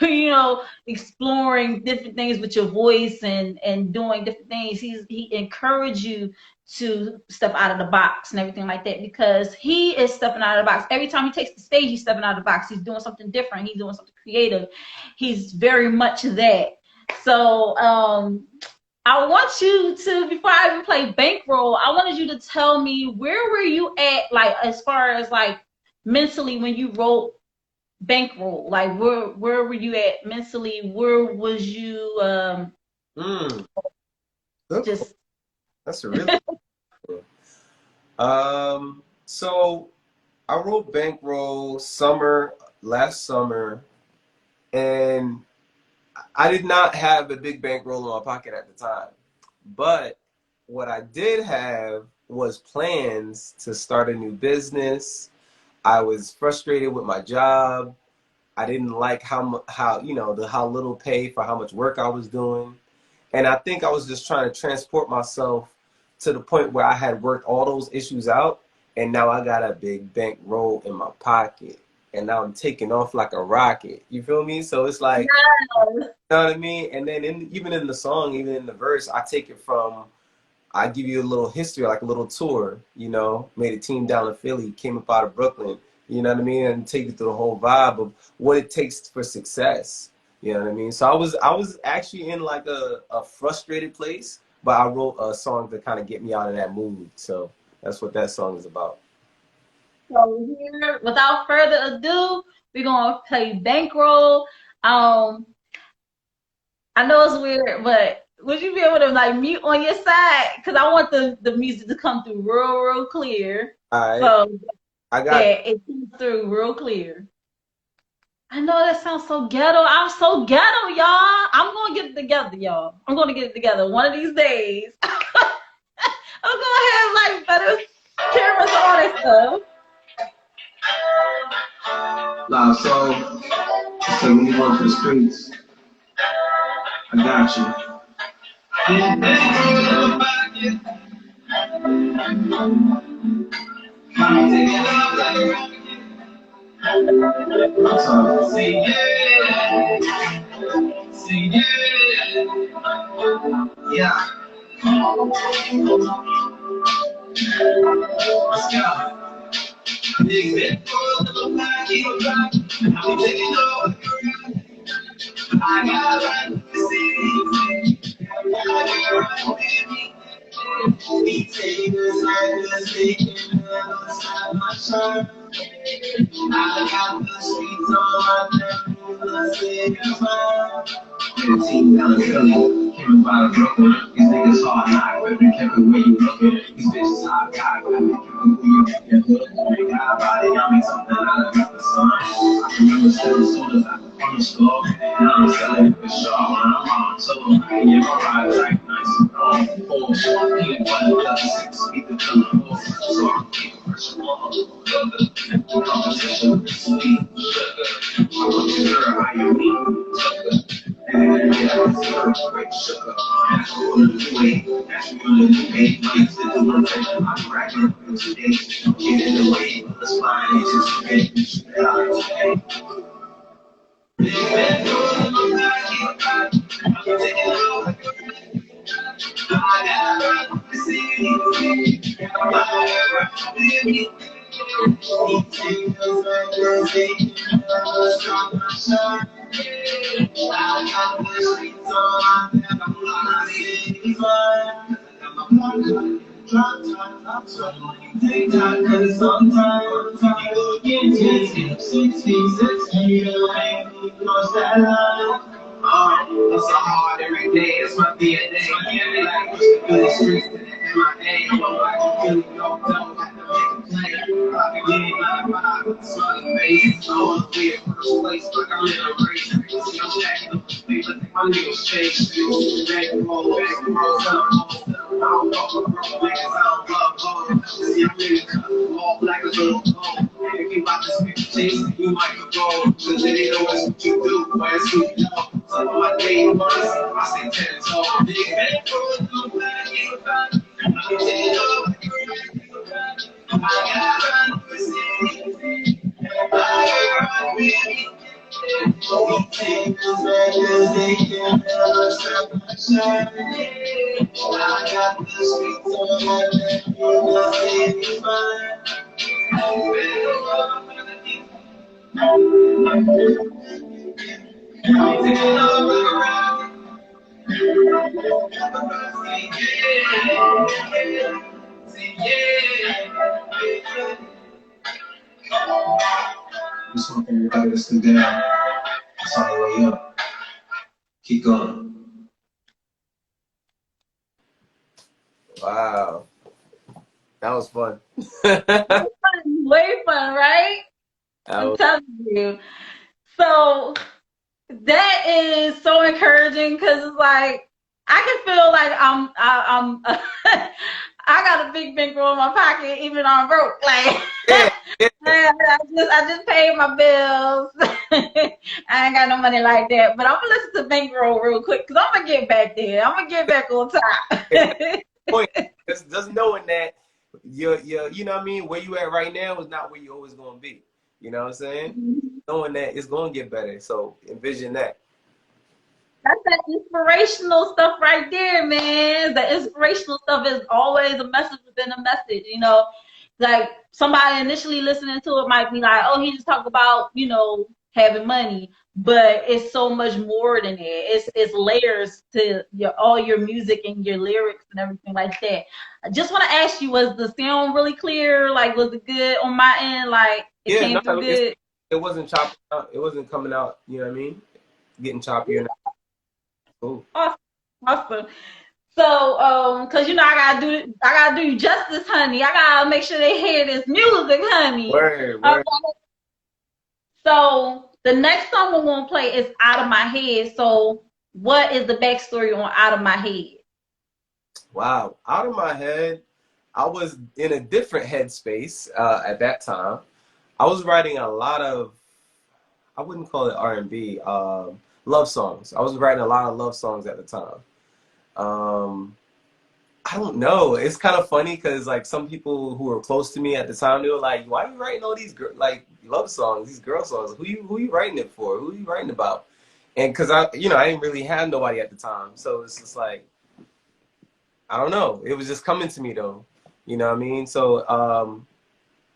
You know, exploring different things with your voice and doing different things. He encouraged you to step out of the box and everything like that, because he is stepping out of the box. Every time he takes the stage, he's stepping out of the box. He's doing something different. He's doing something creative. He's very much that. So I want you to, before I even play Bankroll, I wanted you to tell me, where were you at, like, as far as like mentally when you wrote Bankroll? Like, where were you at mentally? Where was you Good just That's a really cool. So I wrote Bankroll last summer, and I did not have a big bankroll in my pocket at the time. But what I did have was plans to start a new business. I was frustrated with my job. I didn't like how little pay for how much work I was doing. And I think I was just trying to transport myself to the point where I had worked all those issues out, and now I got a big bankroll in my pocket, and now I'm taking off like a rocket. You feel me? So it's like, you know what I mean? And then even in the song, even in the verse, I take it from, I give you a little history, like a little tour, made a team down in Philly, came up out of Brooklyn, you know what I mean? And take you through the whole vibe of what it takes for success. You know what I mean? So I was actually in like a frustrated place, but I wrote a song to kind of get me out of that mood. So that's what that song is about. So here, without further ado, we're gonna play Bankroll. I know it's weird, but would you be able to like mute on your side? Because I want the music to come through real clear. All right. So I got that it comes through real clear. I know that sounds so ghetto. I'm so ghetto, y'all. I'm gonna get it together, y'all. I'm gonna get it together one of these days. I'm gonna have like better cameras and all that stuff. Nah, so when you run for the streets, I got you. See, yeah. Let's go. Big bit. I'm taking over. I got right to see. These haters like us, they can never stop my shine. I got the streets on my neck, say it's mine. With a team down in Philly, came about a Brooklyn. These niggas hard knock, but they kept it where you looking. These bitches hot cock, but they keep it who you get hooked. They got a body on me, something out of the sun. I remember still as soon as I on the store. Now I'm selling for sure when I'm on tour. I can get my ride like nice and long. Porsche, peanut butter, 6 feet to the horse. So I'm keeping pressure on the competition, sweet sugar. I'm sure how you mean sugar. And yeah, it's a great sugar. That's what I'm doing. That's what I'm doing. Lights in the room, I'm racking up in 2 days. Get in the way, but let's find it just okay. Shoot it out today. Big man, I'm taking over. I got right to see. I baby. He takes us back to see. Never stop my shine. I got the streets on. I'm lost in mine. Take time, cause sometimes you go get 6 feet away, cross that line. It's so hard every day, it's my DNA. Like, push through the streets, in my day. I know I can feel it, go dumb, got to make a play. I can get it, not a vibe, with the smiling face. I wanna be in first place, like I'm in a race. See, I'm stacking up the space, I think my niggas chase. Back and roll, I don't fuck with broke niggas, I don't love hoes. See, I'm in the cut, all black as little gold. If you about to speak the taste, you might go gold. Cause they know that's what you do, boy, it's who you know. Some of my day ones, I say 10 toes. Big head for the black, I'm taking over. I got to see. I really. We take us back as they can never stop my shine. I got the streets on my neck, you must say it's fine. I'm taking over. Just want everybody to sit down. It's on the way up. Keep going. Wow, that was fun. Way fun, right? That I'm was, telling you. So that is so encouraging because it's like I can feel like I'm I got a big bankroll in my pocket even though I'm broke. Like yeah, yeah. I just paid my bills. I ain't got no money like that. But I'm gonna listen to bankroll real quick because I'm gonna get back there. I'm gonna get back on top. Point. Just knowing that you know what I mean, where you at right now is not where you always gonna be. You know what I'm saying? Knowing that it's gonna get better. So envision that. That's that inspirational stuff right there, man. The inspirational stuff is always a message within a message, you know. Like somebody initially listening to it might be like, oh, he just talked about, you know, having money. But it's so much more than that. It's layers to your all your music and your lyrics and everything like that. I just want to ask you, was the sound really clear? Like, was it good on my end? Like, it Yeah, no, came through good? it wasn't chopping out. It wasn't coming out. You know what I mean? Getting choppier. Cool. Awesome. Awesome. So, cause you know I gotta do you justice, honey. I gotta make sure they hear this music, honey. Word, All word. right. So the next song we're gonna play is "Out of My Head." So, what is the backstory on "Out of My Head"? Wow. Out of my head, I was in a different headspace at that time. I was writing a lot of, I wouldn't call it R&B, love songs. I was writing a lot of love songs at the time. Um, I don't know. It's kind of funny because like some people who were close to me at the time, they were like, "Why are you writing all these like love songs, these girl songs? Who you writing it for? Who you writing about?" And because I didn't really have nobody at the time, so it's just like I don't know. It was just coming to me though. You know what I mean? So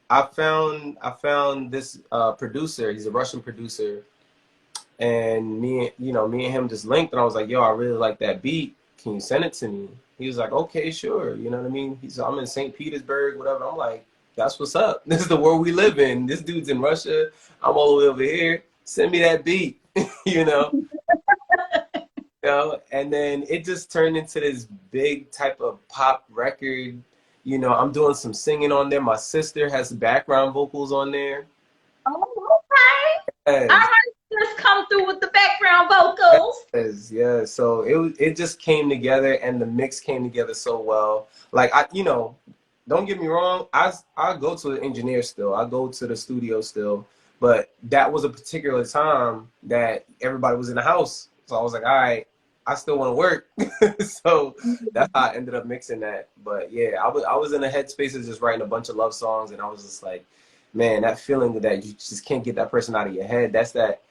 I found this producer. He's a Russian producer, and me and him just linked, and I was like, "Yo, I really like that beat. Can you send it to me?" He was like, "Okay, sure." You know what I mean? He's I'm in St. Petersburg, whatever. I'm like, "That's what's up. This is the world we live in. This dude's in Russia. I'm all the way over here. Send me that beat." you know. And then it just turned into this big type of pop record. I'm doing some singing on there. My sister has background vocals on there. Oh, okay. All Yes, right, just come through with the background vocals. yes, yes. So it just came together, and the mix came together so well. Like don't get me wrong. I go to the engineer still. I go to the studio still. But that was a particular time that everybody was in the house. So I was like, all right, I still want to work. So that's how I ended up mixing that. But yeah, I was in a headspace of just writing a bunch of love songs, and I was just like, man, that feeling that you just can't get that person out of your head. That's that.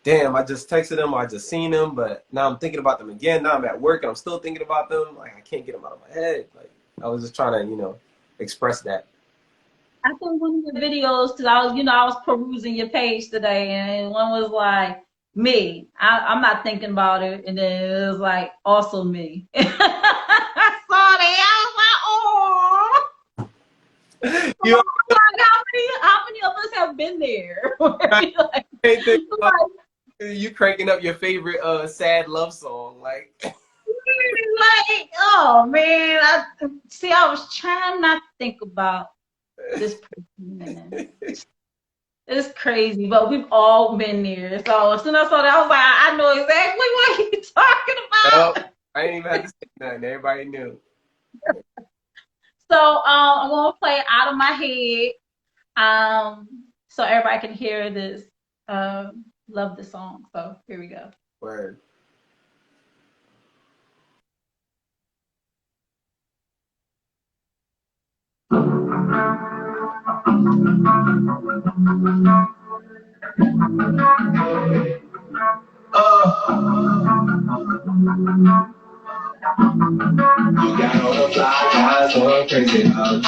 Damn, I just texted them, or I just seen them, but now I'm thinking about them again. Now I'm at work and I'm still thinking about them. Like I can't get them out of my head. Like I was just trying to, express that. I think one of the videos, because I was perusing your page today, and one was like me. I'm not thinking about it, and then it was like also me. I saw that. I was like, oh. You How many of us have been there? Like, ain't think about like, you cranking up your favorite sad love song, like oh man, I was trying not to think about this person, man. It's crazy, but we've all been there. So as soon as I saw that, I was like, I know exactly what you're talking well, about. I didn't even have to say nothing. Everybody knew. So I'm gonna play Out of My Head. So everybody can hear this. Love the song. So here we go. Word. You got all the fly guys going crazy about you.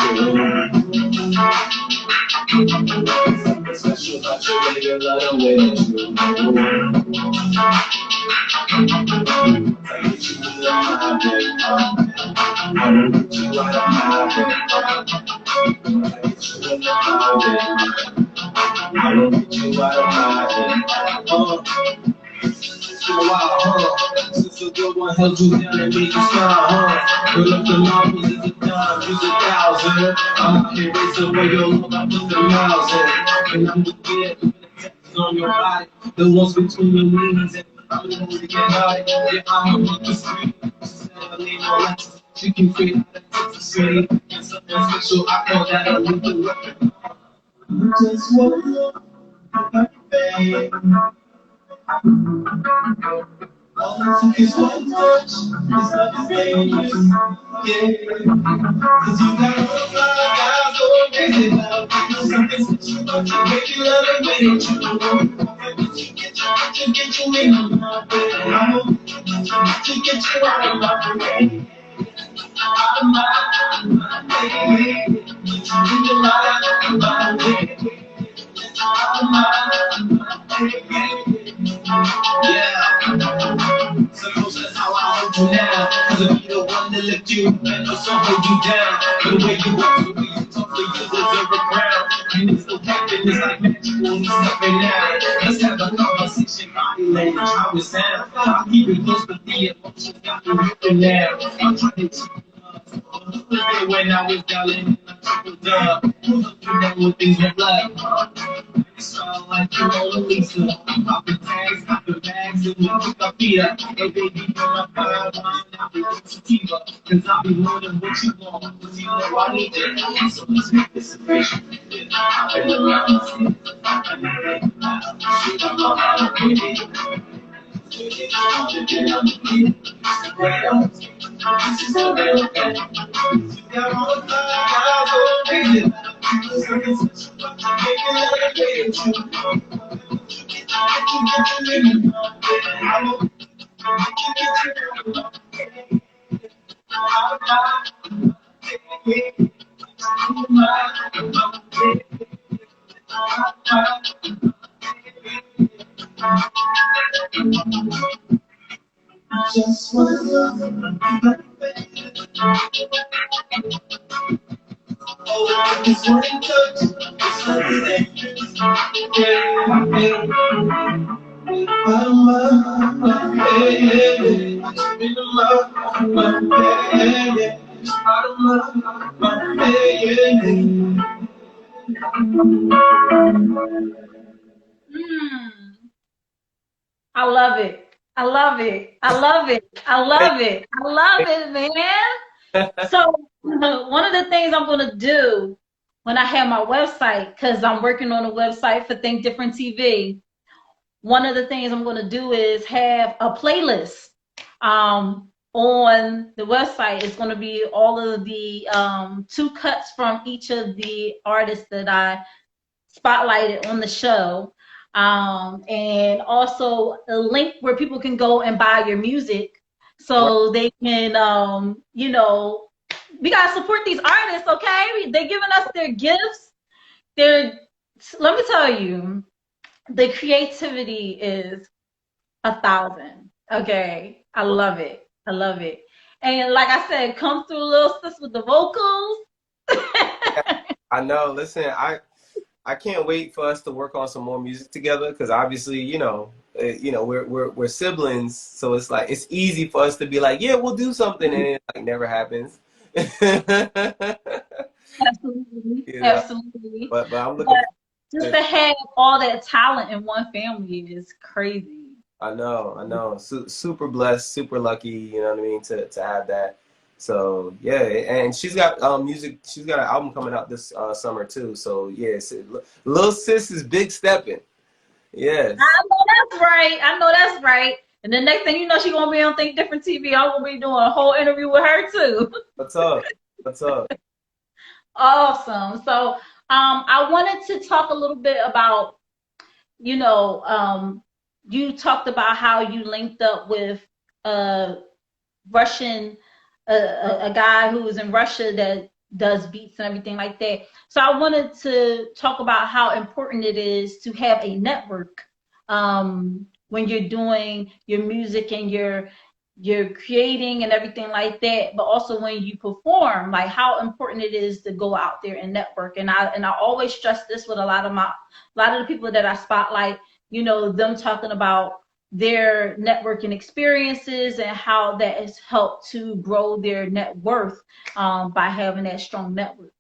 Something special about you, baby, you love the way that you move. I get you in my bed, I will get you out of my bed. I get you in my bed, I will get you out of my bed. It's been a while, huh? Since the a good one held you down and made you smile, huh? But if the marbles is a dime, use 1,000. I'm out here racing away your love, I put the miles in. And I'm the kid with the tattoo on your body, the ones between your knees, and I'm the one to get high. Yeah, I'm a monkey street. She can create out of Texas City. And something special, I call that a lethal weapon. You just want to baby. All it took is one touch, it's not dangerous, yeah. Cause you got all my guys going crazy about you. Something special about you, make you love it when you get you in my bed. I'm gonna get you out of my way. Out of my way. In the light of my way. Out of my way. Yeah. So that's how I hold you now. Cause I be the one that lift you and also hold you down. The way you walk, the way you talk, the you deserve a crown. And it's no capping, it's like magic when you stepping out. Let's have a conversation, body language, how it sound. I keep it close, but the emotions got me ripping now. I'm trying to when I was down and I tripled down. You know what things look like. You sound like you're on Lisa. Popping tags, popping bags, and we pick up here. Hey baby, you're my fire wine, I'll be with sativa. Cause I'll be more than what you want. Cause you know I need it. So let's make this official. I've been around the city. I need it now. I'm all out of it. Just one love, oh, it's one touch, it's something yeah, I love it. I love it. I love it. I love it. I love it, man. So one of the things I'm gonna do when I have my website, because I'm working on a website for Think Different TV, one of the things I'm gonna do is have a playlist on the website. It's gonna be all of the two cuts from each of the artists that I spotlighted on the show. And also a link where people can go and buy your music so they can, you know, we got to support these artists, okay? They're giving us their gifts. Let me tell you, the creativity is 1,000, okay? I love it. I love it. And like I said, come through, little sis, with the vocals. I know. Listen, I can't wait for us to work on some more music together because obviously, we're siblings, so it's like it's easy for us to be like, yeah, we'll do something, and it like never happens. Absolutely, You know? absolutely. But I'm looking. Just to have all that talent in one family is crazy. I know. Super blessed, super lucky. You know what I mean to have that. So yeah, and she's got music. She's got an album coming out this summer too. So yes, Lil Sis is big stepping. Yes. I know that's right. I know that's right. And the next thing you know, she's gonna be on Think Different TV. I'm gonna be doing a whole interview with her too. What's up? What's up? Awesome. So I wanted to talk a little bit about, you talked about how you linked up with Russian, a guy who is in Russia that does beats and everything like that. So I wanted to talk about how important it is to have a network when you're doing your music and you're creating and everything like that, but also when you perform, like how important it is to go out there and network. And I always stress this with a lot of the people that I spotlight, them talking about their networking experiences and how that has helped to grow their net worth by having that strong network.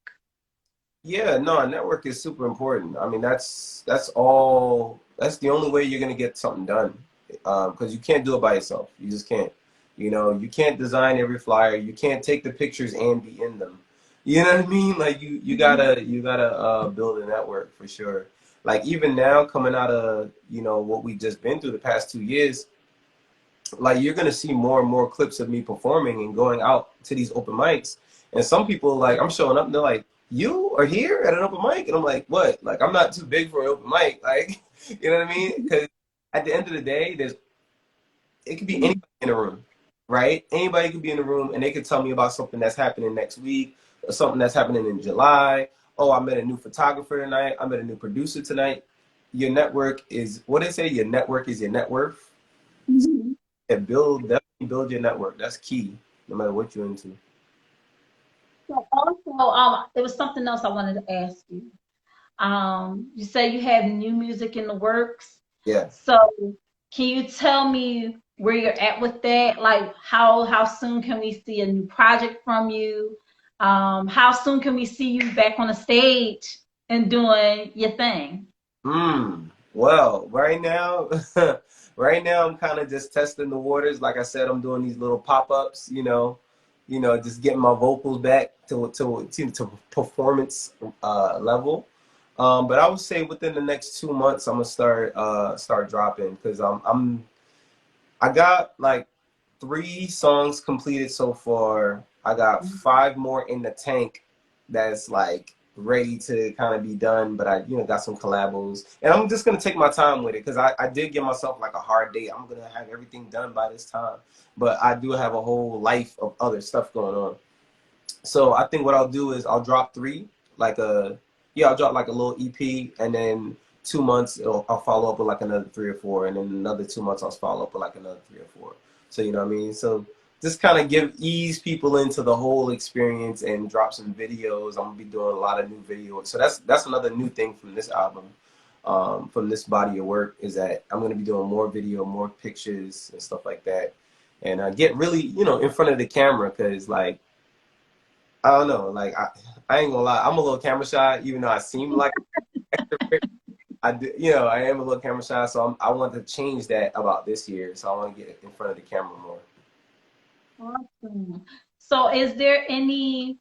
Yeah, no, a network is super important. I mean, that's all. That's the only way you're gonna get something done, because you can't do it by yourself. You just can't. You know, you can't design every flyer. You can't take the pictures and be in them. You know what I mean? Like you gotta build a network for sure. Like even now, coming out of what we just been through the past 2 years, like you're gonna see more and more clips of me performing and going out to these open mics. And some people, like, I'm showing up and they're like, "You are here at an open mic?" And I'm like, "What? Like, I'm not too big for an open mic." Like, you know what I mean? Because at the end of the day, it could be anybody in a room, right? Anybody could be in the room and they could tell me about something that's happening next week or something that's happening in July. Oh, I met a new photographer tonight. I met a new producer tonight. Your network is what they say. Your network is your net worth. Mhm. And definitely build your network. That's key, no matter what you're into. So also, there was something else I wanted to ask you. You say you have new music in the works. Yeah. So can you tell me where you're at with that? Like how soon can we see a new project from you? How soon can we see you back on the stage and doing your thing? Well, right now, right now I'm kind of just testing the waters. Like I said, I'm doing these little pop-ups. Just getting my vocals back to performance level. But I would say within the next 2 months, I'm gonna start dropping because I got like 3 songs completed so far. I got 5 more in the tank that's like ready to kind of be done, but I got some collabos. And I'm just gonna take my time with it because I did give myself like a hard date. I'm gonna have everything done by this time. But I do have a whole life of other stuff going on. So I think what I'll do is I'll drop three, like I'll drop like a little EP, and then 2 months I'll follow up with like another 3 or 4, and then another 2 months I'll follow up with like another 3 or 4. So you know what I mean? So just kind of ease people into the whole experience and drop some videos. I'm gonna be doing a lot of new videos. So that's another new thing from this album, from this body of work, is that I'm gonna be doing more video, more pictures and stuff like that, and get really in front of the camera because like I don't know. Like I ain't gonna lie. I'm a little camera shy, even though I seem like an extrovert. I do, I am a little camera shy. So I want to change that about this year. So I want to get in front of the camera more. Awesome. So is there any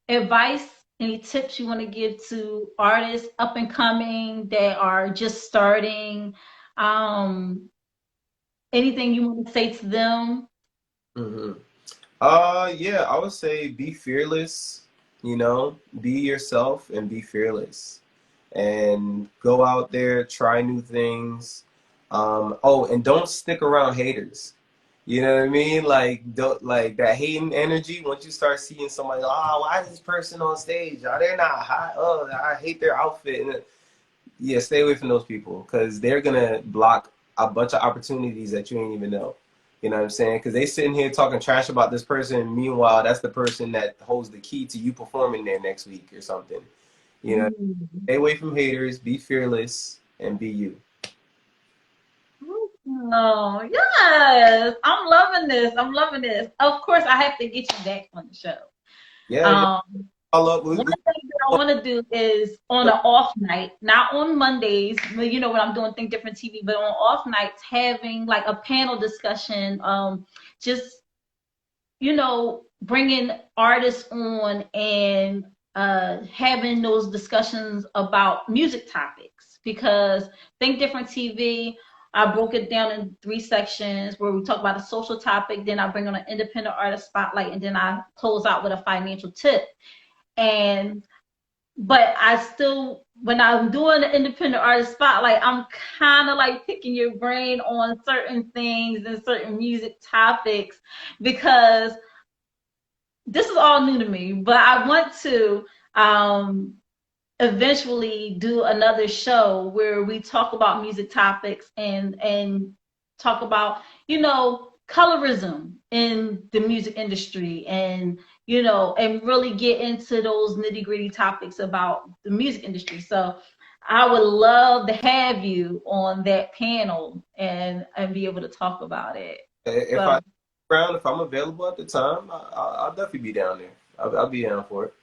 advice, any tips you want to give to artists up and coming that are just starting? Um, Anything you want to say to them? hmm yeah, I would say be fearless. Be yourself and be fearless, and go out there, try new things. Oh, and don't stick around haters. You know what I mean? Like, don't like that hating energy. Once you start seeing somebody, oh, why is this person on stage? Oh, they're not hot. Oh, I hate their outfit. And yeah, stay away from those people because they're gonna block a bunch of opportunities that you ain't even know. You know what I'm saying? Because they sitting here talking trash about this person. And meanwhile, that's the person that holds the key to you performing there next week or something. You know, Mm. stay away from haters. Be fearless and be you. Oh, yes. I'm loving this. I'm loving this. Of course, I have to get you back on the show. Yeah, yeah. Um, All up. One thing that I want to do is on an off night, not on Mondays, when I'm doing Think Different TV, but on off nights, having like a panel discussion, just, bringing artists on and having those discussions about music topics because Think Different TV, I broke it down in 3 sections where we talk about a social topic, then I bring on an independent artist spotlight, and then I close out with a financial tip. And but I still, when I'm doing the independent artist spotlight, I'm kind of like picking your brain on certain things and certain music topics because this is all new to me. But I want to eventually do another show where we talk about music topics and talk about colorism in the music industry and really get into those nitty-gritty topics about the music industry. So I would love to have you on that panel and be able to talk about it. If So if I'm available at the time, I'll definitely be down there. I'll be down for it.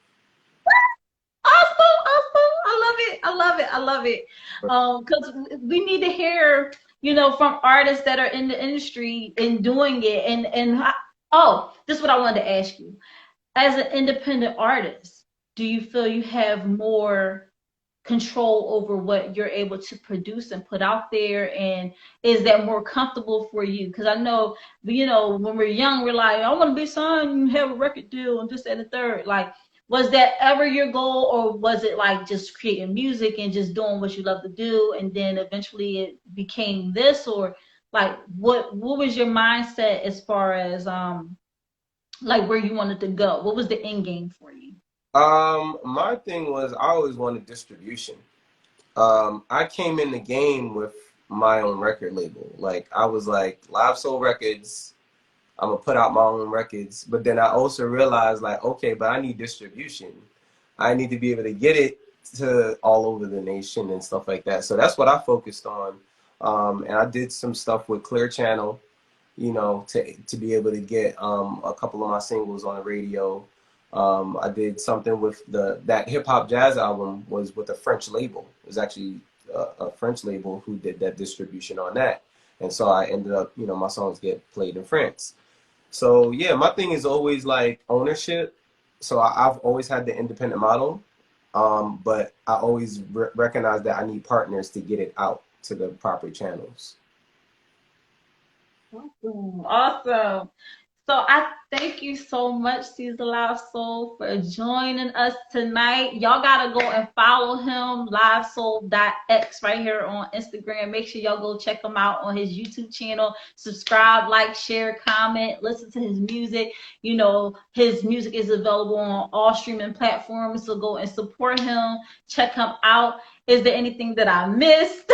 awesome, awesome. I love it. I love it. I love it. Because we need to hear, from artists that are in the industry and doing it. Oh, this is what I wanted to ask you. As an independent artist, do you feel you have more control over what you're able to produce and put out there, and is that more comfortable for you? Because I know, when we're young, we're like, I want to be signed and have a record deal and this and the third. Like, was that ever your goal, or was it like just creating music and just doing what you love to do, and then eventually it became this? Or like, what was your mindset as far as like where you wanted to go? What was the end game for you? My thing was I always wanted distribution. I came in the game with my own record label. Like I was like Live Soul Records. I'm gonna put out my own records, but then I also realized like, okay, but I need distribution. I need to be able to get it to all over the nation and stuff like that. So that's what I focused on. And I did some stuff with Clear Channel, to be able to get a couple of my singles on the radio. I did something with that hip hop jazz album was with a French label. It was actually a French label who did that distribution on that. And so I ended up, my songs get played in France. So yeah, my thing is always like ownership. So I've always had the independent model, but I always recognize that I need partners to get it out to the proper channels. Awesome. Awesome. So I thank you so much, Caesar Live Soul, for joining us tonight. Y'all gotta go and follow him, livesoul.x, right here on Instagram. Make sure y'all go check him out on his YouTube channel. Subscribe, like, share, comment, listen to his music. His music is available on all streaming platforms, so go and support him. Check him out. Is there anything that I missed?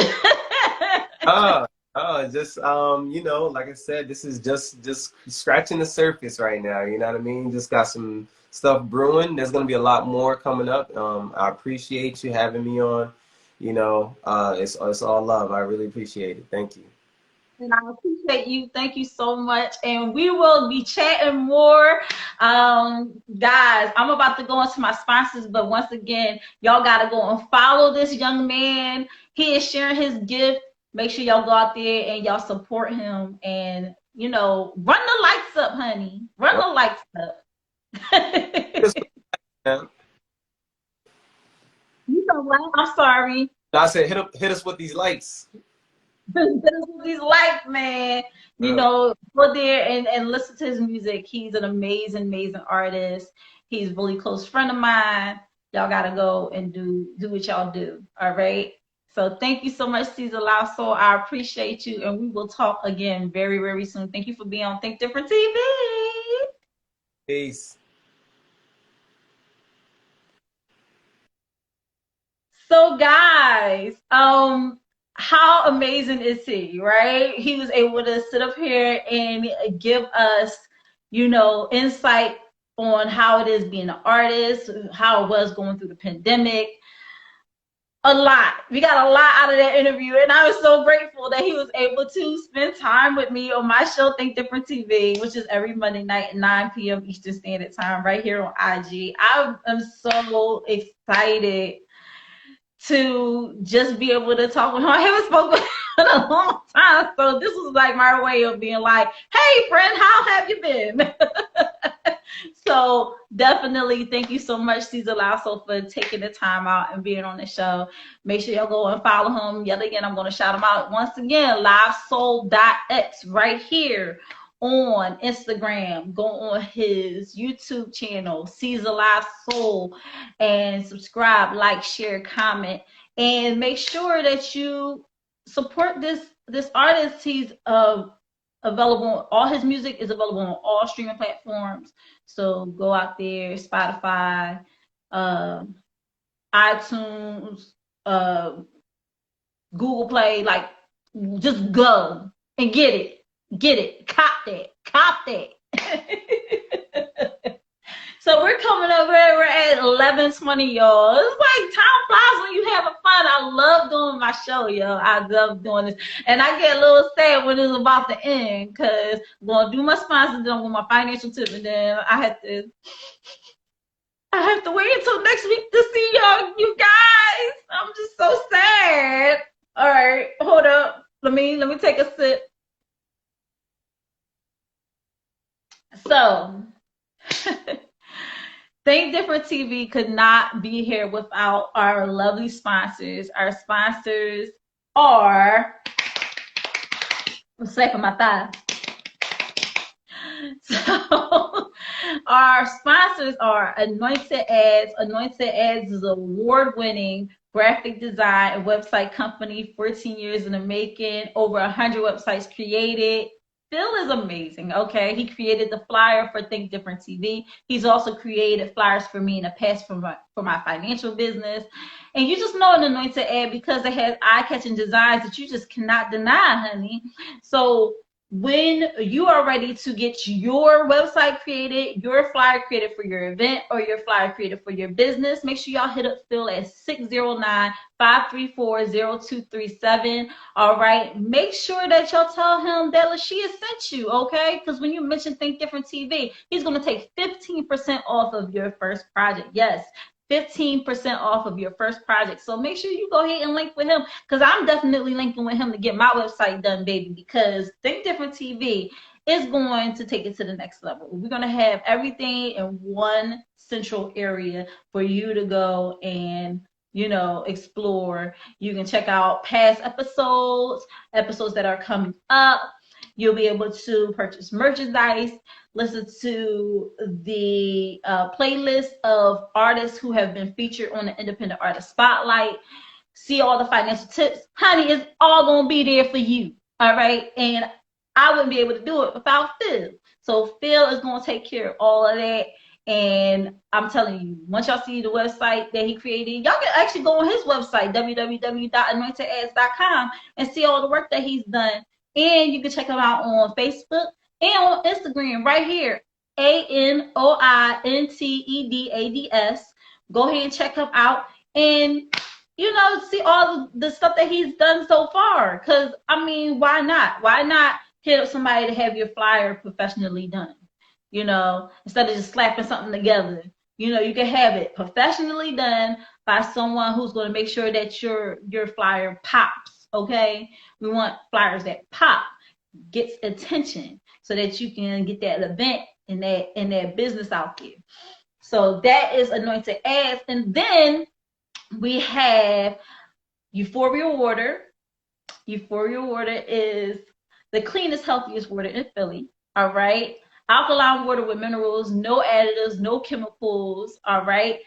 Just like I said, this is just scratching the surface right now. You know what I mean? Just got some stuff brewing. There's gonna be a lot more coming up. I appreciate you having me on. It's all love. I really appreciate it. Thank you. And I appreciate you. Thank you so much. And we will be chatting more. Guys, I'm about to go into my sponsors, but once again, y'all got to go and follow this young man. He is sharing his gift. Make sure y'all go out there and y'all support him. And, run the lights up, honey. Run the lights up. You know what? I'm sorry. I said hit us with these lights. These lights, man. Go there and listen to his music. He's an amazing, amazing artist. He's a really close friend of mine. Y'all gotta go and do what y'all do. All right. So thank you so much, Caesar Live Soul. I appreciate you, and we will talk again very, very soon. Thank you for being on Think Different TV. Peace. So guys, how amazing is he, right? He was able to sit up here and give us, insight on how it is being an artist, how it was going through the pandemic. A lot. We got a lot out of that interview, and I was so grateful that he was able to spend time with me on my show, Think Different TV, which is every Monday night at 9 p.m. Eastern Standard Time, right here on IG. I am so excited to just be able to talk with him. I haven't spoken in a long time, so this was like my way of being like, hey friend, how have you been? So definitely thank you so much, Caesar Live Soul, for taking the time out and being on the show. Make sure y'all go and follow him. Yet again, I'm going to shout him out once again, livesoul.x, right here on Instagram. Go on his YouTube channel, Caesar Live Soul, and subscribe, like, share, comment, and make sure that you support this artist. He's available. All his music is available on all streaming platforms. So go out there, Spotify, iTunes, Google Play. Like, just go and get it, cop that. So we're coming over. We're at 11:20, y'all. It's like time flies when you having fun. I love doing my show, yo. I love doing this. And I get a little sad when it's about to end because I'm going to do my sponsors, then I'm going to my financial tip, and then I have to wait until next week to see y'all, you guys. I'm just so sad. All right, hold up. Let me take a sip. So, Think Different TV could not be here without our lovely sponsors. Our sponsors are, I'm slapping my thigh. So, our sponsors are Anointed Ads. Anointed Ads is an award-winning graphic design and website company, 14 years in the making, over 100 websites created. Phil is amazing, okay? He created the flyer for Think Different TV. He's also created flyers for me in the past for my financial business. And you just know an Anointed Ad because it has eye-catching designs that you just cannot deny, honey. So when you are ready to get your website created, your flyer created for your event, or your flyer created for your business, make sure y'all hit up Phil at 609-534-0237. All right. Make sure that y'all tell him that LaShia sent you, okay? Because when you mention Think Different TV, he's going to take 15% off of your first project. Yes, 15% off of your first project. So make sure you go ahead and link with him, because I'm definitely linking with him to get my website done, baby, because Think Different TV is going to take it to the next level. We're going to have everything in one central area for you to go and, you know, explore. You can check out past episodes that are coming up. You'll be able to purchase merchandise, listen to the playlist of artists who have been featured on the Independent Artist Spotlight, see all the financial tips. Honey, it's all going to be there for you, all right? And I wouldn't be able to do it without Phil. So Phil is going to take care of all of that. And I'm telling you, once y'all see the website that he created, y'all can actually go on his website, www.anointedads.com, and see all the work that he's done. And you can check him out on Facebook and on Instagram right here, ANOINTEDADS. Go ahead and check him out and, you know, see all the stuff that he's done so far. Because, I mean, why not? Why not hit up somebody to have your flyer professionally done? You know, instead of just slapping something together. You know, you can have it professionally done by someone who's going to make sure that your flyer pops, okay? We want flyers that pop, gets attention, so that you can get that event and that business out there. So that is Anointed Ads. And then we have Euphoria Water. Euphoria Water is the cleanest, healthiest water in Philly. All right. Alkaline water with minerals, no additives, no chemicals. All right.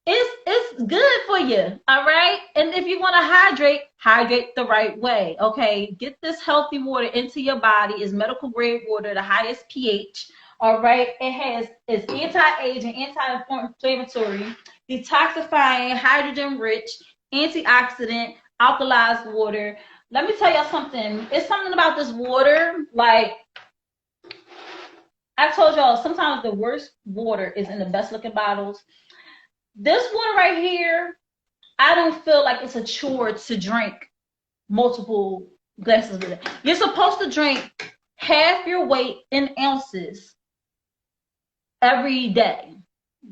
It's good for you, all right? And if you want to hydrate the right way, okay? Get this healthy water into your body. It's medical grade water, the highest pH, all right? It's anti-aging, anti-inflammatory, detoxifying, hydrogen-rich, antioxidant, alkalized water. Let me tell y'all something. It's something about this water, like I told y'all, sometimes the worst water is in the best looking bottles. This water right here, I don't feel like it's a chore to drink multiple glasses of it. You're supposed to drink half your weight in ounces every day.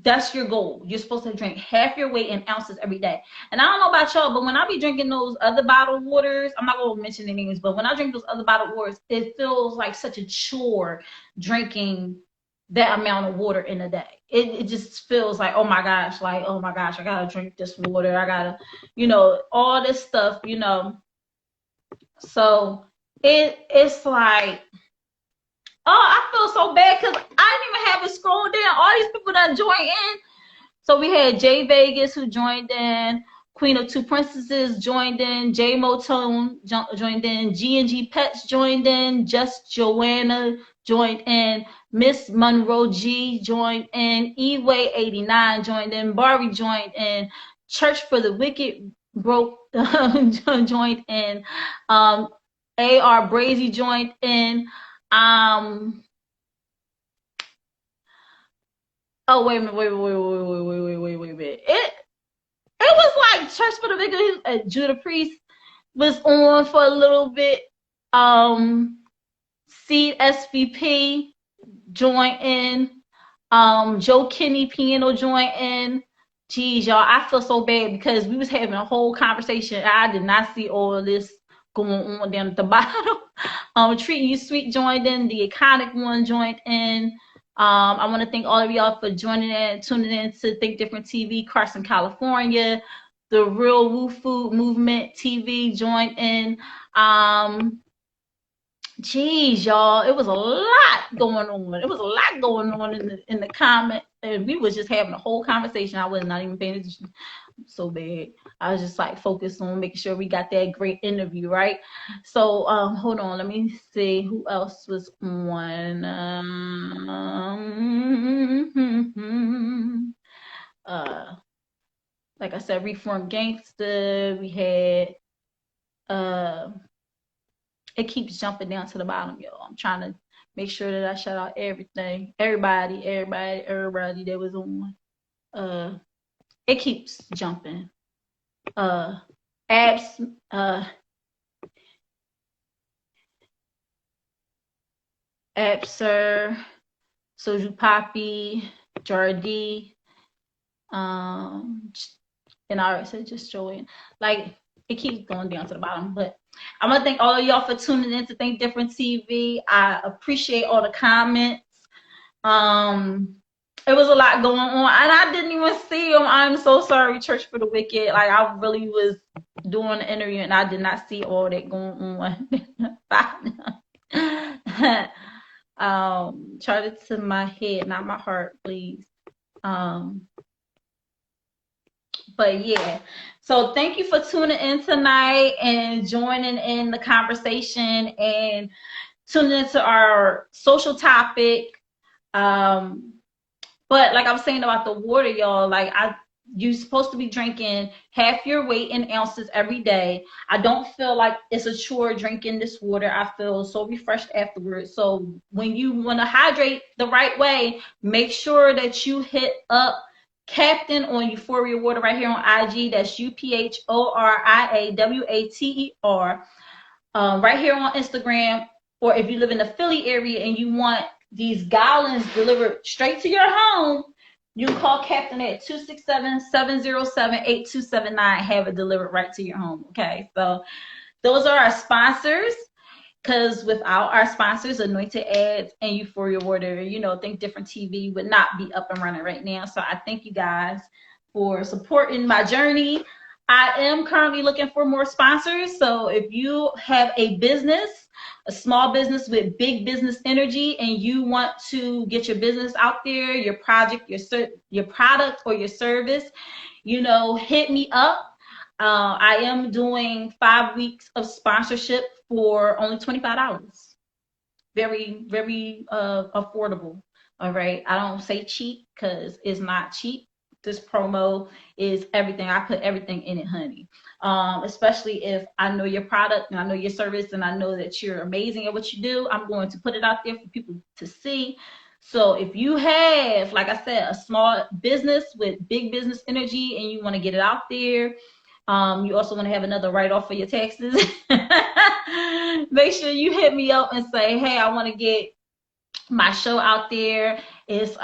That's your goal. You're supposed to drink half your weight in ounces every day. And I don't know about y'all, but when I be drinking those other bottled waters, I'm not going to mention the names, but when I drink those other bottled waters, it feels like such a chore drinking that amount of water in a day. It just feels like, oh my gosh, I gotta drink this water. I gotta, you know, all this stuff, you know. So it's like, oh, I feel so bad because I didn't even have it scrolled down. All these people that joined in. So we had Jay Vegas who joined in, Queen of Two Princesses joined in, J Motone joined in, G&G Pets joined in, Just Joanna joined in, Miss Monroe G joined in, Eway 89 joined in, Barbie joined in, Church for the Wicked broke joined in, AR Brazy joined in, oh wait a minute, wait a minute. It was like Church for the Wicked. Judah Priest was on for a little bit. Seed SVP joined in. Joe Kinney piano joined in. Geez, y'all, I feel so bad because we was having a whole conversation. I did not see all of this going on down at the bottom. Treating You Sweet joined in. The Iconic One joined in. I want to thank all of y'all for joining in, tuning in to Think Different TV, Carson, California. The Real Woo Food Movement TV joined in. Geez, y'all, it was a lot going on. It was a lot going on in the comment, and we was just having a whole conversation. I was not even paying attention. So bad. I was just like focused on making sure we got that great interview, right? So hold on, let me see who else was on. Like I said, Reform Gangster. We had it keeps jumping down to the bottom, y'all. I'm trying to make sure that I shout out everything, everybody that was on. It keeps jumping. Abs, Absur, Soju Poppy, Jardy, and I said just join. Like, it keeps going down to the bottom, but I want to thank all of y'all for tuning in to Think Different TV. I appreciate all the comments. It was a lot going on, and I didn't even see them. I'm so sorry, Church for the Wicked. Like, I really was doing the interview, and I did not see all that going on. Chart it to my head, not my heart, please. But yeah, so thank you for tuning in tonight and joining in the conversation and tuning into our social topic. But like I was saying about the water, y'all, like you're supposed to be drinking half your weight in ounces every day. I don't feel like it's a chore drinking this water. I feel so refreshed afterwards. So when you want to hydrate the right way, make sure that you hit up Captain on Euphoria Water right here on IG. That's UPHORIAWATER. Right here on Instagram. Or if you live in the Philly area and you want these gallons delivered straight to your home, you can call Captain at 267-707-8279. Have it delivered right to your home. Okay, so those are our sponsors. Because without our sponsors, Anointed Ads and Euphoria Water, Think Different TV would not be up and running right now. So I thank you guys for supporting my journey. I am currently looking for more sponsors. So if you have a business, a small business with big business energy, and you want to get your business out there, your project, your product or your service, hit me up. I am doing 5 weeks of sponsorship for only $25. Very, very affordable. All right. I don't say cheap because it's not cheap. This promo is everything. I put everything in it, honey. Especially if I know your product and I know your service and I know that you're amazing at what you do. I'm going to put it out there for people to see. So if you have, like I said, a small business with big business energy and you want to get it out there, you also want to have another write-off for your taxes, make sure you hit me up and say, hey, I want to get my show out there. It's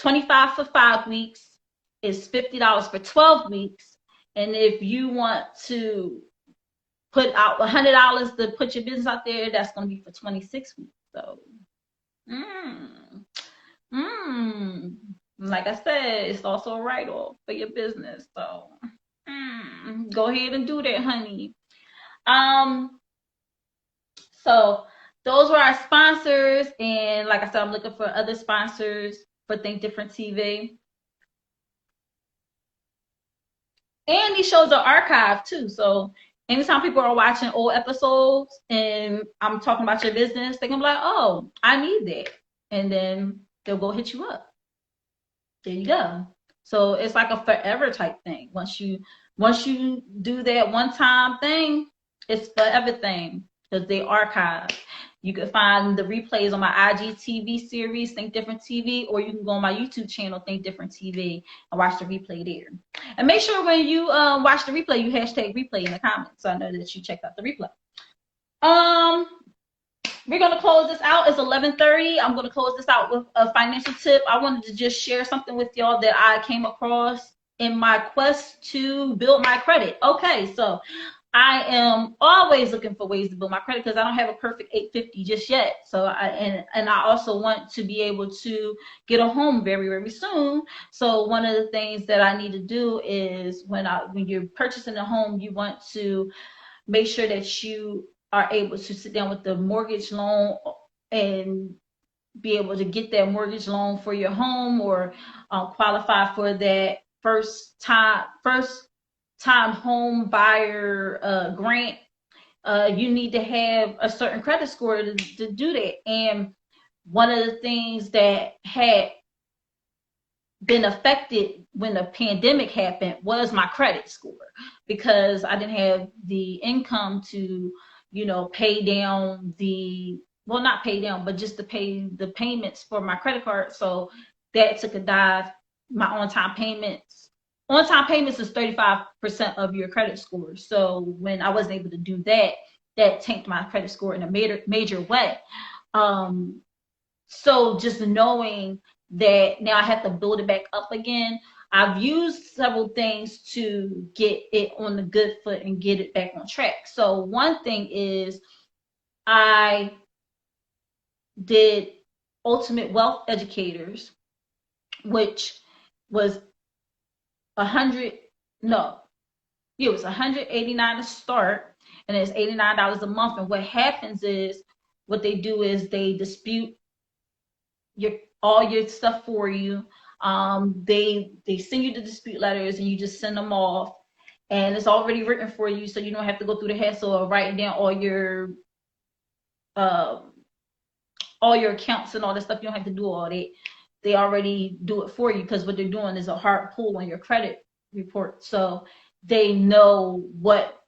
$25 for 5 weeks. It's $50 for 12 weeks. And if you want to put out $100 to put your business out there, that's going to be for 26 weeks. So, like I said, it's also a write-off for your business. So go ahead and do that, honey. So those were our sponsors. And like I said, I'm looking for other sponsors for Think Different TV. And these shows are archived too. So anytime people are watching old episodes and I'm talking about your business, they're going to be like, oh, I need that. And then they'll go hit you up. There you go. So it's like a forever type thing. Once you do that one time thing, it's forever thing because they archive. You can find the replays on my IGTV series, Think Different TV, or you can go on my YouTube channel, Think Different TV, and watch the replay there. And make sure when you watch the replay, you hashtag replay in the comments, so I know that you checked out the replay. We're going to close this out. It's 11:30. I'm going to close this out with a financial tip. I wanted to just share something with y'all that I came across in my quest to build my credit. Okay, so I am always looking for ways to build my credit because I don't have a perfect 850 just yet. So I also want to be able to get a home very, very soon. So one of the things that I need to do is when you're purchasing a home, you want to make sure that you are able to sit down with the mortgage loan and be able to get that mortgage loan for your home, or qualify for that first time home buyer grant. You need to have a certain credit score to do that. And one of the things that had been affected when the pandemic happened was my credit score, because I didn't have the income to, pay down not pay down, but just to pay the payments for my credit card. So that took a dive. My on-time payments is 35% of your credit score. So when I wasn't able to do that, that tanked my credit score in a major way. So just knowing that now I have to build it back up again. I've used several things to get it on the good foot and get it back on track. So one thing is I did Ultimate Wealth Educators, which was $189 to start, and it's $89 a month. And what happens is, what they do is they dispute all your stuff for you. They send you the dispute letters and you just send them off, and it's already written for you, so you don't have to go through the hassle of writing down all your accounts and all that stuff. You don't have to do all that. They already do it for you, because what they're doing is a hard pull on your credit report, so they know what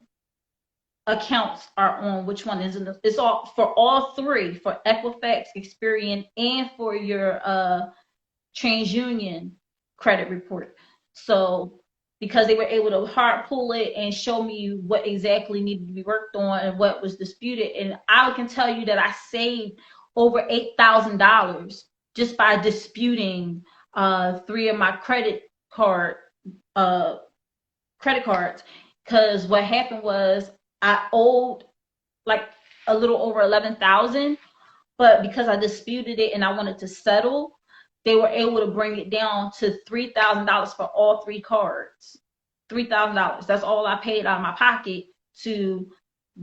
accounts are on which one is in the, it's all for all three, for Equifax, Experian, and for your TransUnion credit report. So because they were able to hard pull it and show me what exactly needed to be worked on and what was disputed, and I can tell you that I saved over $8,000 just by disputing 3 of my credit cards. Because what happened was I owed like a little over $11,000, but because I disputed it and I wanted to settle, they were able to bring it down to $3,000 for all 3 cards. $3,000. That's all I paid out of my pocket to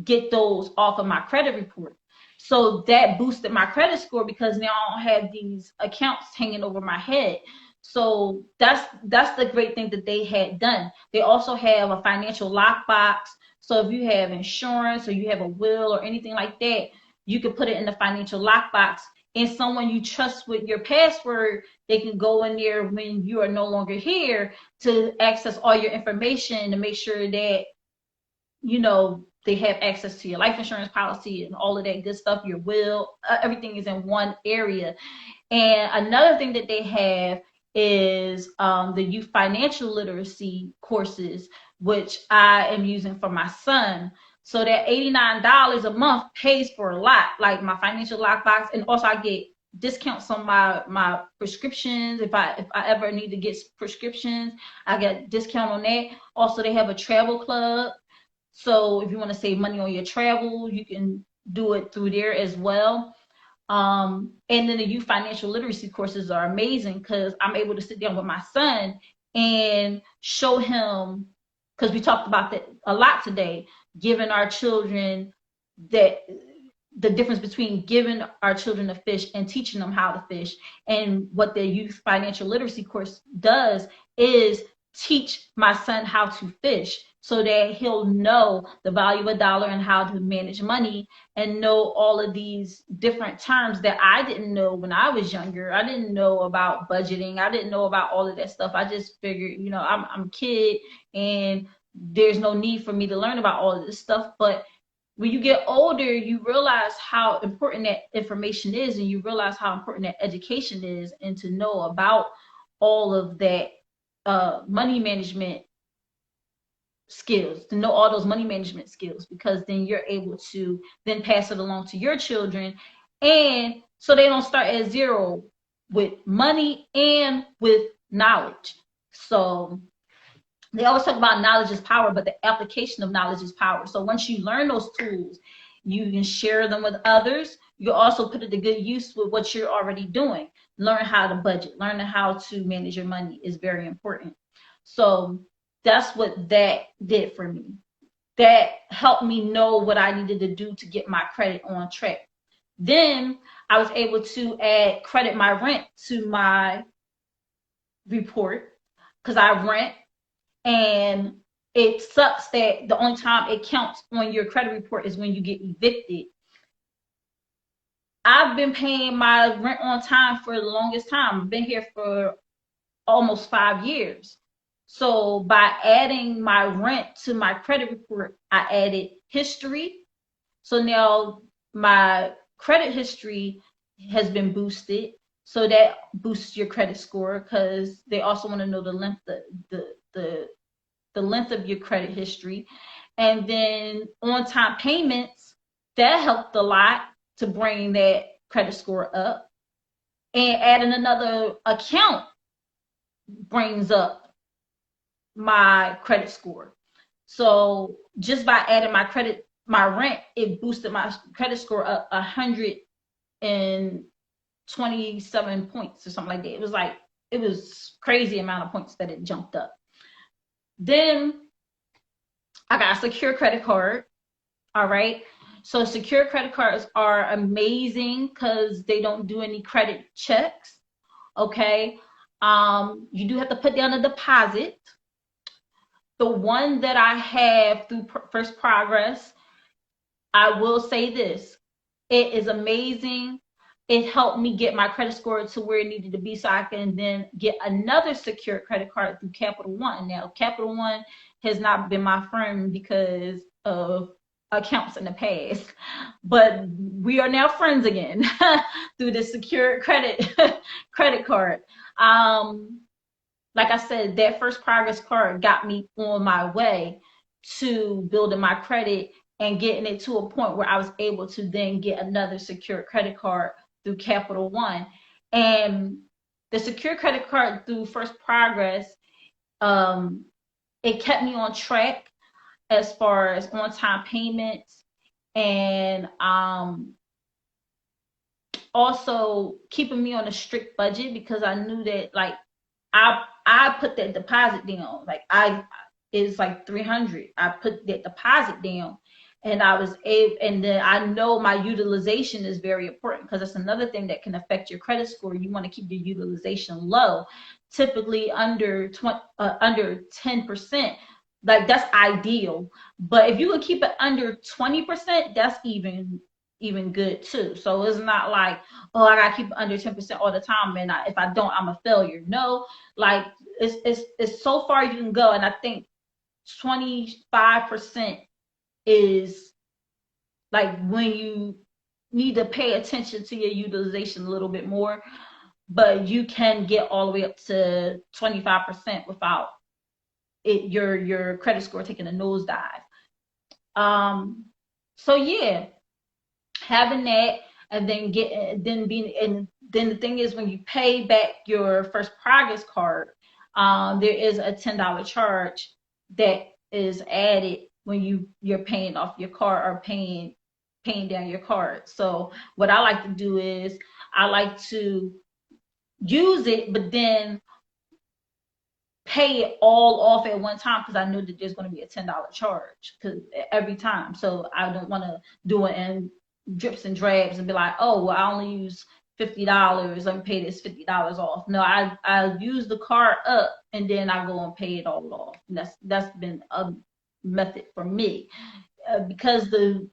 get those off of my credit report. So that boosted my credit score, because now I don't have these accounts hanging over my head. So that's the great thing that they had done. They also have a financial lockbox. So if you have insurance or you have a will or anything like that, you can put it in the financial lockbox, and someone you trust with your password, they can go in there when you are no longer here to access all your information to make sure that, they have access to your life insurance policy and all of that good stuff, your will, everything is in one area. And another thing that they have is the youth financial literacy courses, which I am using for my son. So that $89 a month pays for a lot, like my financial lockbox, and also I get discounts on my prescriptions. If I ever need to get prescriptions, I get discount on that. Also, they have a travel club. So if you want to save money on your travel, you can do it through there as well. And then the youth financial literacy courses are amazing, because I'm able to sit down with my son and show him, because we talked about that a lot today, giving our children the difference between giving our children a fish and teaching them how to fish. And what the youth financial literacy course does is teach my son how to fish, so that he'll know the value of a dollar and how to manage money, and know all of these different terms that I didn't know when I was younger. I didn't know about budgeting. I didn't know about all of that stuff. I just figured, I'm a kid and there's no need for me to learn about all of this stuff. But when you get older, you realize how important that information is, and you realize how important that education is, and to know about all of that money management skills, to know all those money management skills, because then you're able to then pass it along to your children, and so they don't start at zero with money and with knowledge. So they always talk about knowledge is power, but the application of knowledge is power. So once you learn those tools, you can share them with others. You also put it to good use with what you're already doing. Learn how to budget, learn how to manage your money is very important. So that's what that did for me. That helped me know what I needed to do to get my credit on track. Then I was able to add credit my rent to my report, because I rent, and it sucks that the only time it counts on your credit report is when you get evicted. I've been paying my rent on time for the longest time. I've been here for almost 5 years. So by adding my rent to my credit report, I added history. So now my credit history has been boosted. So that boosts your credit score, because they also want to know the length, the length of your credit history. And then on-time payments, that helped a lot to bring that credit score up. And adding another account brings up my credit score. So just by adding my rent, it boosted my credit score up 127 points or something like that. It was crazy amount of points that it jumped up. Then I got a secure credit card. All right. So secure credit cards are amazing because they don't do any credit checks. Okay. You do have to put down a deposit. The one that I have through First Progress, I will say this, it is amazing. It helped me get my credit score to where it needed to be, so I can then get another secure credit card through Capital One. Now, Capital One has not been my friend because of accounts in the past, but we are now friends again through the secure credit card. Like I said, that First Progress card got me on my way to building my credit and getting it to a point where I was able to then get another secure credit card through Capital One. And the secure credit card through First Progress, it kept me on track as far as on-time payments, and also keeping me on a strict budget, because I knew that, like, I put that deposit down. Like, it's like $300. I put that deposit down, and I was able, and then I know my utilization is very important, because that's another thing that can affect your credit score. You want to keep your utilization low, typically under 10%. Like, that's ideal. But if you would keep it under 20%, that's even good too. So it's not like, oh, I gotta keep it under 10% all the time, and if I don't, I'm a failure. No, like, it's so far you can go, and I think 25% is like when you need to pay attention to your utilization a little bit more, but you can get all the way up to 25% without your credit score taking a nosedive. So yeah, having that, and then then the thing is, when you pay back your First Progress card, there is a $10 charge that is added when you're paying off your car or paying down your card. So what I like to do is I like to use it, but then pay it all off at one time, because I know that there's going to be a $10 charge every time. So I don't want to do it in drips and drabs and be like, oh, well, I only use $50. Let me pay this $50 off. No, I use the card up, and then I go and pay it all off. And that's been a method for me, because the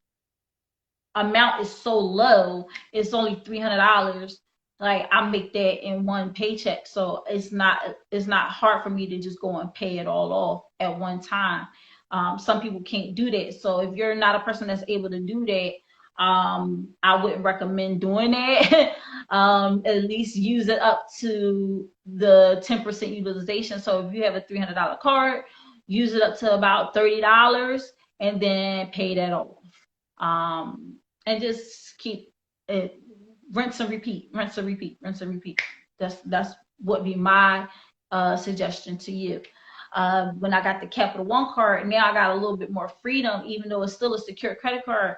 amount is so low. It's only $300. Like, I make that in one paycheck, so it's not hard for me to just go and pay it all off at one time. Some people can't do that. So if you're not a person that's able to do that, I wouldn't recommend doing that. At least use it up to the 10% utilization. So if you have a $300 card, use it up to about $30 and then pay that off. And just keep it, rinse and repeat, rinse and repeat, rinse and repeat. That's what be my suggestion to you. When I got the Capital One card, now I got a little bit more freedom, even though it's still a secure credit card.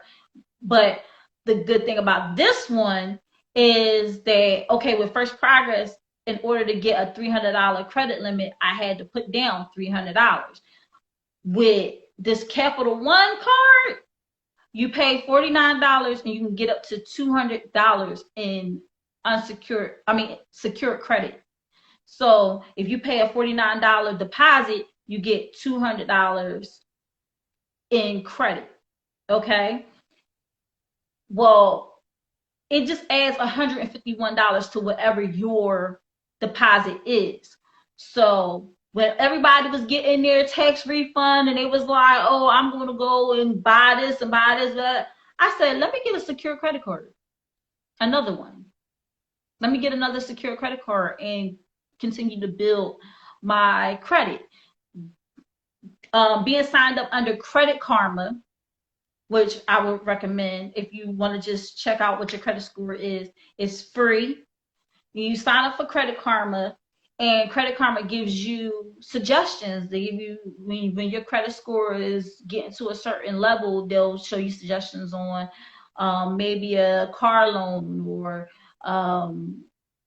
But the good thing about this one is that, okay, with First Progress, in order to get a $300 credit limit, I had to put down $300. With this Capital One card, you pay $49 and you can get up to $200 in secured credit. So if you pay a $49 deposit, you get $200 in credit. Okay. Well, it just adds $151 to whatever your deposit is. So when everybody was getting their tax refund and they was like, oh, I'm going to go and buy this and buy this, but I said, let me get a secure credit card. Another one. Let me get another secure credit card and continue to build my credit. Being signed up under Credit Karma, which I would recommend if you want to just check out what your credit score is. It's free. You sign up for Credit Karma, and Credit Karma gives you suggestions. They give you, when your credit score is getting to a certain level, they'll show you suggestions on maybe a car loan or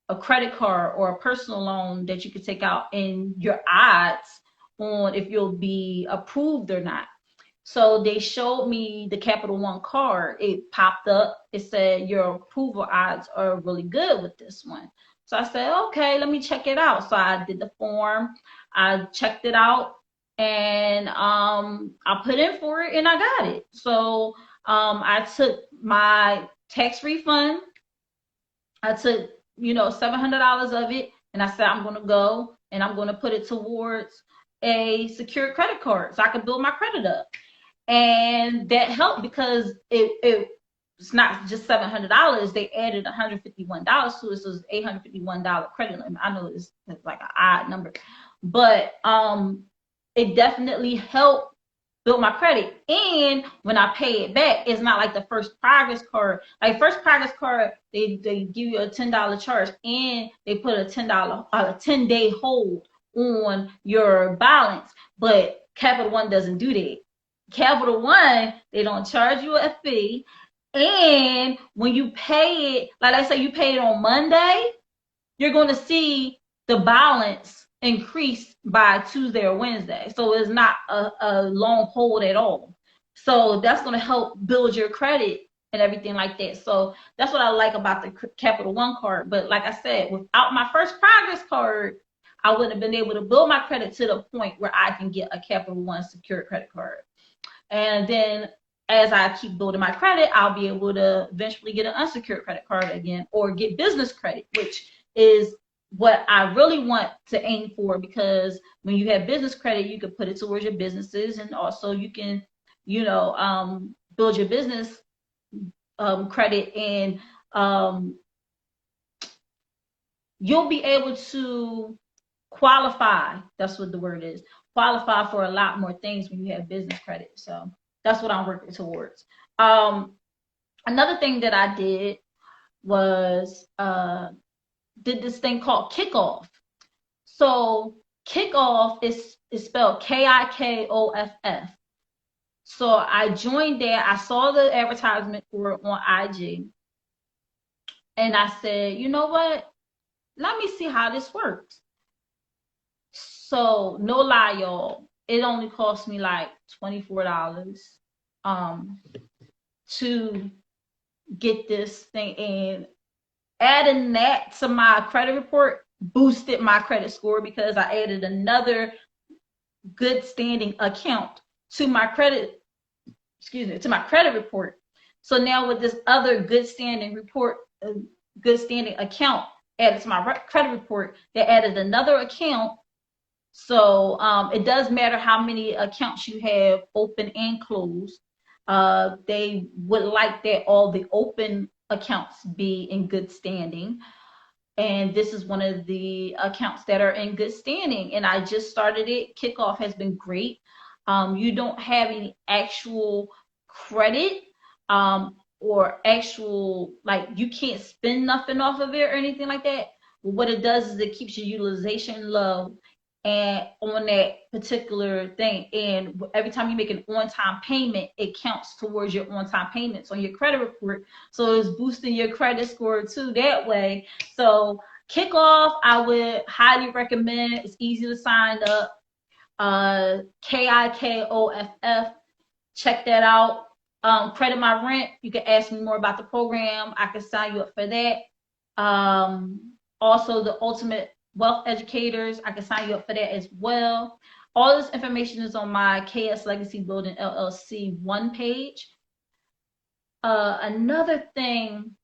a credit card or a personal loan that you could take out, and your odds on if you'll be approved or not. So they showed me the Capital One card. It popped up. It said your approval odds are really good with this one. So I said, okay, let me check it out. So I did the form. I checked it out, and I put in for it, and I got it. So I took my tax refund. I took, $700 of it, and I said I'm going to go and I'm going to put it towards a secure credit card so I could build my credit up. And that helped because it's not just $700. They added $151 to it, so it's $851 credit limit. I know it's like an odd number, but it definitely helped build my credit. And when I pay it back, it's not like the First Progress card. Like First Progress card, they give you a $10 charge, and they put a $10-day hold on your balance. But Capital One doesn't do that. Capital One, they don't charge you a fee. And when you pay it, like I say, you pay it on Monday, you're going to see the balance increase by Tuesday or Wednesday. So it's not a long hold at all. So that's going to help build your credit and everything like that. So that's what I like about the Capital One card. But like I said, without my First Progress card, I wouldn't have been able to build my credit to the point where I can get a Capital One secure credit card. And then as I keep building my credit, I'll be able to eventually get an unsecured credit card again, or get business credit, which is what I really want to aim for, because when you have business credit, you can put it towards your businesses, and also you can, build your business credit, and you'll be able to qualify. That's what the word is. Qualify for a lot more things when you have business credit. So that's what I'm working towards. Another thing that I did was did this thing called Kickoff. So Kickoff is spelled Kikoff. So I joined there. I saw the advertisement for it on IG, and I said, you know what? Let me see how this works. So no lie, y'all, it only cost me like $24 to get this thing, and adding that to my credit report boosted my credit score, because I added another good standing account to my credit report. So now with this other good standing account added to my credit report, they added another account So it does matter how many accounts you have open and closed. They would like that all the open accounts be in good standing. And this is one of the accounts that are in good standing. And I just started it. Kickoff has been great. You don't have any actual credit or actual, like, you can't spend nothing off of it or anything like that. But what it does is it keeps your utilization low and on that particular thing. And every time you make an on-time payment, it counts towards your on-time payments on your credit report. So it's boosting your credit score too that way. So Kickoff, I would highly recommend. It's easy to sign up. KIKOFF. Check that out. Credit My Rent. You can ask me more about the program. I can sign you up for that. Also, the Ultimate Wealth Educators. I can sign you up for that as well. All this information is on my KS Legacy Building LLC 1 page. Another thing,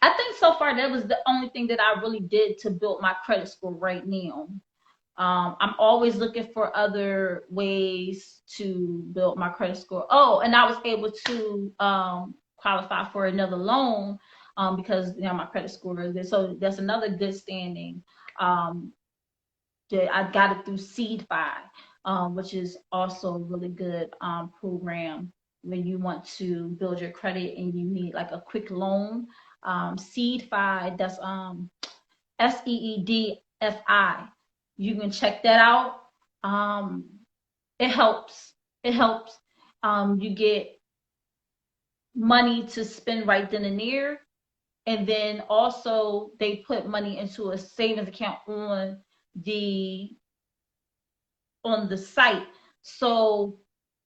I think so far that was the only thing that I really did to build my credit score right now. I'm always looking for other ways to build my credit score. Oh, and I was able to qualify for another loan because my credit score is good. So that's another good standing. I got it through Seed-Fi, which is also a really good program when you want to build your credit and you need like a quick loan. Seed-Fi, that's SEEDFI. You can check that out. It helps. It helps. You get money to spend right then and there. And then also they put money into a savings account on the site. So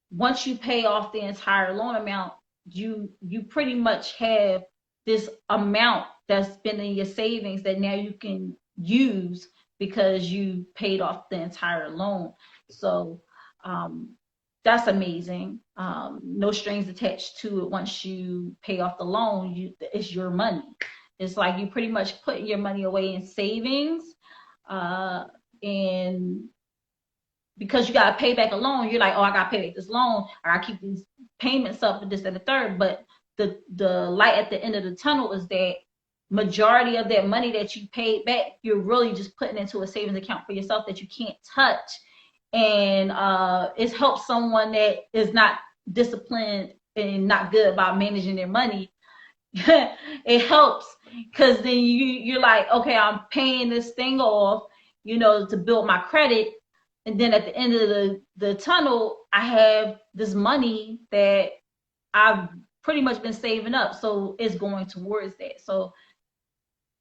once you pay off the entire loan amount, you pretty much have this amount that's been in your savings that now you can use because you paid off the entire loan. So that's amazing. No strings attached to it. Once you pay off the loan, it's your money. It's like you pretty much put your money away in savings, and because you got to pay back a loan, you're like, oh, I got to pay back this loan, or I keep these payments up for this and the third. But the light at the end of the tunnel is that majority of that money that you paid back, you're really just putting into a savings account for yourself that you can't touch. And it helps someone that is not disciplined and not good about managing their money. It helps because then you're like, okay, I'm paying this thing off, to build my credit. And then at the end of the tunnel, I have this money that I've pretty much been saving up. So it's going towards that. So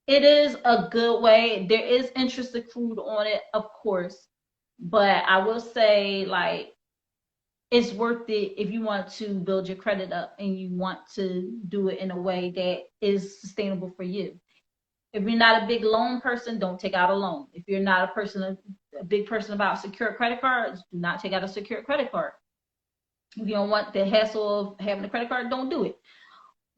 it is a good way. There is interest accrued on it, of course. But I will say, like, it's worth it if you want to build your credit up and you want to do it in a way that is sustainable for you. If you're not a big loan person, don't take out a loan. If you're not a big person about secure credit cards, do not take out a secure credit card. If you don't want the hassle of having a credit card, don't do it.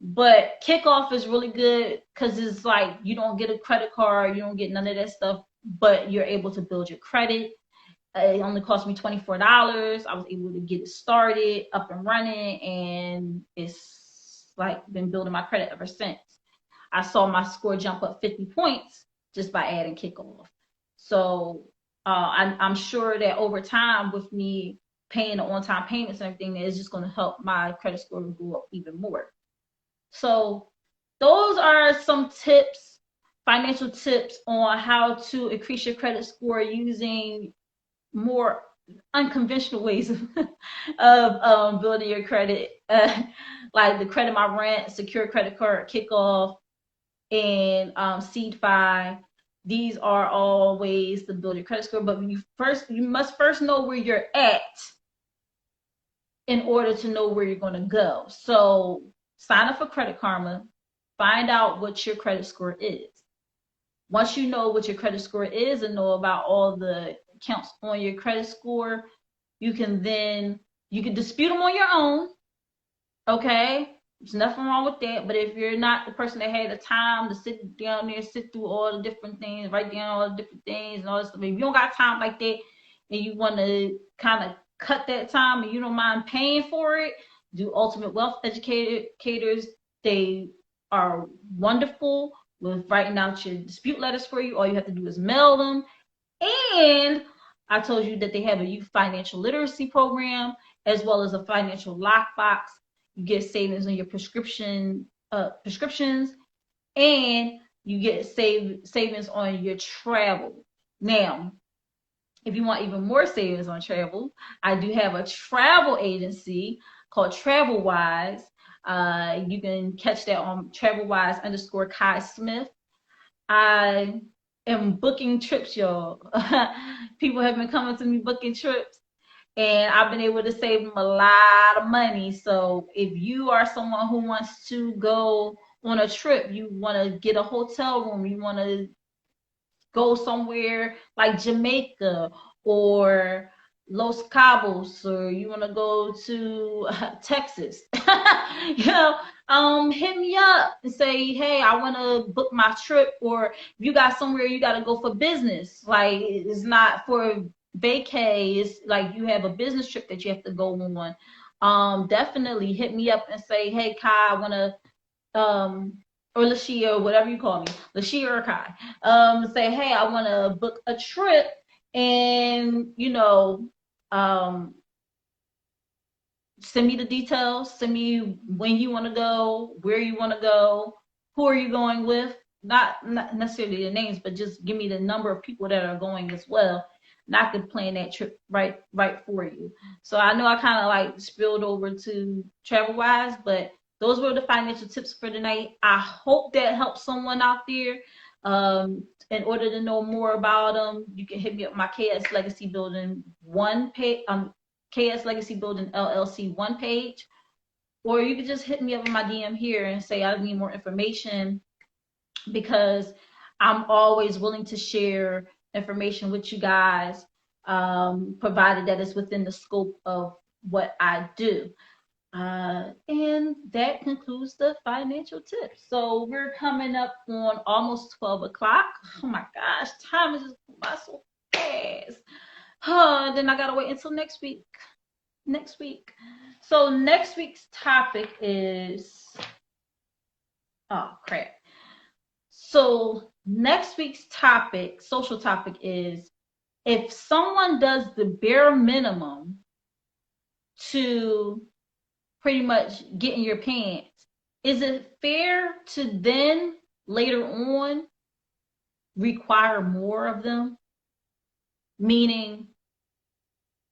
But Kickoff is really good because it's like you don't get a credit card, you don't get none of that stuff, but you're able to build your credit. It only cost me $24. I was able to get it started, up and running, and it's like been building my credit ever since. I saw my score jump up 50 points just by adding Kickoff. So I'm sure that over time, with me paying the on-time payments and everything, it's just going to help my credit score go up even more. So those are some tips, financial tips on how to increase your credit score using more unconventional ways of building your credit, like the Credit My Rent, secure credit card, Kickoff, and Seed-Fi. These are all ways to build your credit score, but you must first know where you're at in order to know where you're going to go. So sign up for Credit Karma, find out what your credit score is. Once you know what your credit score is and know about all the accounts on your credit score, you can dispute them on your own, okay? There's nothing wrong with that. But if you're not the person that had the time to sit down there, sit through all the different things, write down all the different things and all this stuff, if you don't got time like that and you want to kind of cut that time and you don't mind paying for it, do Ultimate Wealth Educators. They are wonderful with writing out your dispute letters for you. All you have to do is mail them. And I told you that they have a youth financial literacy program as well as a financial lockbox. You get savings on your prescriptions, and you get savings on your travel. Now, if you want even more savings on travel, I do have a travel agency called TravelWise. You can catch that on TravelWise_Kai Smith. I am booking trips, y'all. People have been coming to me booking trips, and I've been able to save them a lot of money. So if you are someone who wants to go on a trip, you want to get a hotel room, you want to go somewhere like Jamaica or Los Cabos, or you want to go to Texas, hit me up and say, hey, I want to book my trip. Or if you got somewhere you got to go for business, like it's not for vacay, it's like you have a business trip that you have to go on. Definitely hit me up and say, hey, Kai, I want to or LaShia, or whatever you call me, LaShia or Kai, say, hey, I want to book a trip, and send me the details, send me when you want to go, where you want to go, who are you going with, not necessarily the names, but just give me the number of people that are going as well, and I can plan that trip right for you. So I know I kind of like spilled over to TravelWise, but those were the financial tips for tonight. I hope that helps someone out there. In order to know more about them, you can hit me up my KS Legacy Building KS Legacy Building LLC 1 page, or you can just hit me up in my DM here and say I need more information, because I'm always willing to share information with you guys, provided that it's within the scope of what I do. And that concludes the financial tips. So we're coming up on almost 12 o'clock. Oh my gosh, time is just going by so fast. Then I gotta wait until next week. So next week's topic is, oh crap. So next week's social topic is, if someone does the bare minimum to pretty much get in your pants, is it fair to then later on require more of them? Meaning,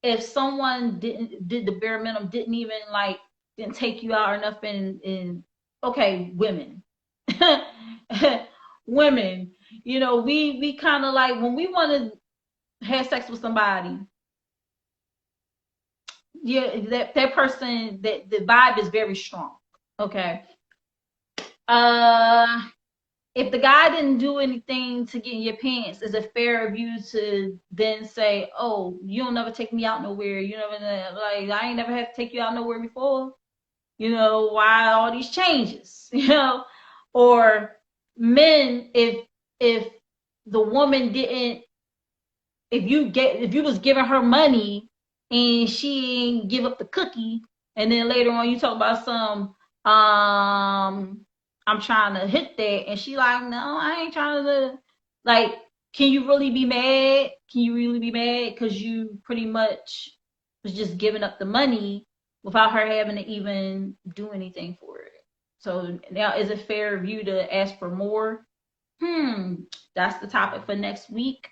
if someone did the bare minimum, didn't take you out or nothing, okay, women, women, we kind of like, when we want to have sex with somebody, yeah, that person, that the vibe is very strong. Okay. If the guy didn't do anything to get in your pants, is it fair of you to then say, oh, you don't never take me out nowhere, you never, like, I ain't never had to take you out nowhere before, why all these changes? Or men, if the woman didn't, if you was giving her money and she ain't give up the cookie, and then later on you talk about some, I'm trying to hit that, and she like, no, I ain't trying to, like, can you really be mad? Because you pretty much was just giving up the money without her having to even do anything for it. So now, is it fair of you to ask for more? That's the topic for next week.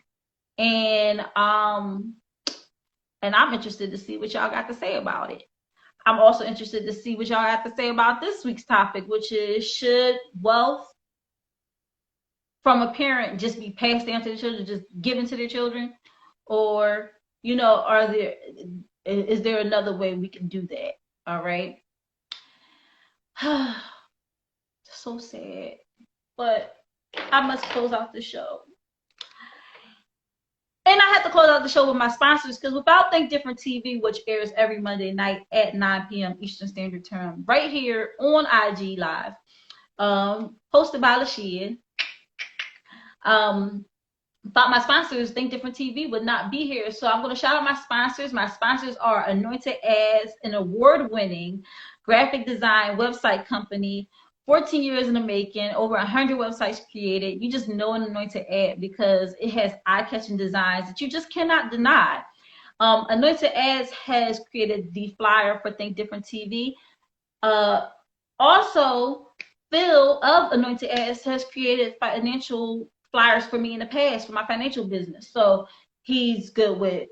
And I'm interested to see what y'all got to say about it. I'm also interested to see what y'all have to say about this week's topic, which is, should wealth from a parent just be passed down to the children, just given to their children? Or, is there another way we can do that? All right. So sad. But I must close out the show. And I have to close out the show with my sponsors, because without Think Different TV, which airs every Monday night at 9 p.m. Eastern Standard Time, right here on IG Live, hosted by LaShia. But my sponsors, Think Different TV, would not be here. So I'm going to shout out my sponsors. My sponsors are Anointed Ads, an award-winning graphic design website company, 14 years in the making, over 100 websites created. You just know an Anointed Ad because it has eye-catching designs that you just cannot deny. Anointed Ads has created the flyer for Think Different TV. Also, Phil of Anointed Ads has created financial flyers for me in the past for my financial business. So he's good with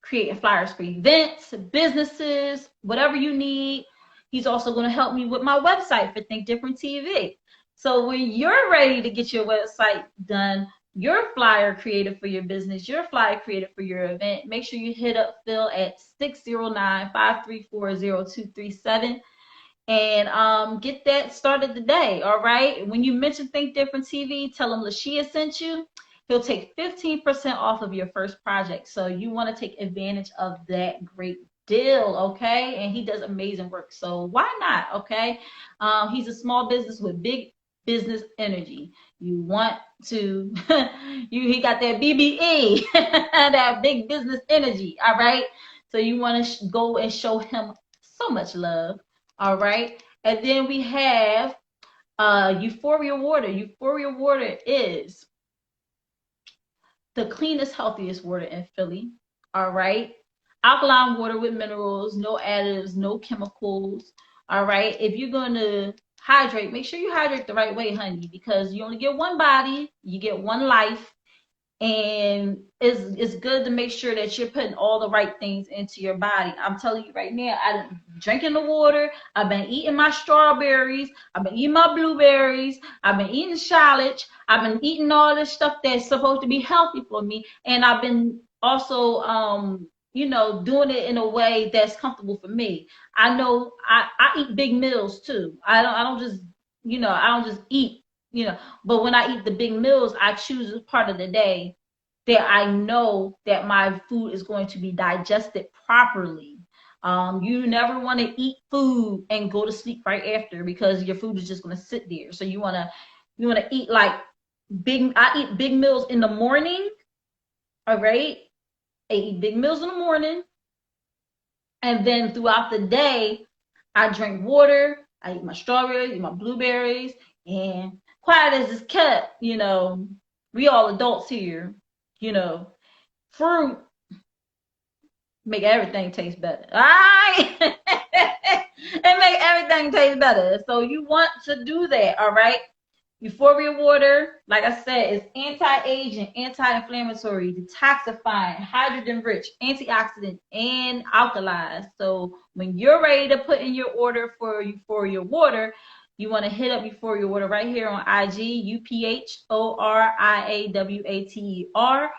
creating flyers for events, businesses, whatever you need. He's also going to help me with my website for Think Different TV. So when you're ready to get your website done, your flyer created for your business, your flyer created for your event, make sure you hit up Phil at 609-534-0237 and get that started today. All right. When you mention Think Different TV, tell him LaShia sent you. He'll take 15% off of your first project. So you want to take advantage of that great deal. Okay. And he does amazing work. So why not? Okay. He's a small business with big business energy. You want to, he got that BBE, that big business energy. All right. So you want to go and show him so much love. All right. And then we have Euphoria Water. Euphoria Water is the cleanest, healthiest water in Philly. All right. Alkaline water with minerals, no additives, no chemicals. All right. If you're going to hydrate, make sure you hydrate the right way, honey, because you only get one body, you get one life. And it's good to make sure that you're putting all the right things into your body. I'm telling you right now, I've been drinking the water. I've been eating my strawberries. I've been eating my blueberries. I've been eating shallot. I've been eating all this stuff that's supposed to be healthy for me. And I've been also, doing it in a way that's comfortable for me. I know I eat big meals too. I don't just eat. But when I eat the big meals, I choose a part of the day that I know that my food is going to be digested properly. You never want to eat food and go to sleep right after, because your food is just going to sit there. So you want to eat like I eat big meals in the morning. All right. I eat big meals in the morning. And then throughout the day, I drink water. I eat my strawberries, eat my blueberries, and quiet as it's kept, we all adults here, fruit make everything taste better. All right. It make everything taste better. So you want to do that. All right. Euphoria Water, like I said, is anti-aging, anti-inflammatory, detoxifying, hydrogen-rich, antioxidant, and alkalized. So when you're ready to put in your order for Euphoria Water, you want to hit up Euphoria Water right here on IG, UPHORIAWATER,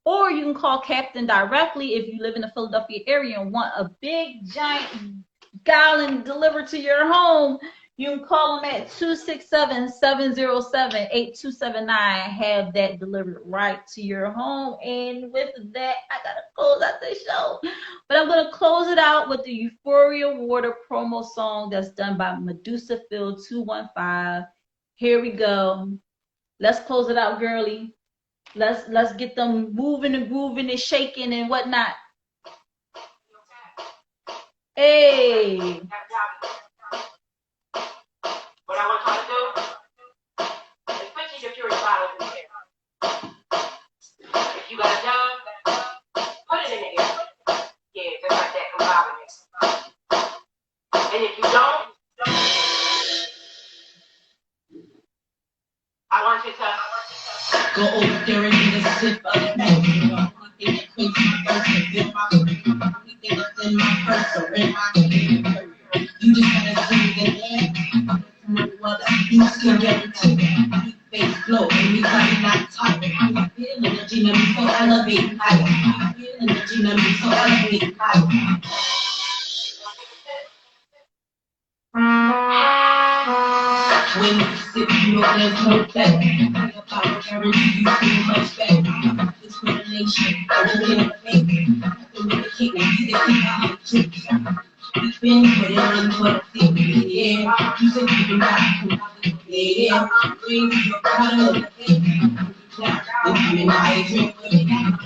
or you can call Captain directly if you live in the Philadelphia area and want a big, giant gallon delivered to your home. You can call them at 267-707-8279. Have that delivered right to your home. And with that, I got to close out the show. But I'm going to close it out with the Euphoria Water promo song that's done by Medusa Phil 215. Here we go. Let's close it out, girly. Let's get them moving and grooving and shaking and whatnot. Hey. What I want y'all to do is put your Fury bottle in there. If you got a job, put it in there. Yeah, just like that, come bobbing it. And if you don't, I want you to go over there and get a sip of milk. You just gotta see the end. You still get it too. Face flow, everybody not tight. Energy let me so elevate higher. Energy let me so elevate higher. When you sip, you know there's no better. Higher power guarantee you feel much better. This feeling ain't shit. I'm looking at the thing. I'm looking at the thing. It's been putting on for the thing. Yeah, you said you can back. Yeah, bring your color. I'm in my dream.